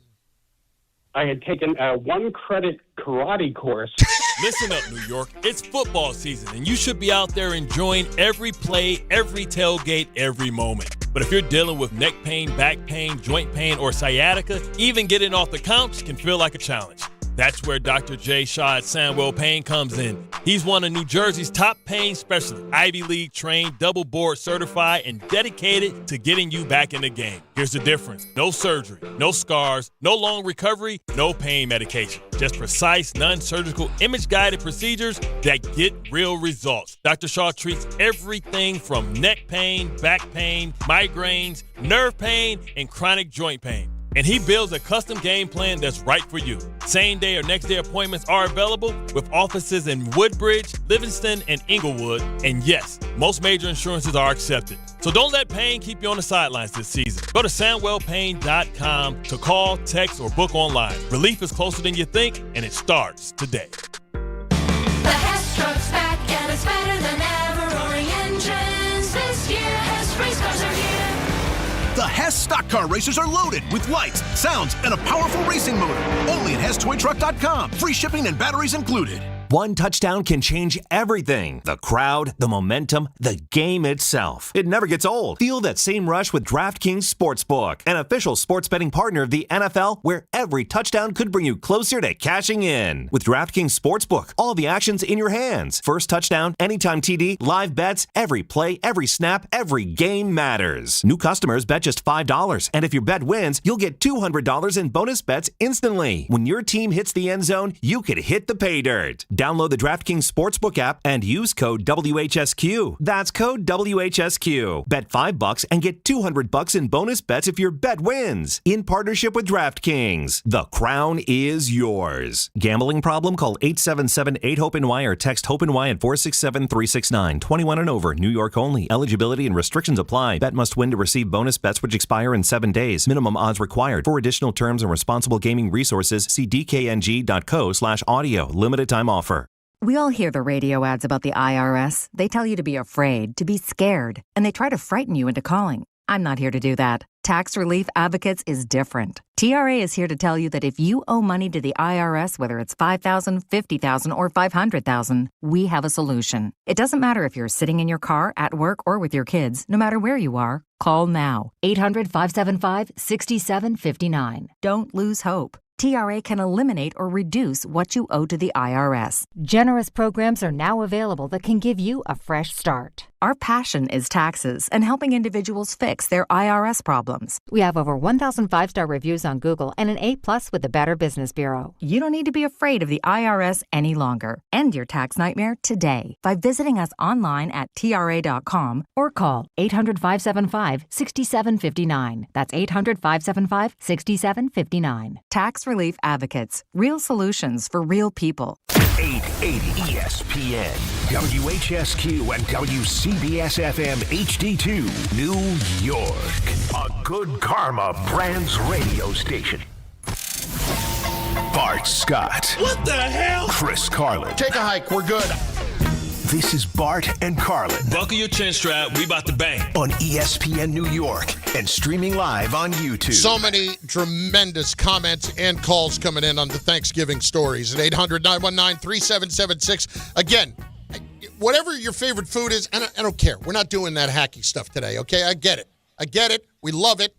I had taken a one-credit karate course. Listen up, New York. It's football season, and you should be out there enjoying every play, every tailgate, every moment. But if you're dealing with neck pain, back pain, joint pain, or sciatica, even getting off the couch can feel like a challenge. That's where Dr. J. Shaw at Sandwell Pain comes in. He's one of New Jersey's top pain specialists, Ivy League trained, double board certified, and dedicated to getting you back in the game. Here's the difference. No surgery, no scars, no long recovery, no pain medication. Just precise, non-surgical, image-guided procedures that get real results. Dr. Shaw treats everything from neck pain, back pain, migraines, nerve pain, and chronic joint pain. And he builds a custom game plan that's right for you. Same day or next day appointments are available with offices in Woodbridge, Livingston, and Inglewood. And yes, most major insurances are accepted. So don't let pain keep you on the sidelines this season. Go to SandwellPain.com to call, text, or book online. Relief is closer than you think, and it starts today. The Hess truck's back and it's better than ever. Roaring engines this year. Hess race cars are here. The Hess stock car racers are loaded with lights, sounds, and a powerful racing motor. Only at HessToyTruck.com. Free shipping and batteries included. One touchdown can change everything. The crowd, the momentum, the game itself. It never gets old. Feel that same rush with DraftKings Sportsbook, an official sports betting partner of the NFL, where every touchdown could bring you closer to cashing in. With DraftKings Sportsbook, all the action's in your hands. First touchdown, anytime TD, live bets, every play, every snap, every game matters. New customers bet just $5, and if your bet wins, you'll get $200 in bonus bets instantly. When your team hits the end zone, you could hit the pay dirt. Download the DraftKings Sportsbook app and use code WHSQ. That's code WHSQ. Bet $5 and get $200 in bonus bets if your bet wins. In partnership with DraftKings, the crown is yours. Gambling problem? Call 877-8-HOPE-NY or text HOPE-NY at 467-369. 21 and over. New York only. Eligibility and restrictions apply. Bet must win to receive bonus bets which expire in 7 days. Minimum odds required. For additional terms and responsible gaming resources, see dkng.co/audio. Limited time offer. We all hear the radio ads about the IRS. They tell you to be afraid, to be scared, and they try to frighten you into calling. I'm not here to do that. Tax Relief Advocates is different. TRA is here to tell you that if you owe money to the IRS, whether it's $5,000, $50,000, or $500,000, we have a solution. It doesn't matter if you're sitting in your car, at work, or with your kids. No matter where you are, call now. 800-575-6759. Don't lose hope. TRA can eliminate or reduce what you owe to the IRS. Generous programs are now available that can give you a fresh start. Our passion is taxes and helping individuals fix their IRS problems. We have over 1,000 5-star reviews on Google and an A+ with the Better Business Bureau. You don't need to be afraid of the IRS any longer. End your tax nightmare today by visiting us online at TRA.com or call 800-575-6759. That's 800-575-6759. Tax Relief Advocates. Real solutions for real people. 880 ESPN, WHSQ, and WCBS-FM HD2, New York. A Good Karma Brands radio station. Bart Scott. What the hell? Chris Carlin. Take a hike. We're good. This is Bart and Carlin. Buckle your chin strap. We about to bang. On ESPN New York and streaming live on YouTube. So many tremendous comments and calls coming in on the Thanksgiving stories at 800-919-3776. Again, whatever your favorite food is, I don't care. We're not doing that hacky stuff today, okay? I get it. We love it.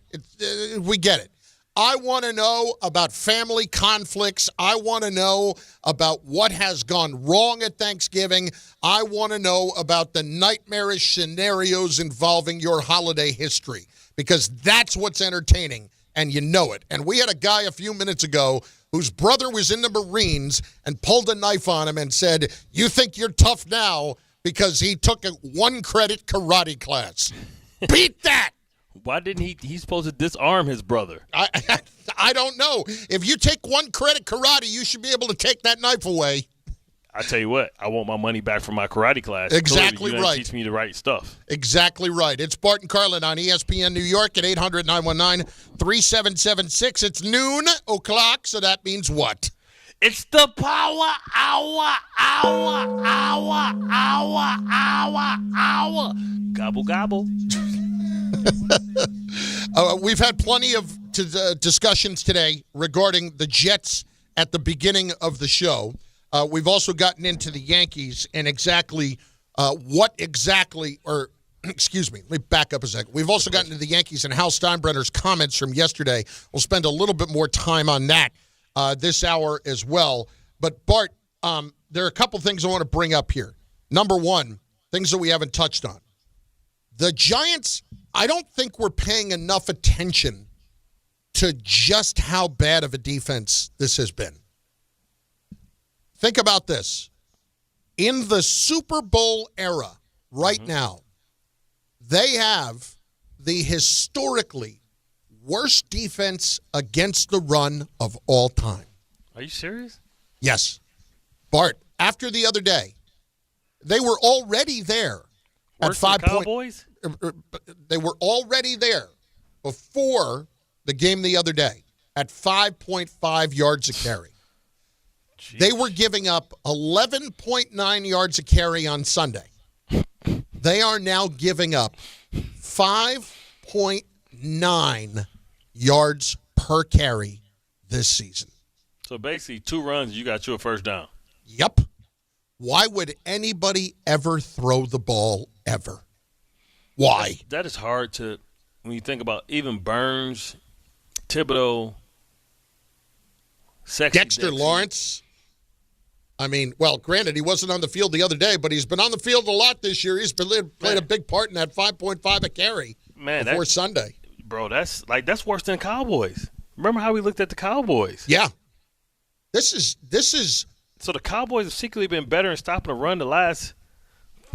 We get it. I want to know about family conflicts. I want to know about what has gone wrong at Thanksgiving. I want to know about the nightmarish scenarios involving your holiday history, because that's what's entertaining, and you know it. And we had a guy a few minutes ago whose brother was in the Marines and pulled a knife on him and said, "You think you're tough now because he took a 1-credit karate class." Beat that! Why didn't he's supposed to disarm his brother? I don't know. If you take 1-credit karate, you should be able to take that knife away. I tell you what, I want my money back from my karate class. Exactly Clearly, you right. didn't teach me the right stuff. Exactly right. It's Bart and Carlin on ESPN New York at 800-919-3776. It's noon o'clock, so that means what? It's the power hour. Gobble, gobble. We've had plenty of discussions today regarding the Jets at the beginning of the show. We've also gotten into the Yankees and excuse me, let me back up a second. We've also gotten into the Yankees and Hal Steinbrenner's comments from yesterday. We'll spend a little bit more time on that this hour as well. But, Bart, there are a couple things I want to bring up here. Number one, things that we haven't touched on. The Giants, I don't think we're paying enough attention to just how bad of a defense this has been. Think about this. In the Super Bowl era right now, they have the historically worst defense against the run of all time. Are you serious? Yes. Bart, after the other day, they were already there. Worse at 5 than Cowboys? They were already there before the game the other day at 5.5 yards a carry. Jeez. They were giving up 11.9 yards a carry on Sunday. They are now giving up 5.9 yards per carry this season. So basically 2 runs, you got you a first down. Yep. Why would anybody ever throw the ball ever? Why? That is hard to, when you think about even Burns, Thibodeau, Dexter Lawrence. I mean, well, granted, he wasn't on the field the other day, but he's been on the field a lot this year. He's played a big part in that 5.5 a carry before Sunday. Bro, that's worse than Cowboys. Remember how we looked at the Cowboys? Yeah. This is. So the Cowboys have secretly been better in stopping a run the last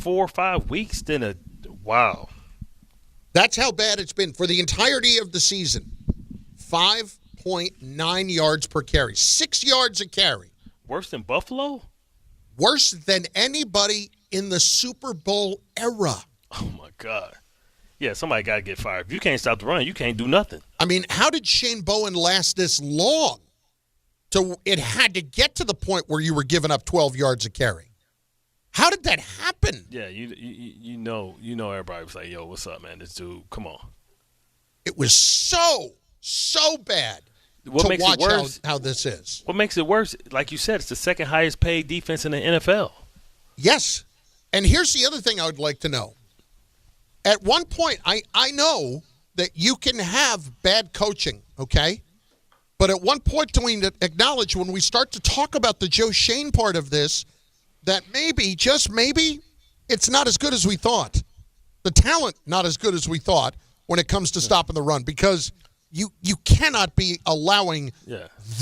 4 or 5 weeks than wow. That's how bad it's been for the entirety of the season. 5.9 yards per carry. 6 yards a carry. Worse than Buffalo? Worse than anybody in the Super Bowl era. Oh, my God. Yeah, somebody got to get fired. If you can't stop the run, you can't do nothing. I mean, how did Shane Bowen last this long? So it had to get to the point where you were giving up 12 yards a carry. How did that happen? Yeah, you know everybody was like, yo, what's up, man? This dude, come on. It was so bad what to makes watch it worse, how this is. What makes it worse, like you said, it's the second highest paid defense in the NFL. Yes. And here's the other thing I would like to know. At one point, I know that you can have bad coaching, okay? But at one point, do we acknowledge when we start to talk about the Joe Shane part of this that maybe, just maybe, it's not as good as we thought. The talent not as good as we thought when it comes to stopping the run, because you cannot be allowing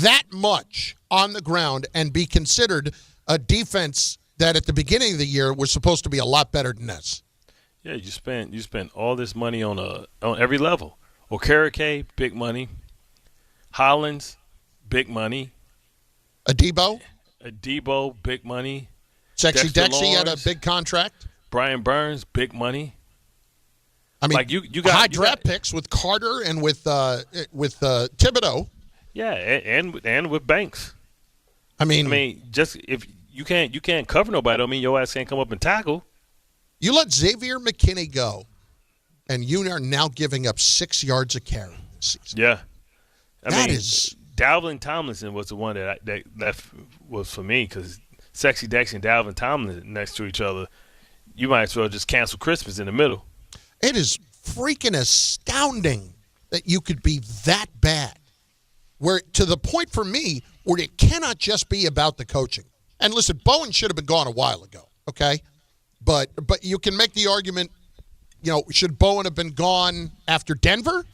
that much on the ground and be considered a defense that at the beginning of the year was supposed to be a lot better than this. Yeah, you spent all this money on every level. Okereke, big money. Hollins, big money. Adebo, big money. Sexy Dexter Dexy had a Lawrence, big contract. Brian Burns, big money. I mean, like you got high draft picks with Carter and with Thibodeau. Yeah, and with Banks. I mean, just if you can't cover nobody, don't mean your ass can't come up and tackle. You let Xavier McKinney go, and you are now giving up 6 yards a carry this season. Yeah, that is. Dalvin Tomlinson was the one that was for me, because Sexy Dex and Dalvin Tomlinson next to each other, you might as well just cancel Christmas in the middle. It is freaking astounding that you could be that bad. Where to the point for me where it cannot just be about the coaching. And listen, Bowen should have been gone a while ago, okay? But you can make the argument, should Bowen have been gone after Denver?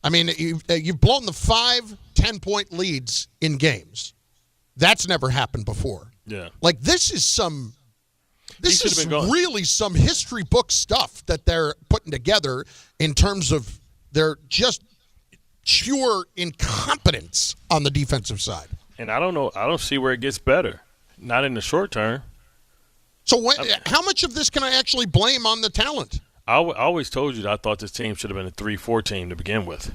I mean, you've blown the 5, 10-point leads in games. That's never happened before. Yeah. Like, this is really some history book stuff that they're putting together in terms of their just pure incompetence on the defensive side. And I don't see where it gets better. Not in the short term. So how much of this can I actually blame on the talent? I always told you that I thought this team should have been a 3-4 team to begin with.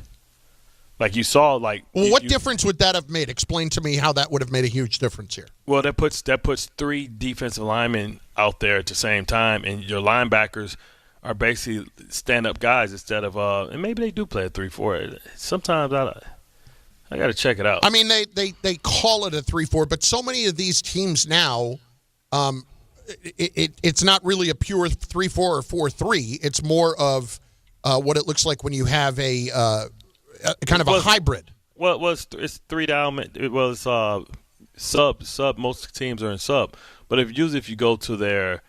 Like you saw, what difference would that have made? Explain to me how that would have made a huge difference here. Well, that puts 3 defensive linemen out there at the same time, and your linebackers are basically stand-up guys instead of and maybe they do play a 3-4. Sometimes I got to check it out. I mean, they call it a 3-4, but so many of these teams now, it's not really a pure 3-4 or 4-3. It's more of what it looks like when you have a kind of a hybrid. Well, it's 3 down. It was sub. Most teams are in sub, but if you go to their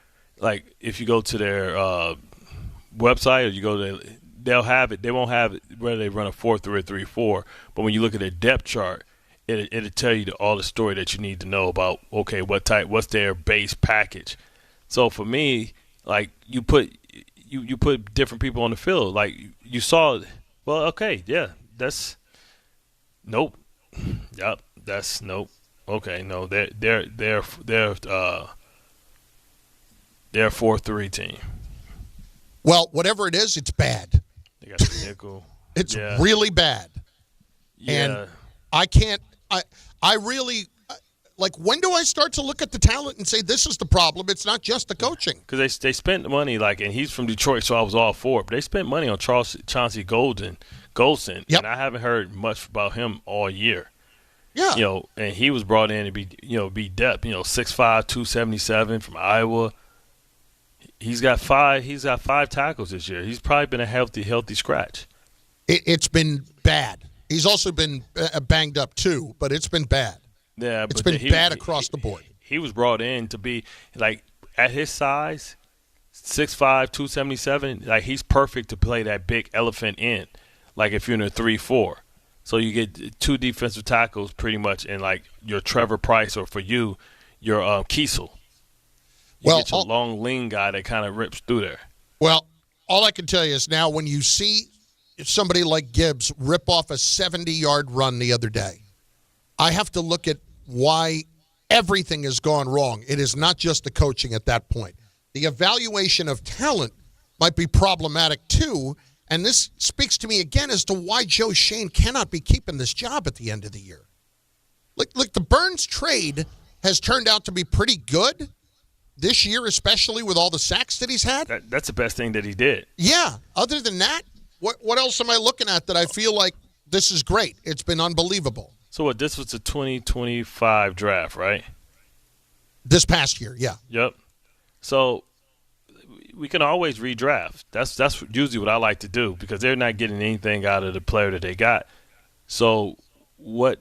website, or you go to, they'll have it. They won't have it whether they run a 4-3 or 3-4. But when you look at their depth chart, it'll tell you all the story that you need to know about. Okay, what's their base package? So for me, like you put different people on the field. Like you saw. Well, okay, yeah, that's nope. Yep, that's nope. Okay, no, they're a 4-3 team. Well, whatever it is, it's bad. They got the nickel. It's really bad. Yeah. And I can't I really like, when do I start to look at the talent and say this is the problem? It's not just the coaching. Because they spent money, and he's from Detroit, so I was all for it. But they spent money on Chauncey Golson, and I haven't heard much about him all year. Yeah. And he was brought in to be depth. 6'5", 277 from Iowa. He's got 5 tackles this year. He's probably been a healthy scratch. It's been bad. He's also been banged up too, but it's been bad. Yeah, it's been bad across the board. He was brought in to be at his size, 6'5", 277. He's perfect to play that big elephant end. If you're in a 3-4, so you get 2 defensive tackles pretty much, and your Trevor Price, or for you, your Kiesel. You get your long lean guy that kind of rips through there. Well, all I can tell you is now when you see somebody like Gibbs rip off a 70-yard run the other day, I have to look at why everything has gone wrong. It is not just the coaching at that point. The evaluation of talent might be problematic too, and this speaks to me again as to why Joe Shane cannot be keeping this job at the end of the year. Like the Burns trade has turned out to be pretty good this year, especially with all the sacks that he's had. That's the best thing that he did. Yeah. Other than that, what else am I looking at that I feel like this is great? It's been unbelievable. So this was the 2025 draft, right? This past year, yeah. Yep. So we can always redraft. That's usually what I like to do, because they're not getting anything out of the player that they got. So what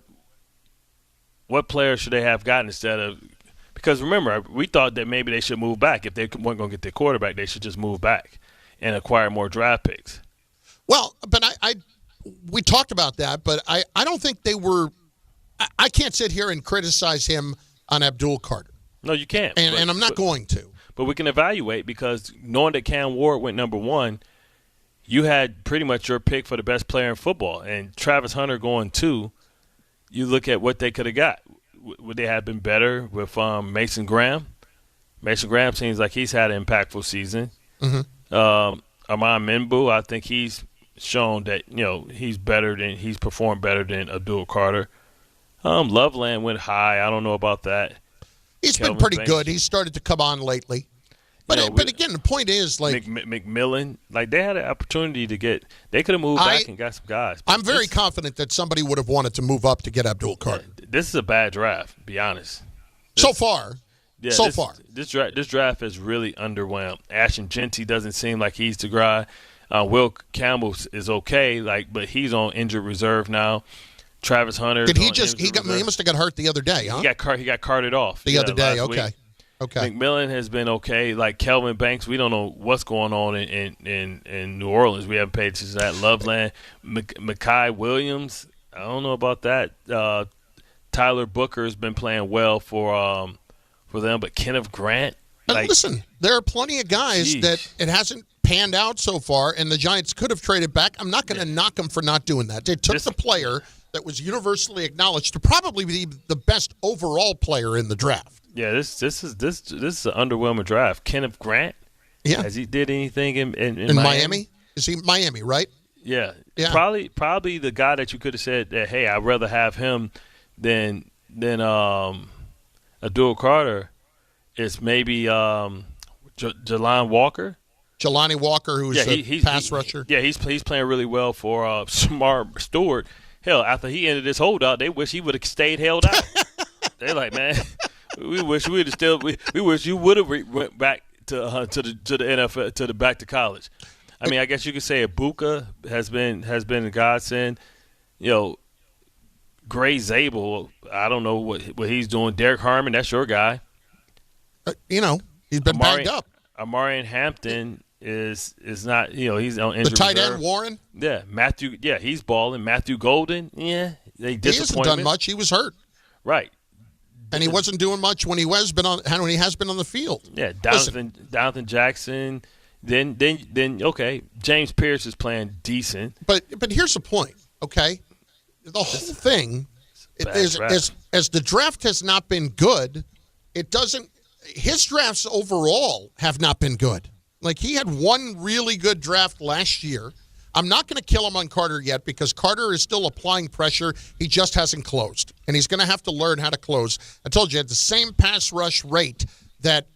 player should they have gotten instead of – because remember, we thought that maybe they should move back. If they weren't going to get their quarterback, they should just move back and acquire more draft picks. Well, but we talked about that, but I don't think they were – I can't sit here and criticize him on Abdul Carter. No, you can't. And I'm not going to. But we can evaluate because knowing that Cam Ward went number 1, you had pretty much your pick for the best player in football. And Travis Hunter going 2, you look at what they could have got. Would they have been better with Mason Graham? Mason Graham seems like he's had an impactful season. Mm-hmm. Armand Minbu, I think he's shown that he's performed better than Abdul Carter. Loveland went high. I don't know about that. He's been pretty good. He's started to come on lately. But again, the point is, like McMillan, like they had an opportunity to get. They could have moved back and got some guys. I'm very confident that somebody would have wanted to move up to get Abdul Carter. This is a bad draft, to be honest. So far. This draft is really underwhelmed. Ashton Genty doesn't seem like he's the guy. Will Campbell is okay, but he's on injured reserve now. Travis Hunter. Did he just? He must have got hurt the other day, huh? He got carted off the other day. Okay. Week. Okay. McMillan has been okay. Like Kelvin Banks, we don't know what's going on in New Orleans. We haven't paid attention to that. Loveland, Mekhi Williams. I don't know about that. Tyler Booker has been playing well for them, but Kenneth Grant. Listen, there are plenty of guys that it hasn't panned out so far, and the Giants could have traded back. I'm not going to knock them for not doing that. They took the player that was universally acknowledged to probably be the best overall player in the draft. Yeah, this is an underwhelming draft. Kenneth Grant. Yeah. Has he did anything in Miami? Is he Miami, right? Yeah. Probably the guy that you could have said that, hey, I'd rather have him than Abdul Carter is maybe Jelani Walker. Jelani Walker, who's a pass rusher. He's playing really well for Smart Stewart. Hell, after he ended his holdout, they wish he would have stayed held out. They're like, man, we wish we wish you would have went back to the NFL back to college. I mean, I guess you could say Ibuka has been a godsend. Gray Zabel, I don't know what he's doing. Derek Harmon, that's your guy. He's been banged up. Amarian Hampton is not, he's on injury the tight reserve. end Warren. Yeah, he's balling. Matthew Golden, he hasn't done much. He was hurt. Right. And he wasn't doing much when he has been on the field. Yeah, Donovan Jackson. Then okay, James Pierce is playing decent. But here's the point, okay? The whole thing is as the draft has not been good, his drafts overall have not been good. Like, he had one really good draft last year. I'm not going to kill him on Carter yet because Carter is still applying pressure. He just hasn't closed, and he's going to have to learn how to close. I told you, at the same pass rush rate that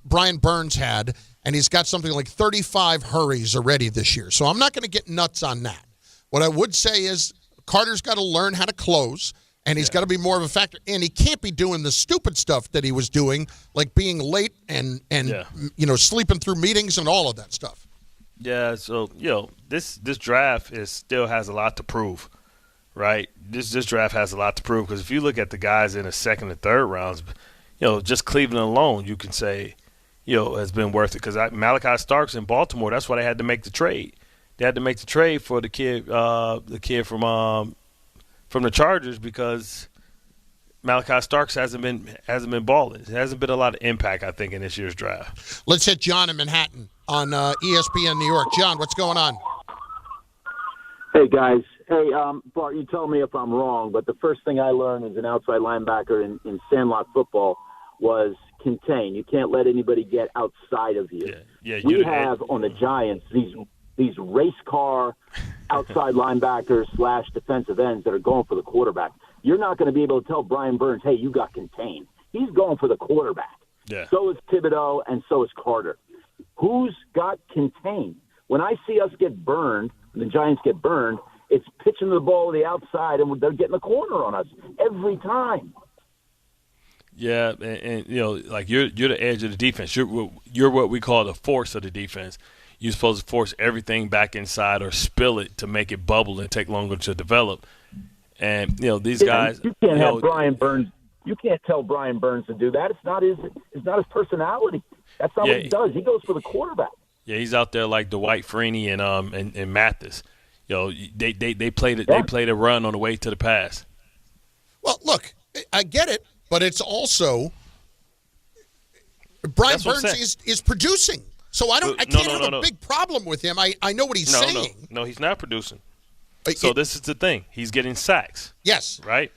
Brian Burns had, and he's got something like 35 hurries already this year. So I'm not going to get nuts on that. What I would say is Carter's got to learn how to close, and he's got to be more of a factor. And he can't be doing the stupid stuff that he was doing, like being late and sleeping through meetings and all of that stuff. Yeah, so this draft still has a lot to prove, right? This draft has a lot to prove because if you look at the guys in the second and third rounds, just Cleveland alone, you can say, has been worth it. Because Malachi Starks in Baltimore, that's why they had to make the trade. They had to make the trade for the kid from the Chargers because Malachi Starks hasn't been balling. There hasn't been a lot of impact, I think, in this year's draft. Let's hit John in Manhattan on ESPN New York. John, what's going on? Hey, guys. Hey, Bart, you tell me if I'm wrong, but the first thing I learned as an outside linebacker in Sandlot football was contain. You can't let anybody get outside of you. We have on the Giants these race car outside linebackers / defensive ends that are going for the quarterback. You're not going to be able to tell Brian Burns, hey, you got contained. He's going for the quarterback. Yeah. So is Thibodeau and so is Carter. Who's got contained? When I see us get burned, the Giants get burned, it's pitching the ball to the outside, and they're getting the corner on us every time. Yeah, and like you're the edge of the defense. You're what we call the force of the defense. You're supposed to force everything back inside or spill it to make it bubble and take longer to develop. And these guys. You can't have Brian Burns. You can't tell Brian Burns to do that. It's not his personality. That's not what he does. He goes for the quarterback. Yeah, he's out there like Dwight Freeney and Mathis. They played a run on the way to the pass. Well, look, I get it, but it's also Brian Burns is producing. So I can't have a big problem with him. I know what he's saying. No, he's not producing. So this is the thing. He's getting sacks. Yes. Right?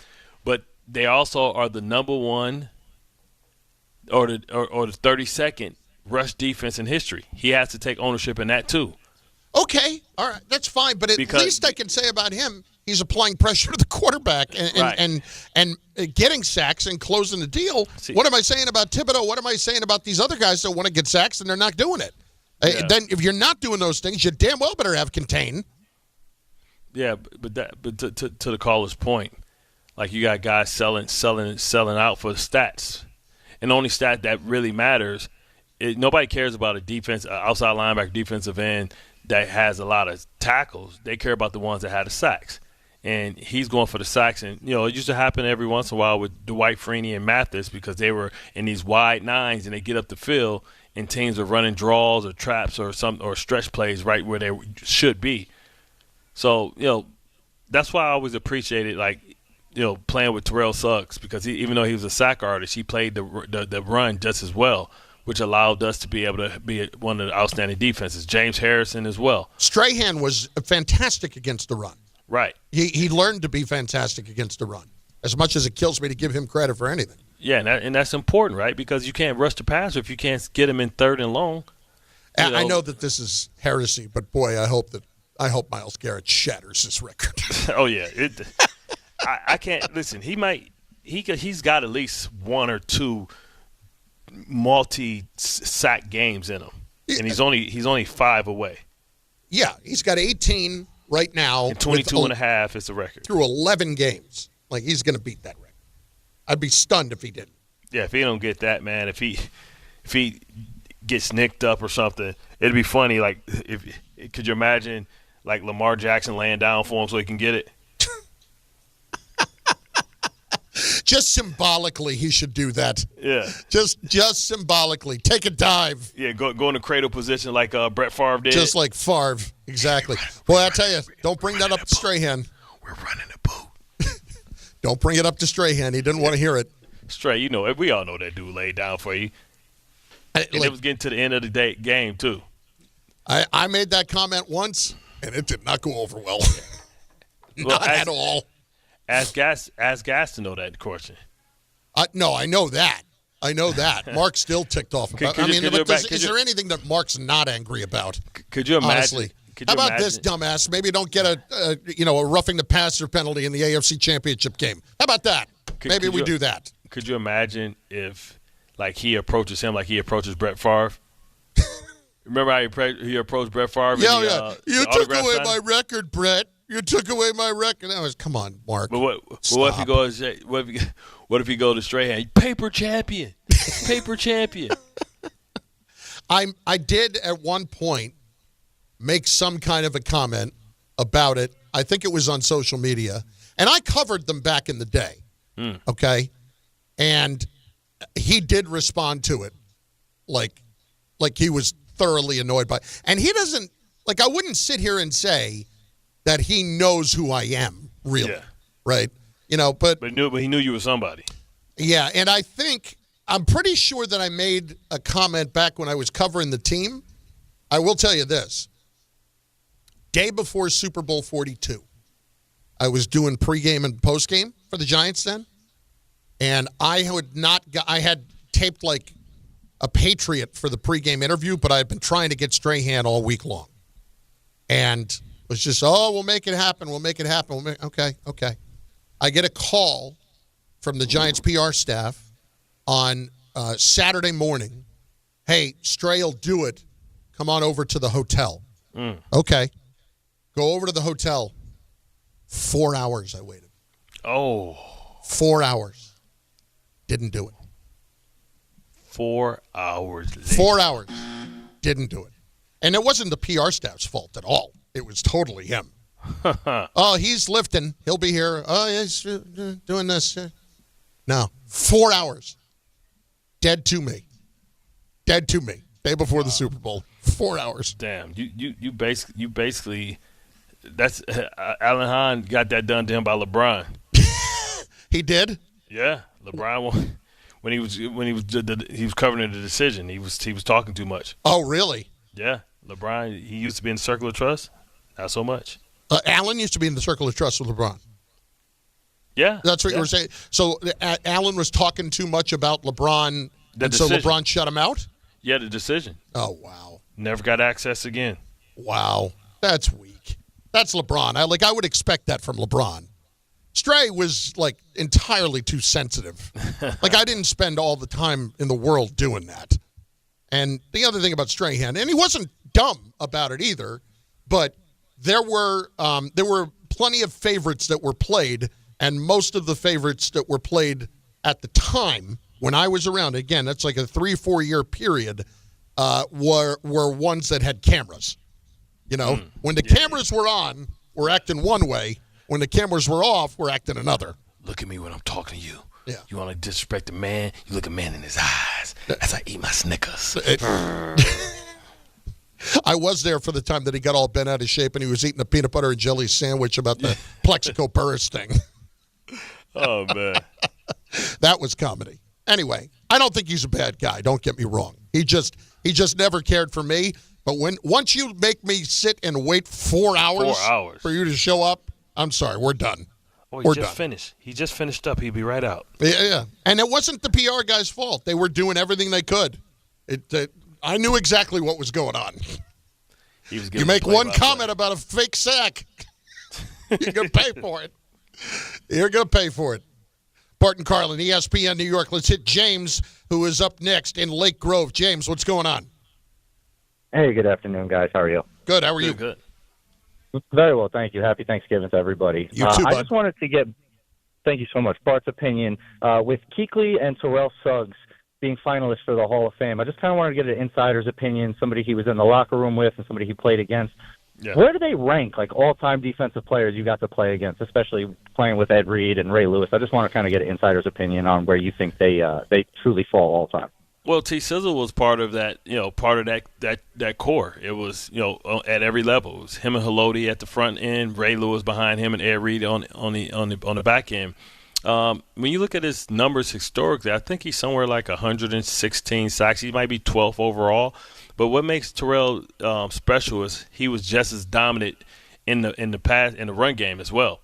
But they also are the number one or the 32nd rush defense in history. He has to take ownership in that too. Okay. All right. That's fine. But at least I can say about him, he's applying pressure to the quarterback and getting sacks and closing the deal. What am I saying about Thibodeau? What am I saying about these other guys that want to get sacks and they're not doing it? Yeah. Then if you're not doing those things, you damn well better have contain. Yeah, but to the caller's point, like you got guys selling out for stats, and the only stat that really matters, nobody cares about a defense, outside linebacker, defensive end that has a lot of tackles. They care about the ones that had the sacks, and he's going for the sacks. And it used to happen every once in a while with Dwight Freeney and Mathis because they were in these wide nines and they get up the field and teams are running draws or traps or stretch plays right where they should be. So, that's why I always appreciated, playing with Terrell Suggs because even though he was a sack artist, he played the run just as well, which allowed us to be able to be one of the outstanding defenses. James Harrison as well. Strahan was fantastic against the run. Right. He learned to be fantastic against the run, as much as it kills me to give him credit for anything. Yeah, and that's important, right? Because you can't rush the passer if you can't get him in third and long. I know that this is heresy, but, boy, I hope Myles Garrett shatters this record. Oh yeah, I can't listen. He's got at least one or two multi-sack games in him, and he's only 5 away. Yeah, he's got 18 right now. And 22 and a half is the record through 11 games. Like he's going to beat that record. I'd be stunned if he didn't. Yeah, if he don't get that, man, if he gets nicked up or something, it'd be funny. Like, could you imagine? Like Lamar Jackson laying down for him so he can get it. Just symbolically, he should do that. Yeah. Just symbolically. Take a dive. Yeah, go in the cradle position like Brett Favre did. Just like Favre. Exactly. Boy, I tell you, don't bring that up to Strahan. We're running the boot. Don't bring it up to Strahan. He didn't want to hear it. Stray, we all know that dude laid down for you. And it was getting to the end of the game, too. I made that comment once. And it did not go over well. Not at all. Ask Gas to know that question. No, I know that. Mark's still ticked off about it. Is there anything that Mark's not angry about? Could you imagine? Honestly. How about this, dumbass? Maybe don't get a roughing the passer penalty in the AFC Championship game. How about that? Maybe we do that. Could you imagine if, he approaches him like he approaches Brett Favre? Remember how he approached Brett Favre? Yeah. You took away my record, Brett. You took away my record. Come on, Mark. But what if he goes? What if he goes to Strahan? Paper champion. Paper champion. I did at one point make some kind of a comment about it. I think it was on social media, and I covered them back in the day. Okay, and he did respond to it, like he was thoroughly annoyed by it. And he doesn't, I wouldn't sit here and say that he knows who I am, really, right? But he knew you were somebody. Yeah, and I'm pretty sure that I made a comment back when I was covering the team. I will tell you this. Day before Super Bowl 42, I was doing pregame and postgame for the Giants then, and I had taped a Patriot for the pregame interview, but I had been trying to get Strahan all week long. And it was just, we'll make it happen. Okay. I get a call from the Giants PR staff on Saturday morning. Hey, Stray will do it. Come on over to the hotel. Okay. Go over to the hotel. 4 hours I waited. 4 hours. Didn't do it. 4 hours later. 4 hours. Didn't do it. And it wasn't the PR staff's fault at all. It was totally him. Oh, he's lifting. He'll be here. Oh, he's doing this. No, 4 hours. Dead to me. Dead to me. Day before the Super Bowl. 4 hours. Damn, you basically that's Alan Hahn got that done to him by LeBron. He did? Yeah, LeBron when he was covering the decision. He was talking too much. Oh, really? Yeah, LeBron. He used to be in the circle of trust. Not so much. Allen used to be in the circle of trust with LeBron. Yeah, that's what you were saying. So Allen was talking too much about LeBron, so LeBron shut him out. Yeah, the decision. Oh wow! Never got access again. Wow, that's weak. That's LeBron. I would expect that from LeBron. Stray was like entirely too sensitive. Like I didn't spend all the time in the world doing that. And the other thing about Strahan, and he wasn't dumb about it either, but there were plenty of favorites that were played, and most of the favorites that were played at the time when I was around, again, that's like a 3-4 year period, were ones that had cameras. You know, when the cameras were on, we're acting one way. When the cameras were off, we're acting another. Look at me when I'm talking to you. Yeah. You want to disrespect a man, you look a man in his eyes as I eat my Snickers. I was there for the time that he got all bent out of shape and he was eating a peanut butter and jelly sandwich about the Plexico Burris thing. Oh, man. That was comedy. Anyway, I don't think he's a bad guy. Don't get me wrong. He just never cared for me. But once you make me sit and wait 4 hours, for you to show up, I'm sorry, we're done. Oh, he just finished. He just finished up. He'll be right out. Yeah. And it wasn't the PR guy's fault. They were doing everything they could. I knew exactly what was going on. You make one comment about a fake sack, you're going to pay for it. You're going to pay for it. Bart and Carlin, ESPN New York. Let's hit James, who is up next in Lake Grove. James, what's going on? Hey, good afternoon, guys. How are you? Good. How are you? Good. Very well, thank you. Happy Thanksgiving to everybody. You too, bud. I just wanted to get, thank you so much, Bart's opinion. With Keuchly and Terrell Suggs being finalists for the Hall of Fame, I just kind of wanted to get an insider's opinion, somebody he was in the locker room with and somebody he played against. Yeah. Where do they rank, like all-time defensive players you got to play against, especially playing with Ed Reed and Ray Lewis? I just want to kind of get an insider's opinion on where you think they truly fall all-time. Well, T. Sizzle was part of that, that core. It was, at every level. It was him and Haloti at the front end, Ray Lewis behind him, and Ed Reed on the back end. When you look at his numbers historically, I think he's somewhere like 116 sacks. He might be 12th overall. But what makes Terrell special is he was just as dominant in the run game as well.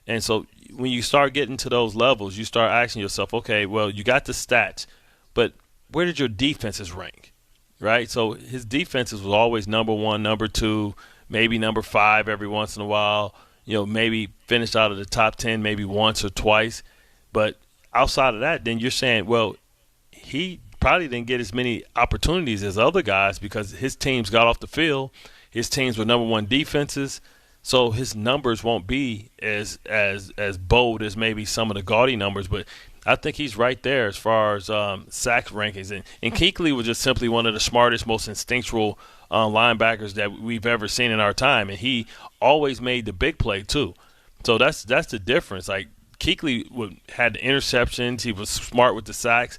And so when you start getting to those levels, you start asking yourself, okay, well, you got the stats, but where did your defenses rank, right? So his defenses was always number 1, number 2, maybe number 5 every once in a while, maybe finished out of the top 10 maybe once or twice. But outside of that, then you're saying, well, he probably didn't get as many opportunities as other guys because his teams got off the field. His teams were number 1 defenses. So his numbers won't be as bold as maybe some of the gaudy numbers, but I think he's right there as far as sack rankings. And Keuchly was just simply one of the smartest, most instinctual linebackers that we've ever seen in our time, and he always made the big play too. So that's the difference. Like Keuchly had the interceptions. He was smart with the sacks.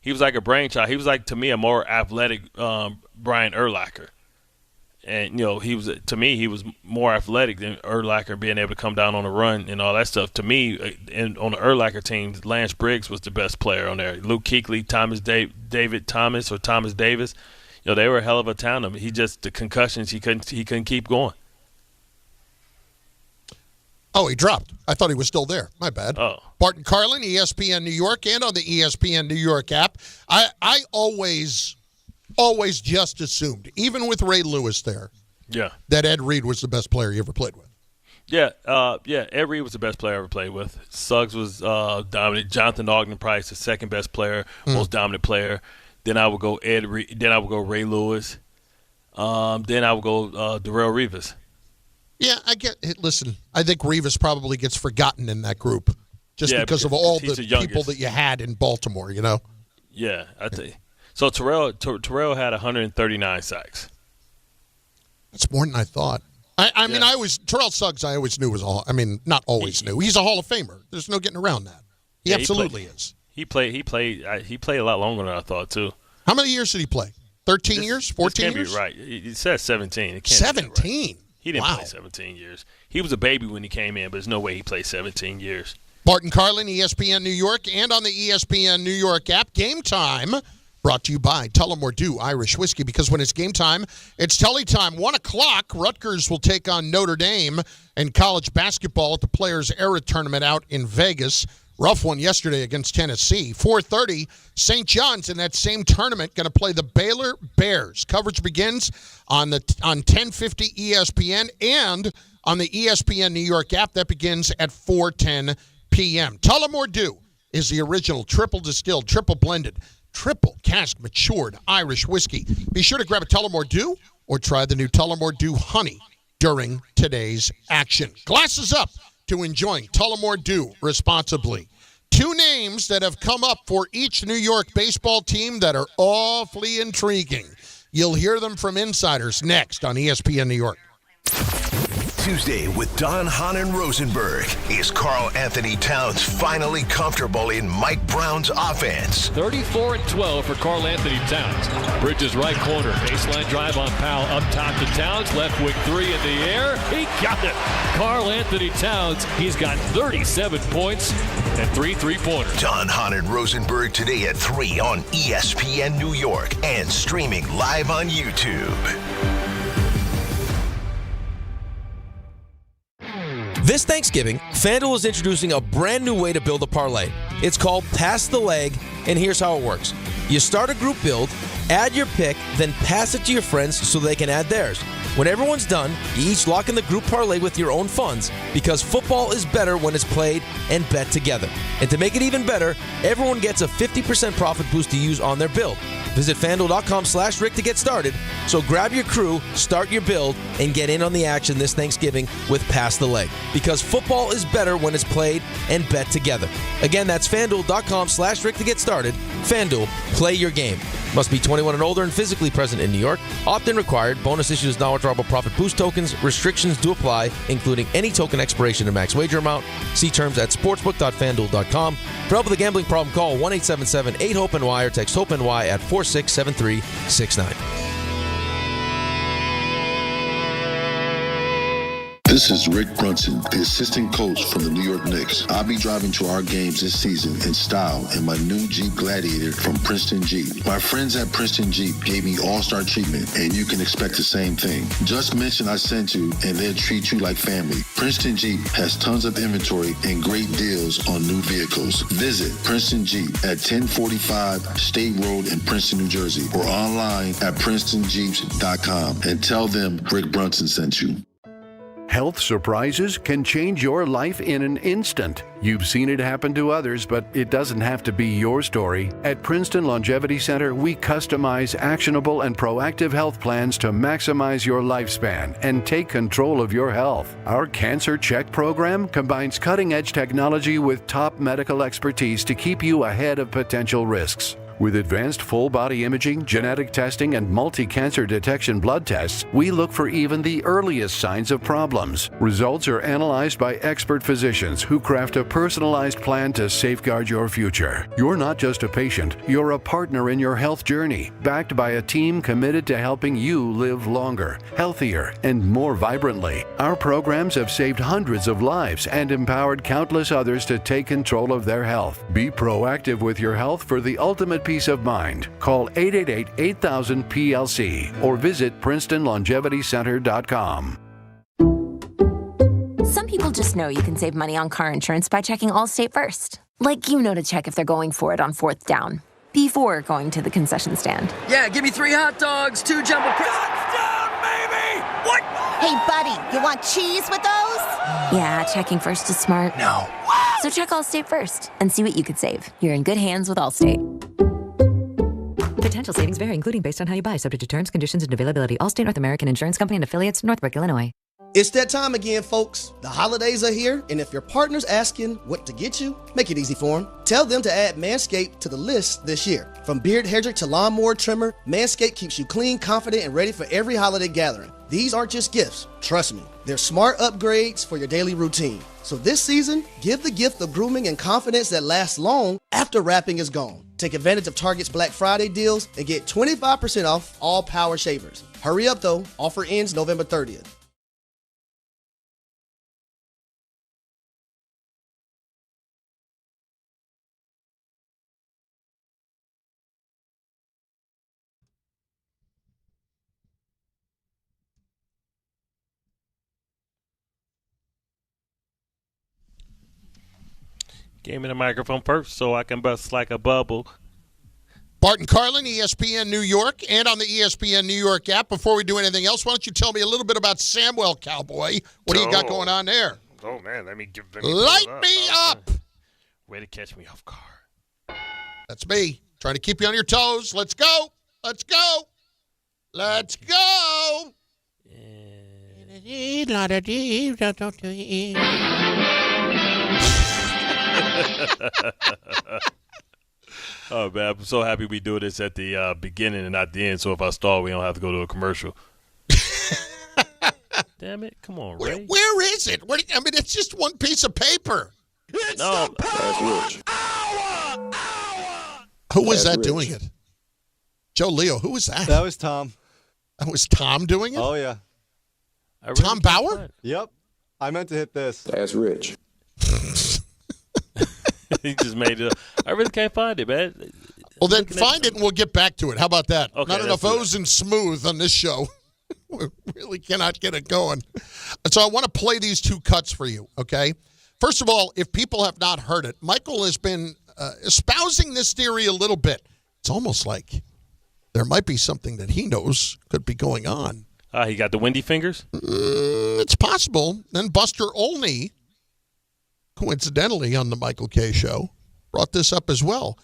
He was like a brainchild. He was like, to me, a more athletic Brian Urlacher. And, he was more athletic than Urlacher, being able to come down on the run and all that stuff. To me, and on the Urlacher team, Lance Briggs was the best player on there. Luke Kuechly, David Thomas or Thomas Davis, they were a hell of a tandem. The concussions, he couldn't keep going. Oh, he dropped. I thought he was still there. My bad. Oh. Bart and Carlin, ESPN New York, and on the ESPN New York app. I always just assumed, even with Ray Lewis there, that Ed Reed was the best player you ever played with. Yeah, Ed Reed was the best player I ever played with. Suggs was dominant. Jonathan Ogden Price, the second best player, most dominant player. Then I would go Ed Reed. Then I would go Ray Lewis. Then I would go Darrell Revis. Yeah, I get it. Listen, I think Revis probably gets forgotten in that group just because of all the people that you had in Baltimore, Yeah, I think. So Terrell had 139 sacks. That's more than I thought. I mean, Terrell Suggs, I always knew was not always knew. He's a Hall of Famer. There's no getting around that. He absolutely is. He played a lot longer than I thought too. How many years did he play? 13 years? 14 years? Be right. It says 17. It can't 17? Be right. He didn't play 17 years. He was a baby when he came in, but there's no way he played 17 years. Bart and Carlin, ESPN New York, and on the ESPN New York app. Game Time, brought to you by Tullamore Dew Irish Whiskey, because when it's game time, it's Tully time. 1 o'clock, Rutgers will take on Notre Dame in college basketball at the Players Era Tournament out in Vegas. Rough one yesterday against Tennessee. 4:30, St. John's in that same tournament going to play the Baylor Bears. Coverage begins on 1050 ESPN and on the ESPN New York app. That begins at 4:10 p.m. Tullamore Dew is the original triple distilled, triple blended, triple cask matured Irish whiskey. Be sure to grab a Tullamore Dew or try the new Tullamore Dew Honey during today's action. Glasses up to enjoying Tullamore Dew responsibly. 2 names that have come up for each New York baseball team that are awfully intriguing. You'll hear them from insiders next on ESPN New York. Tuesday with Don, Hahn, and Rosenberg. Is Karl Anthony Towns finally comfortable in Mike Brown's offense? 34-12 for Karl Anthony Towns. Bridges right corner. Baseline drive on Powell. Up top to Towns. Left wing 3 in the air. He got it. Karl Anthony Towns. He's got 37 points and 3 3-pointers. Don, Hahn, and Rosenberg today at 3 on ESPN New York and streaming live on YouTube. This Thanksgiving, FanDuel is introducing a brand new way to build a parlay. It's called Pass the Leg, and here's how it works. You start a group build, add your pick, then pass it to your friends so they can add theirs. When everyone's done, you each lock in the group parlay with your own funds, because football is better when it's played and bet together. And to make it even better, everyone gets a 50% profit boost to use on their build. Visit FanDuel.com/Rick to get started. So grab your crew, start your build, and get in on the action this Thanksgiving with Pass the Leg. Because football is better when it's played and bet together. Again, that's FanDuel.com/Rick to get started. FanDuel, play your game. Must be 21 and older and physically present in New York. Opt-in required. Bonus issues non-withdrawable profit boost tokens. Restrictions do apply, including any token expiration and max wager amount. See terms at sportsbook.fanduel.com. For help with a gambling problem, call 1-877-8-HOPE-NY or text HOPE-NY at 467369. This is Rick Brunson, the assistant coach from the New York Knicks. I'll be driving to our games this season in style in my new Jeep Gladiator from Princeton Jeep. My friends at Princeton Jeep gave me all-star treatment, and you can expect the same thing. Just mention I sent you, and they'll treat you like family. Princeton Jeep has tons of inventory and great deals on new vehicles. Visit Princeton Jeep at 1045 State Road in Princeton, New Jersey, or online at PrincetonJeeps.com and tell them Rick Brunson sent you. Health surprises can change your life in an instant. You've seen it happen to others, but it doesn't have to be your story. At Princeton Longevity Center, we customize actionable and proactive health plans to maximize your lifespan and take control of your health. Our Cancer Check program combines cutting-edge technology with top medical expertise to keep you ahead of potential risks. With advanced full-body imaging, genetic testing, and multi-cancer detection blood tests, we look for even the earliest signs of problems. Results are analyzed by expert physicians who craft a personalized plan to safeguard your future. You're not just a patient, you're a partner in your health journey, backed by a team committed to helping you live longer, healthier, and more vibrantly. Our programs have saved hundreds of lives and empowered countless others to take control of their health. Be proactive with your health for the ultimate peace of mind. Call 888-8000-PLC or visit PrincetonLongevityCenter.com. Some people just know you can save money on car insurance by checking Allstate first. Like, you know, to check if they're going for it on 4th down before going to the concession stand. Yeah, give me 3 hot dogs, 2 jumbo touchdown, baby! What? Hey, buddy, you want cheese with those? Yeah, checking first is smart. No. So check Allstate first and see what you could save. You're in good hands with Allstate. Potential savings vary, including based on how you buy, subject to terms, conditions, and availability. Allstate North American Insurance Company and affiliates, Northbrook, Illinois. It's that time again, folks. The holidays are here, and if your partner's asking what to get you, make it easy for them. Tell them to add Manscaped to the list this year. From beard hedger to lawnmower trimmer, Manscaped keeps you clean, confident, and ready for every holiday gathering. These aren't just gifts. Trust me. They're smart upgrades for your daily routine. So this season, give the gift of grooming and confidence that lasts long after wrapping is gone. Take advantage of Target's Black Friday deals and get 25% off all power shavers. Hurry up, though. Offer ends November 30th. Gave me the microphone first so I can bust like a bubble. Bart and Carlin, ESPN New York, and on the ESPN New York app. Before we do anything else, why don't you tell me a little bit about Samwell, Cowboy? What do you got going on there? Oh, man, let me Light me up! Way to catch me off guard. That's me, trying to keep you on your toes. Let's go! Let's go! Let's go! Oh, man, I'm so happy we do this at the beginning and not the end, so if I stall, we don't have to go to a commercial. Damn it. Come on, Ray. Where is it? I mean, it's just one piece of paper. No. That's Rich. Who was that doing it? Joe Leo, who was that? That was Tom. That was Tom doing it? Oh, yeah. Tom Bauer? Yep. I meant to hit this. That's Rich. He just made it up. I really can't find it, man. Well, then find it and we'll get back to it. How about that? Okay, Not enough O's and smooth on this show. We really cannot get it going. So I want to play these two cuts for you, okay? First of all, if people have not heard it, Michael has been espousing this theory a little bit. It's almost like there might be something that he knows could be going on. He got the windy fingers? It's possible. Then Buster Olney, coincidentally on the Michael K. Show, brought this up as well.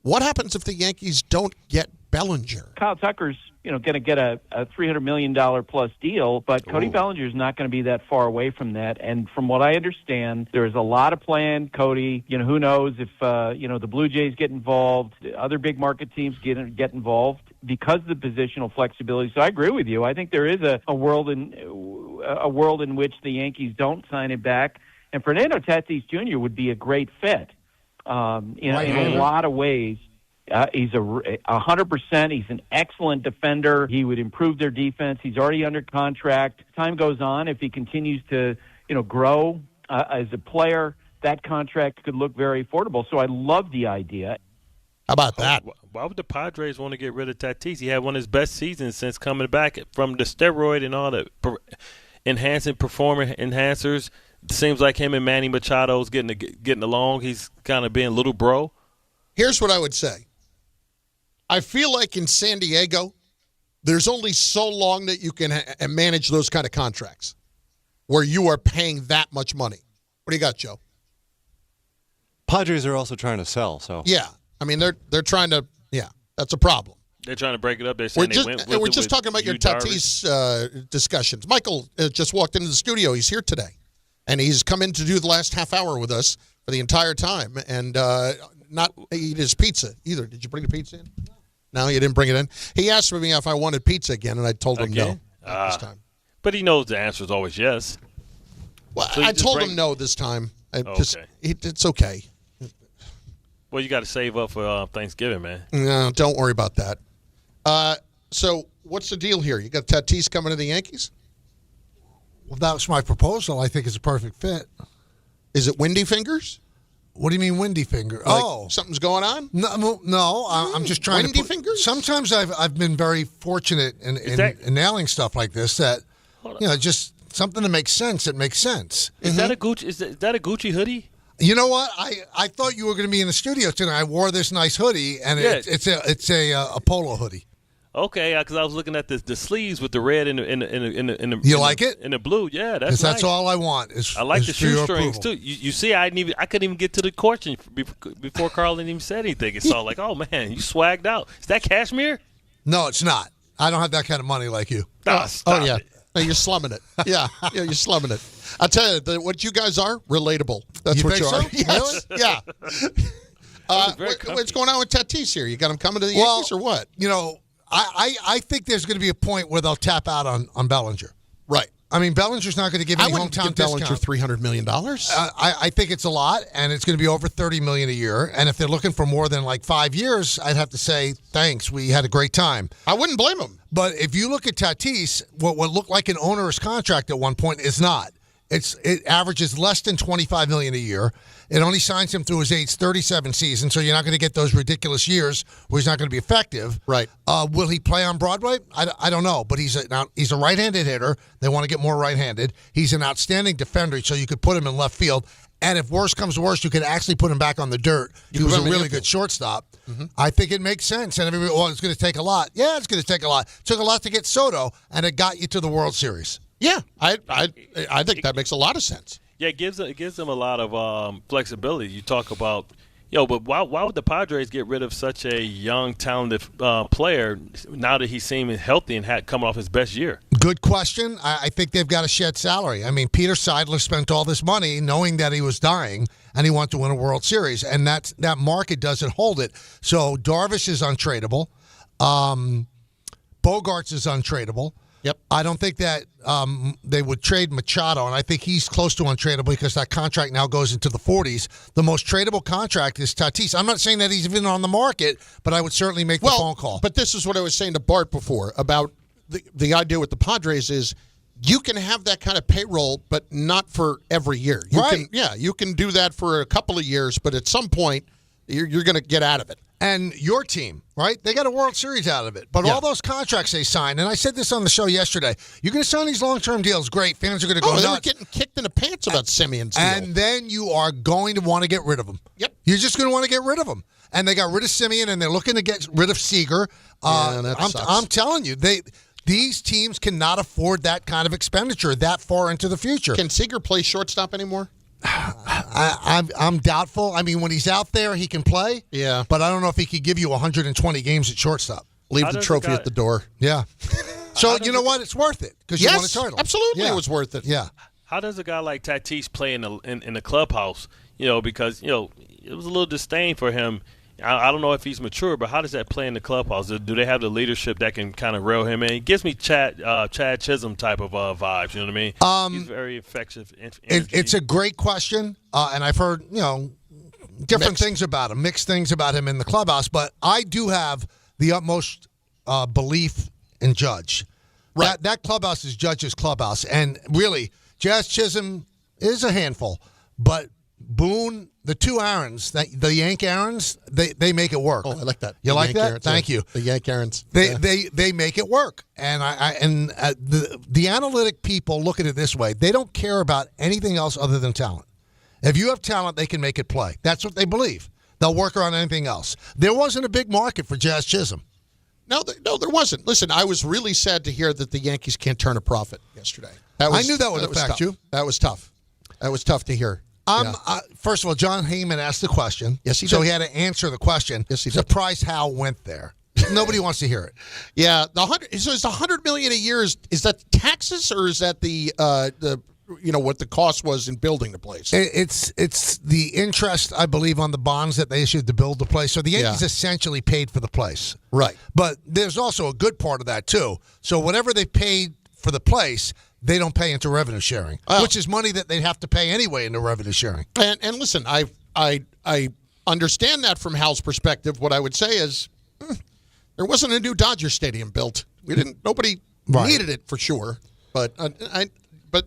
What happens if the Yankees don't get Bellinger? Kyle Tucker's, going to get a $300 million plus deal, but Cody Bellinger's not going to be that far away from that. And from what I understand, there's a lot of plan. Cody, who knows if the Blue Jays get involved, other big market teams get involved because of the positional flexibility. So I agree with you. I think there is a world in which the Yankees don't sign him back. And Fernando Tatis Jr. would be a great fit in a lot of ways. He's 100%. He's an excellent defender. He would improve their defense. He's already under contract. Time goes on. If he continues to, grow as a player, that contract could look very affordable. So I love the idea. How about that? Why would the Padres want to get rid of Tatis? He had one of his best seasons since coming back from the steroid and all the performance enhancers. It seems like him and Manny Machado's getting along. He's kind of being little bro. Here's what I would say. I feel like in San Diego, there's only so long that you can manage those kind of contracts where you are paying that much money. What do you got, Joe? Padres are also trying to sell, so. Yeah. I mean, they're trying to, that's a problem. They're trying to break it up. They're saying we're just talking about your Tatis discussions. Michael just walked into the studio. He's here today. And he's come in to do the last half hour with us for the entire time and not eat his pizza either. Did you bring the pizza in? No, you didn't bring it in? He asked me if I wanted pizza again, and I told him no this time. But he knows the answer is always yes. Well, so I told him no this time. It's okay. Well, you got to save up for Thanksgiving, man. No, don't worry about that. So what's the deal here? You got Tatis coming to the Yankees? Well, that was my proposal. I think it's a perfect fit. Is it windy fingers? What do you mean windy finger? Something's going on? No. I'm just trying windy to fingers? Sometimes I've been very fortunate in nailing stuff like this that, just something that makes sense. It makes sense. Is that a Gucci? Is that a Gucci hoodie? You know what? I thought you were going to be in the studio tonight. I wore this nice hoodie, and it's a polo hoodie. Okay, because I was looking at the sleeves with the red and the you like it? And the blue, yeah, that's nice. That's all I want. I like the shoestrings too. You see, I couldn't even get to the question before Carlin even said anything. It's all like, oh man, you swagged out. Is that cashmere? No, it's not. I don't have that kind of money like you. Stop yeah. it. No, you're slumming it. Yeah, you're slumming it. I'll tell you, what you guys are, relatable. That's You what think you are. so? Yes. Really? Yeah. What's going on with Tatis here? You got him coming to the Yankees or what? You know, I think there's going to be a point where they'll tap out on Bellinger. Right. I mean, Bellinger's not going to give any hometown Bellinger discount. $300 million. I think it's a lot, and it's going to be over $30 million a year. And if they're looking for more than like 5 years, I'd have to say thanks. We had a great time. I wouldn't blame him. But if you look at Tatis, what looked like an onerous contract at one point is not. It averages less than $25 million a year. It only signs him through his age 37 season, so you're not going to get those ridiculous years where he's not going to be effective. Right. Will he play on Broadway? I don't know, but he's a right-handed hitter. They want to get more right-handed. He's an outstanding defender, so you could put him in left field. And if worse comes to worse, you could actually put him back on the dirt. He was a really good shortstop. Mm-hmm. I think it makes sense. And everybody, it's going to take a lot. Yeah, it's going to take a lot. It took a lot to get Soto, and it got you to the World Series. Yeah, I think that makes a lot of sense. Yeah, it gives them a lot of flexibility. You talk about, but why would the Padres get rid of such a young, talented player now that he seems healthy and had come off his best year? Good question. I think they've got to shed salary. I mean, Peter Seidler spent all this money knowing that he was dying and he wanted to win a World Series, and that market doesn't hold it. So Darvish is untradeable. Bogarts is untradeable. Yep. I don't think that they would trade Machado, and I think he's close to untradeable because that contract now goes into the 40s. The most tradable contract is Tatis. I'm not saying that he's even on the market, but I would certainly make the phone call. But this is what I was saying to Bart before about the idea with the Padres is you can have that kind of payroll, but not for every year. You can do that for a couple of years, but at some point you're going to get out of it. And your team, right? They got a World Series out of it. But all those contracts they signed, and I said this on the show yesterday, you're going to sign these long-term deals, great. Fans are going to go nuts. They were getting kicked in the pants about Simeon's deal. And then you are going to want to get rid of them. Yep. You're just going to want to get rid of them. And they got rid of Simeon, and they're looking to get rid of Seager. I'm telling you, these teams cannot afford that kind of expenditure that far into the future. Can Seager play shortstop anymore? I'm doubtful. I mean, when he's out there, he can play. Yeah. But I don't know if he could give you 120 games at shortstop. Leave the trophy at the door. Yeah. So, you know what? It's worth it because you won a title. Absolutely, it was worth it. Yeah. How does a guy like Tatis play in the clubhouse? Because, it was a little disdain for him. I don't know if he's mature, but how does that play in the clubhouse? Do they have the leadership that can kind of reel him in? It gives me Chad Chisholm type of vibes. You know what I mean? He's very effective. It's a great question, and I've heard different things about him, mixed things about him in the clubhouse. But I do have the utmost belief in Judge. Right. That clubhouse is Judge's clubhouse, and really, Jazz Chisholm is a handful, but Boone, the two Aarons, the Yank Aarons, they make it work. Oh, I like that. You the like Yank that? Aarons, Thank you. The Yank Aarons. They make it work, and the analytic people look at it this way: they don't care about anything else other than talent. If you have talent, they can make it play. That's what they believe. They'll work around anything else. There wasn't a big market for Jazz Chisholm. No, there wasn't. Listen, I was really sad to hear that the Yankees can't turn a profit yesterday. I knew that would affect you. That was tough. That was tough to hear. First of all, John Heyman asked the question. Yes, he did. So he had to answer the question. Yes, he did. Surprised Hal went there. Nobody wants to hear it. Yeah, so is $100 million a year? Is that taxes or is that the what the cost was in building the place? It's the interest, I believe, on the bonds that they issued to build the place. So the Yankees essentially paid for the place. Right. But there's also a good part of that too. So whatever they paid for the place, they don't pay into revenue sharing, which is money that they'd have to pay anyway into revenue sharing. And listen, I understand that from Hal's perspective. What I would say is there wasn't a new Dodger Stadium built. Nobody needed it for sure. But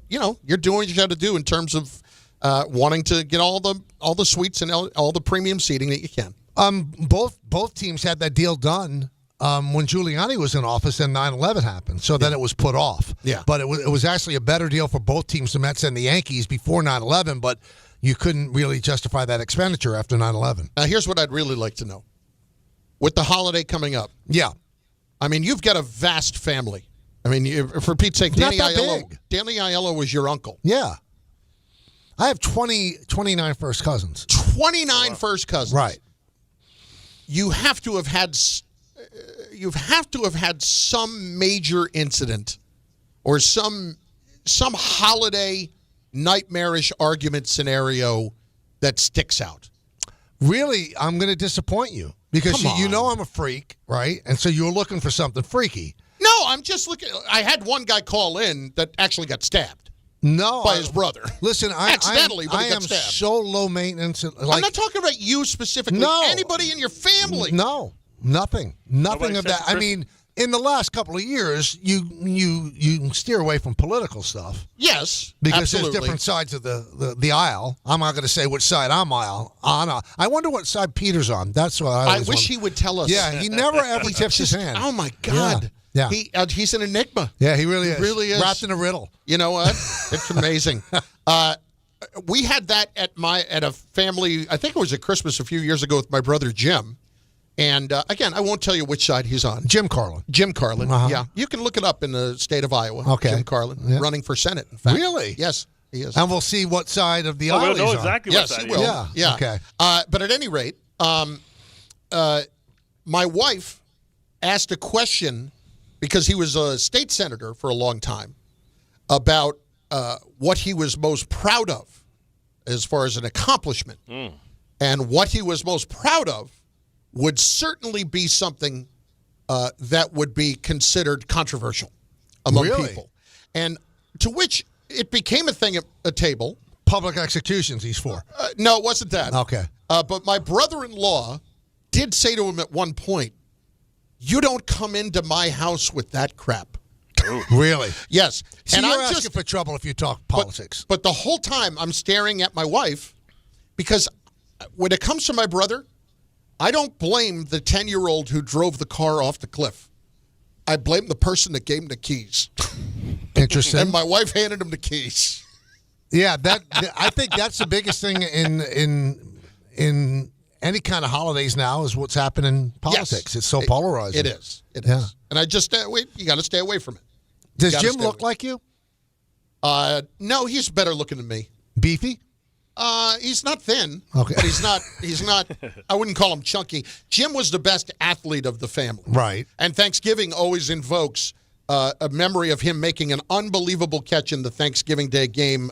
you're doing what you got to do in terms of wanting to get all the suites and all the premium seating that you can. Both teams had that deal done when Giuliani was in office and 9/11 happened, so then it was put off. Yeah. But it was actually a better deal for both teams, the Mets and the Yankees, before 9/11, but you couldn't really justify that expenditure after 9/11. Now, here's what I'd really like to know. With the holiday coming up. Yeah. I mean, you've got a vast family. I mean, for Pete's sake, Danny Aiello was your uncle. Yeah. I have 29 first cousins. 29 first cousins. Right. You have to have had some major incident or some holiday nightmarish argument scenario that sticks out? Really, I'm going to disappoint you because you know I'm a freak, right? And so you're looking for something freaky. No, I'm just looking. I had one guy call in that actually got stabbed. No, by his brother. Listen, accidentally, but I he got am stabbed. so low maintenance. Like, I'm not talking about you specifically. No. Anybody in your family. No, nothing of that. I mean, in the last couple of years, you steer away from political stuff. Yes, because absolutely. there's different sides of the aisle. I'm not going to say which side I'm on. I wonder what side Peter's on. That's what I wish he would tell us. Yeah, he never ever tips his hand. Oh my God. Yeah. He's an enigma. Yeah, he really is. Really is. Wrapped in a riddle. You know what? It's amazing. We had that at a family, I think it was at Christmas a few years ago with my brother Jim. And again, I won't tell you which side he's on. Jim Carlin. Jim Carlin, Uh-huh. yeah. You can look it up in the state of Iowa. Okay. Jim Carlin, Yeah. running for Senate, in fact. Really? Yes, he is. And we'll see what side of the aisle we'll know he's exactly on. what Yes, side he will. Yeah. Okay. Okay. But at any rate, my wife asked a question because he was a state senator for a long time about what he was most proud of as far as an accomplishment. And what he was most proud of would certainly be something that would be considered controversial among people. And to which it became a thing at a table. Public executions he's for. No, it wasn't that. Okay. But my brother-in-law did say to him at one point, "You don't come into my house with that crap." Really? Yes. See, and you're I'm asking for trouble if you talk politics. But the whole time I'm staring at my wife because when it comes to my brother, I don't blame the 10-year-old who drove the car off the cliff. I blame the person that gave him the keys. Interesting. And my wife handed him the keys. Yeah, I think that's the biggest thing in any kind of holidays now is what's happening in politics. Yes. It's so polarizing. It is. It is. And I just you got to stay away from it. Does You gotta Jim stay look away. like you? No, he's better looking than me. Beefy? He's not thin. Okay. But he's not, I wouldn't call him chunky. Jim was the best athlete of the family. Right. And Thanksgiving always invokes a memory of him making an unbelievable catch in the Thanksgiving Day game,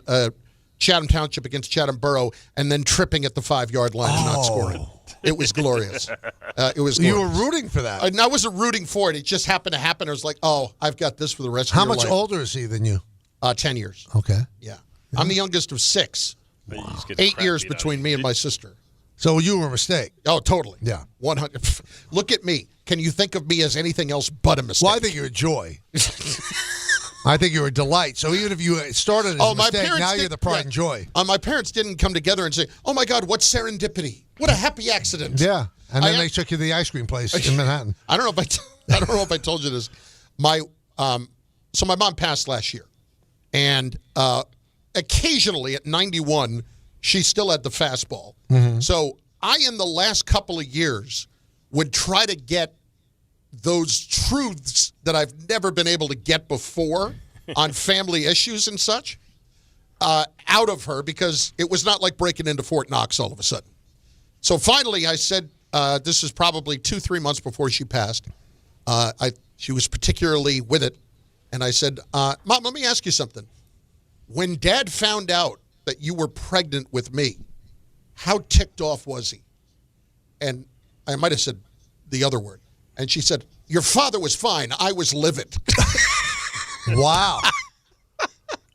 Chatham Township against Chatham Borough, and then tripping at the 5-yard line and not scoring. It was glorious. It was glorious. You were rooting for that. I wasn't rooting for it. It just happened to happen. I was like, oh, I've got this for the rest of How your much life. older is he than you? 10 years. Okay. Yeah. I'm the youngest of 6. But you just get the 8 crap years beat out of between you. me and my sister. So you were a mistake. Oh, totally. Yeah. 100. Look at me. Can you think of me as anything else but a mistake? Well, I think you're a joy. I think you're a delight. So even if you started as a mistake, now you're the pride and joy. My parents didn't come together and say, "Oh my God, what serendipity! What a happy accident!" Yeah, and then they took you to the ice cream place in Manhattan. I don't know if I told you this. So my mom passed last year, and occasionally at 91, she still had the fastball. Mm-hmm. So I, in the last couple of years, would try to get those truths that I've never been able to get before on family issues and such out of her, because it was not like breaking into Fort Knox all of a sudden. So finally I said, this is probably 2-3 months before she passed. She was particularly with it. And I said, Mom, let me ask you something. When Dad found out that you were pregnant with me, how ticked off was he? And I might have said the other word. And she said, your father was fine. I was livid. Wow.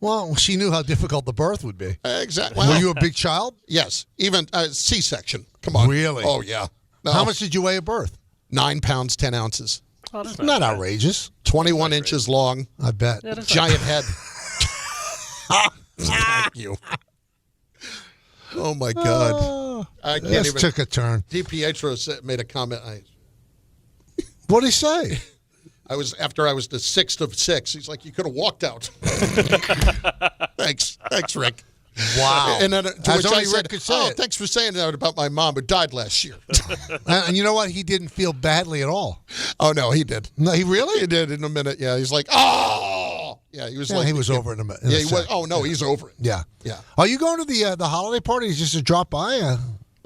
Well, she knew how difficult the birth would be. Exactly. Were you a big child? Yes. Even C-section. Come on. Really? Oh, yeah. No. How much did you weigh at birth? 9 pounds, 10 ounces. Oh, that's Not outrageous. 21 inches long. I bet. Yeah, that's Giant head. Thank you. Oh, my God. I can't This even. took a turn. DiPietro made a comment. What did he say? After I was the 6th of 6. He's like, you could have walked out. Thanks, Rick. Wow. And then, to That's which only I Rick said, could say it. thanks for saying that about my mom who died last year. And you know what? He didn't feel badly at all. Oh, no, he did. No, he really? He did in a minute. Yeah, he's like, oh. Yeah, he was like. He was over in a minute. Yeah, he was. Oh, no, he's over it. Yeah. Yeah. Are you going to the holiday party just to drop by?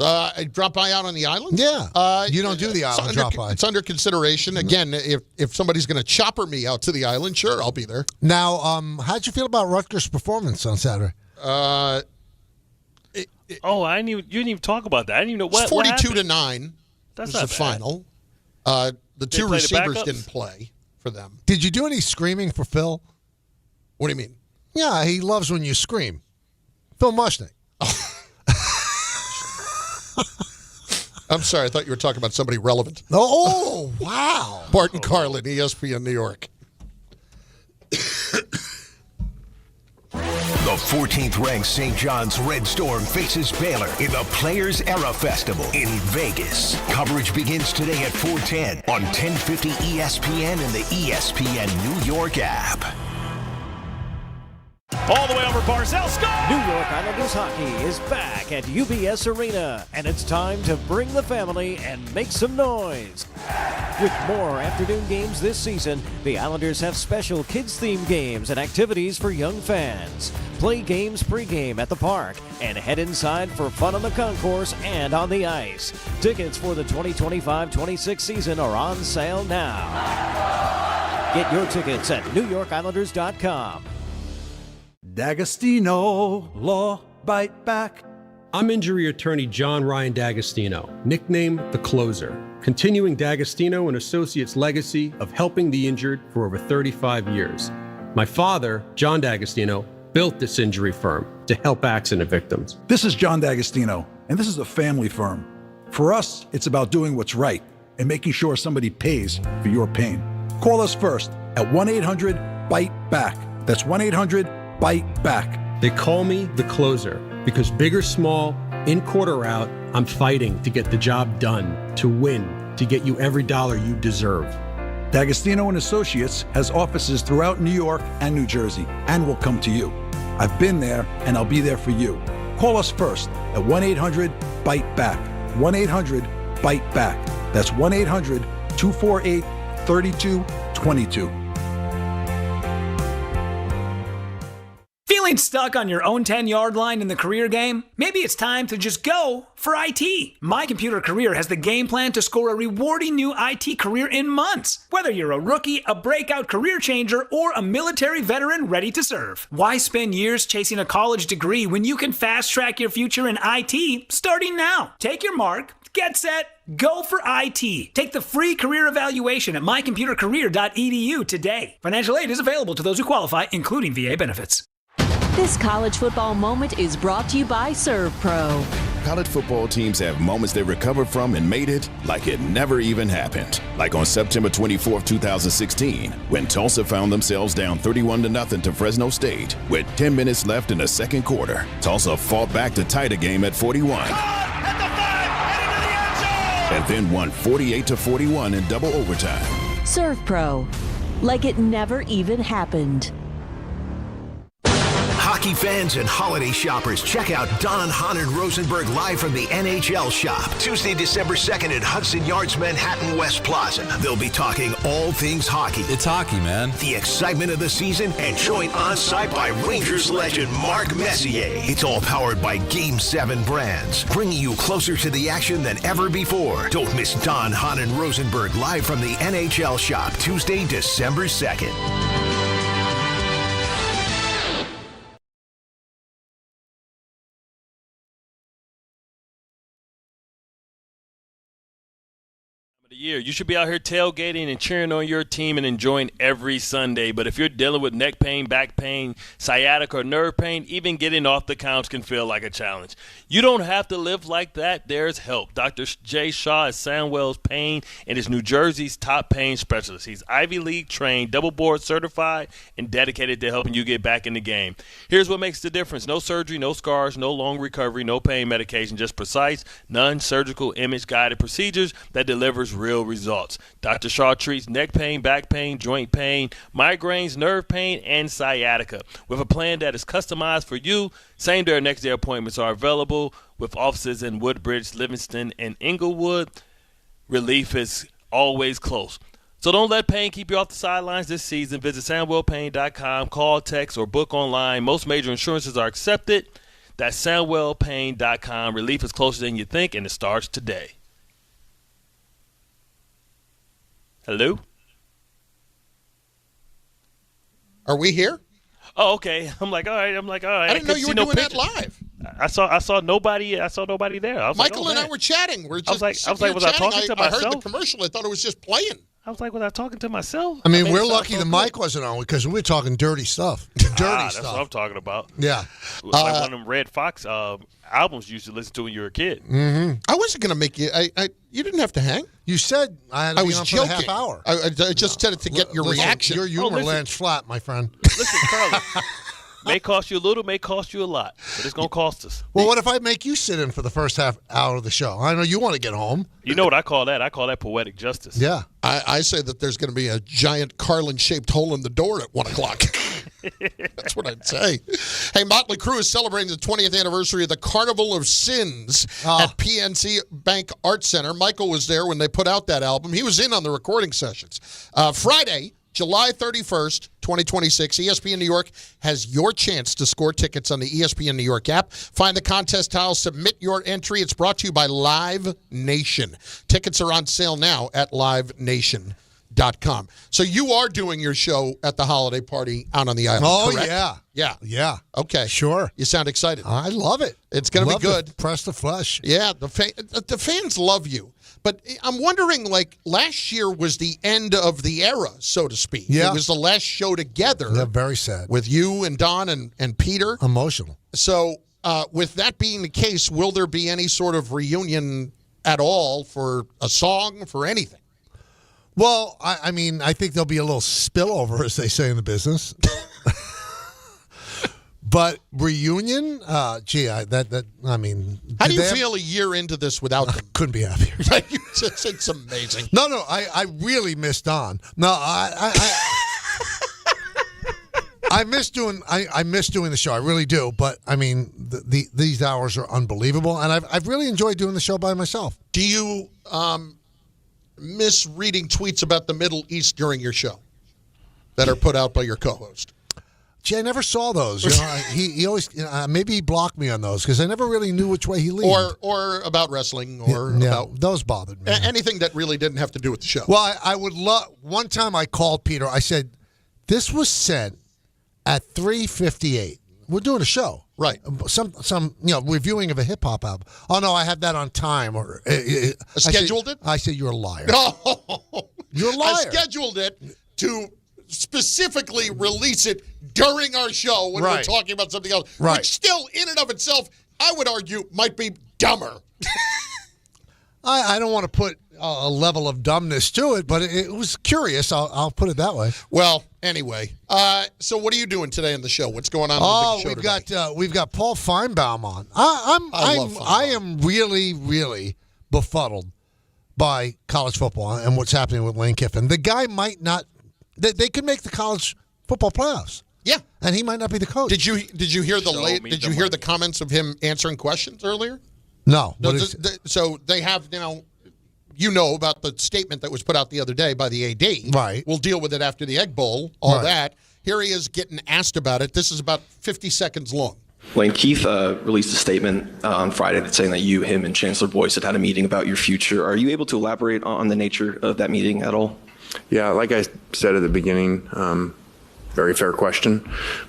I drop by out on the island? Yeah. You don't do the island drop by. It's under consideration. Again, if somebody's going to chopper me out to the island, sure, I'll be there. Now, how'd you feel about Rutgers' performance on Saturday? I didn't even. You didn't even talk about that. I didn't even know what. 42-9. That's was not the bad. final. The two play the receivers backups? didn't play for them. Did you do any screaming for Phil? What do you mean? Yeah, he loves when you scream. Phil Mushnick. I'm sorry. I thought you were talking about somebody relevant. Oh, wow. Bart and Carlin, ESPN New York. The 14th-ranked St. John's Red Storm faces Baylor in the Players Era Festival in Vegas. Coverage begins today at 4:10 on 1050 ESPN and the ESPN New York app. All the way over Barzell, score! New York Islanders hockey is back at UBS Arena, and it's time to bring the family and make some noise. With more afternoon games this season, the Islanders have special kids-themed games and activities for young fans. Play games pregame at the park and head inside for fun on the concourse and on the ice. Tickets for the 2025-26 season are on sale now. Get your tickets at NewYorkIslanders.com. D'Agostino, Law, Bite Back. I'm injury attorney John Ryan D'Agostino, nicknamed The Closer, continuing D'Agostino and Associates' legacy of helping the injured for over 35 years. My father, John D'Agostino, built this injury firm to help accident victims. This is John D'Agostino, and this is a family firm. For us, it's about doing what's right and making sure somebody pays for your pain. Call us first at 1-800-BITE-BACK. That's 1-800-BITE BACK. They call me The Closer because big or small, in court or out, I'm fighting to get the job done, to win, to get you every dollar you deserve. D'Agostino and Associates has offices throughout New York and New Jersey and will come to you. I've been there and I'll be there for you. Call us first at 1-800-BITE-BACK. 1-800-BITE-BACK. That's 1-800-248-3222. Feeling stuck on your own 10-yard line in the career game? Maybe it's time to just go for IT. My Computer Career has the game plan to score a rewarding new IT career in months. Whether you're a rookie, a breakout career changer, or a military veteran ready to serve. Why spend years chasing a college degree when you can fast-track your future in IT starting now? Take your mark, get set, go for IT. Take the free career evaluation at mycomputercareer.edu today. Financial aid is available to those who qualify, including VA benefits. This college football moment is brought to you by ServPro. College football teams have moments they recovered from and made it like it never even happened. Like on September 24th, 2016, when Tulsa found themselves down 31-0 to Fresno State. With 10 minutes left in the second quarter, Tulsa fought back to tie the game at 41. And then won 48-41 in double overtime. ServPro. Like it never even happened. Hockey fans and holiday shoppers, check out Don, Hahn, and Rosenberg live from the NHL Shop. Tuesday, December 2nd at Hudson Yards, Manhattan West Plaza. They'll be talking all things hockey. It's hockey, man. The excitement of the season, and joined on-site by Rangers legend Mark Messier. It's all powered by Game 7 brands, bringing you closer to the action than ever before. Don't miss Don, Hahn, and Rosenberg live from the NHL Shop, Tuesday, December 2nd. Year. You should be out here tailgating and cheering on your team and enjoying every Sunday. But if you're dealing with neck pain, back pain, sciatica, or nerve pain, even getting off the couch can feel like a challenge. You don't have to live like that. There's help. Dr. Jay Shaw is Sandwell's Pain and is New Jersey's top pain specialist. He's Ivy League trained, double board certified, and dedicated to helping you get back in the game. Here's what makes the difference. No surgery, no scars, no long recovery, no pain medication, just precise, non-surgical image-guided procedures that delivers real results. Dr. Shaw treats neck pain, back pain, joint pain, migraines, nerve pain, and sciatica. With a plan that is customized for you, same-day or next-day appointments are available with offices in Woodbridge, Livingston, and Inglewood. Relief is always close. So don't let pain keep you off the sidelines this season. Visit SandwellPain.com, call, text, or book online. Most major insurances are accepted. That's SamwellPayne.com. Relief is closer than you think, and it starts today. Hello? Are we here? Oh, okay. I'm like, all right. I didn't know you were doing that live. I saw nobody there. I was Michael like, and I were chatting. We're just I was like, was I talking to myself? I heard the commercial. I thought it was just playing. I was like, was I talking to myself? I mean, we're lucky the mic wasn't on because we're talking dirty stuff. Dirty That's stuff. what I'm talking about. Yeah. Like one of them Red Fox albums you used to listen to when you were a kid. Mm-hmm. I wasn't going to make you. You didn't have to hang. You said I had to be on for a half hour. I just said it to get your reaction. Your humor lands flat, my friend. Listen, Carlin. May cost you a little, may cost you a lot, but it's going to cost us. Well, what if I make you sit in for the first half hour of the show? I know you want to get home. You know what I call that? I call that poetic justice. Yeah. I say that there's going to be a giant Carlin-shaped hole in the door at 1 o'clock. That's what I'd say. Hey, Motley Crue is celebrating the 20th anniversary of the Carnival of Sins at PNC Bank Art Center. Michael was there when they put out that album. He was in on the recording sessions. Friday, July 31st, 2026, ESPN New York has your chance to score tickets on the ESPN New York app. Find the contest tile, submit your entry. It's brought to you by Live Nation. Tickets are on sale now at livenation.com. So you are doing your show at the holiday party out on the island, correct? Yeah. Yeah. Yeah. Okay. Sure. You sound excited. I love it. It's going to be good. Press the flesh. Yeah, the fans love you. But I'm wondering, like, last year was the end of the era, so to speak. Yeah. It was the last show together. Yeah, very sad. With you and Don and Peter. Emotional. So with that being the case, will there be any sort of reunion at all for a song, for anything? Well, I mean, I think there'll be a little spillover, as they say in the business. But reunion, I mean. How do you feel a year into this without them? Couldn't be happier. It's amazing. No, I really miss Don. No, I miss doing the show. I really do. But I mean, these hours are unbelievable, and I've really enjoyed doing the show by myself. Do you miss reading tweets about the Middle East during your show that are put out by your co-host? Gee, I never saw those. You know, he always maybe he blocked me on those because I never really knew which way he leaned. Or about wrestling or about those bothered me. Anything that really didn't have to do with the show. Well, I would love. One time I called Peter. I said, "This was sent at 3:58. We're doing a show, right? Some reviewing of a hip hop album. Oh no, I had that on time or scheduled it. I said you're a liar. No, you're a liar. I scheduled it to specifically release it during our show when we're talking about something else, which still in and of itself, I would argue, might be dumber. I don't want to put a level of dumbness to it, but it was curious. I'll put it that way. Well, anyway, so what are you doing today on the show? What's going on? On the big show we've got Paul Feinbaum on. I am really, really befuddled by college football and what's happening with Lane Kiffin. The guy might not. They could make the college football playoffs. Yeah, and he might not be the coach. Did you hear the comments of him answering questions earlier? No. So they have now. You know about the statement that was put out the other day by the AD. Right. We'll deal with it after the Egg Bowl. All that. Here he is getting asked about it. This is about 50 seconds long. Lane, Keith released a statement on Friday saying that you, him, and Chancellor Boyce had a meeting about your future. Are you able to elaborate on the nature of that meeting at all? Yeah, like I said at the beginning, very fair question,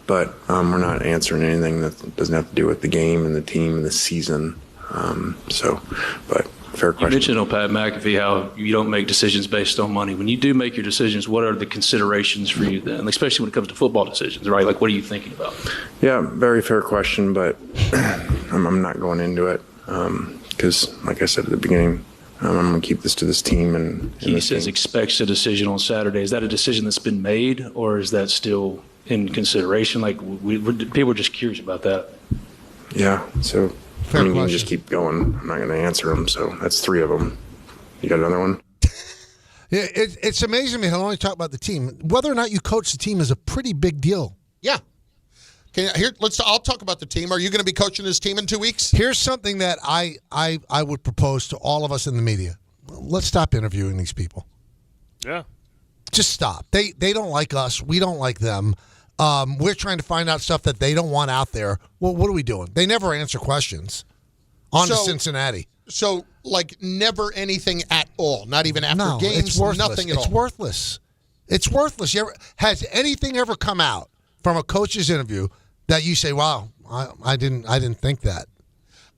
but we're not answering anything that doesn't have to do with the game and the team and the season. But fair question. You mentioned on Pat McAfee how you don't make decisions based on money. When you do make your decisions, what are the considerations for you then, especially when it comes to football decisions, right? Like, what are you thinking about? Yeah, very fair question, but I'm not going into it because, like I said at the beginning, I'm going to keep this to this team. And he says expects a decision on Saturday. Is that a decision that's been made, or is that still in consideration? Like, people are just curious about that. Yeah, so fair you can just keep going. I'm not going to answer them, so that's 3 of them. You got another one? Yeah, it's amazing to me how long you talk about the team. Whether or not you coach the team is a pretty big deal. Yeah. I'll talk about the team. Are you going to be coaching this team in 2 weeks? Here's something that I would propose to all of us in the media. Let's stop interviewing these people. Yeah. Just stop. They don't like us. We don't like them. We're trying to find out stuff that they don't want out there. Well, what are we doing? They never answer questions. On to Cincinnati. So, like, never anything at all, not even after games, it's worthless. Nothing at all. It's worthless. It's worthless. Has anything ever come out from a coach's interview that you say, "Wow, I didn't think that"?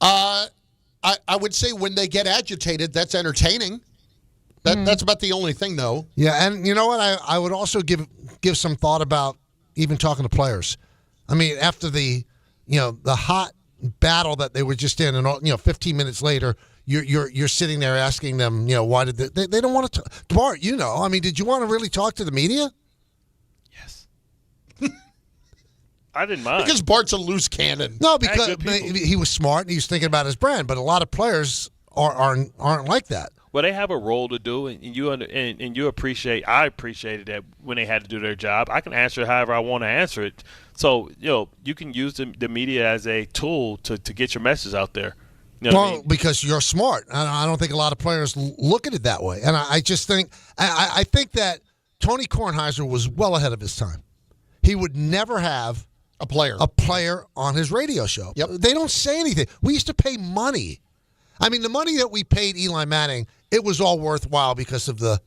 I would say when they get agitated, that's entertaining. That's about the only thing, though. Yeah, and you know what? I would also give some thought about even talking to players. I mean, after the hot battle that they were just in, and 15 minutes later, you're sitting there asking them, why did they don't want to? Bart, I mean, did you want to really talk to the media? Yes. I didn't mind because Bart's a loose cannon. No, because he was smart and he was thinking about his brand. But a lot of players aren't like that. Well, they have a role to do, and you appreciate. I appreciated that when they had to do their job. I can answer it however I want to answer it. So you can use the media as a tool to get your message out there. You know what I mean? Because you're smart. I don't think a lot of players look at it that way, and I just think I think that Tony Kornheiser was well ahead of his time. He would never have a player on his radio show. Yep. They don't say anything. We used to pay money. I mean, the money that we paid Eli Manning, it was all worthwhile because of the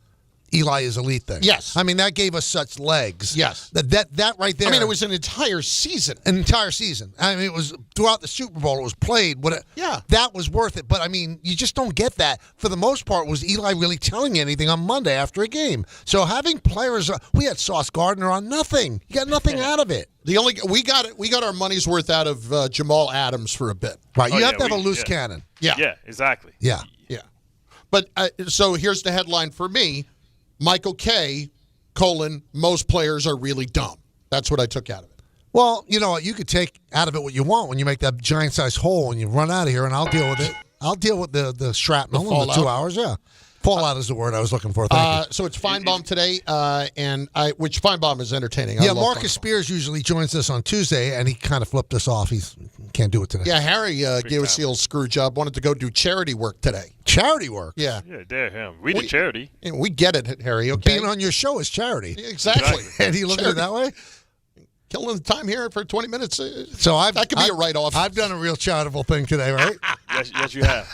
Eli is elite thing. Yes. I mean, that gave us such legs. Yes. That right there. I mean, it was an entire season. An entire season. I mean, it was throughout the Super Bowl. It was played. Yeah. That was worth it. But, I mean, you just don't get that. For the most part, was Eli really telling you anything on Monday after a game? So having players, we had Sauce Gardner on nothing. You got nothing out of it. We got our money's worth out of Jamal Adams for a bit. Right. You have to have a loose cannon. Yeah. Yeah, exactly. Yeah. Yeah. But so here's the headline for me. Michael K, most players are really dumb. That's what I took out of it. Well, you know what? You could take out of it what you want when you make that giant-sized hole and you run out of here, and I'll deal with it. I'll deal with the shrapnel in the 2 hours, yeah. Fallout is the word I was looking for. Thank you. So it's Feinbaum today, which Feinbaum is entertaining. Yeah, Marcus Spears usually joins us on Tuesday, and he kind of flipped us off. He can't do it today. Yeah, Harry gave us the old screw job. Wanted to go do charity work today. Charity work? Yeah. Yeah, dare him. We do charity. We get it, Harry, okay? Being on your show is charity. Exactly. And he looked at it that way? Killing the time here for 20 minutes. So that could be a write-off. I've done a real charitable thing today, right? Yes, you have.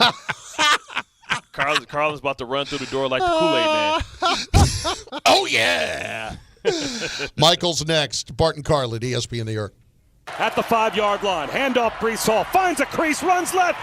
Carlin's about to run through the door like the Kool-Aid man. Oh, yeah. Michael's next. Bart and Carlin, ESPN New York. At the 5-yard line, handoff Brees Hall, finds a crease, runs left.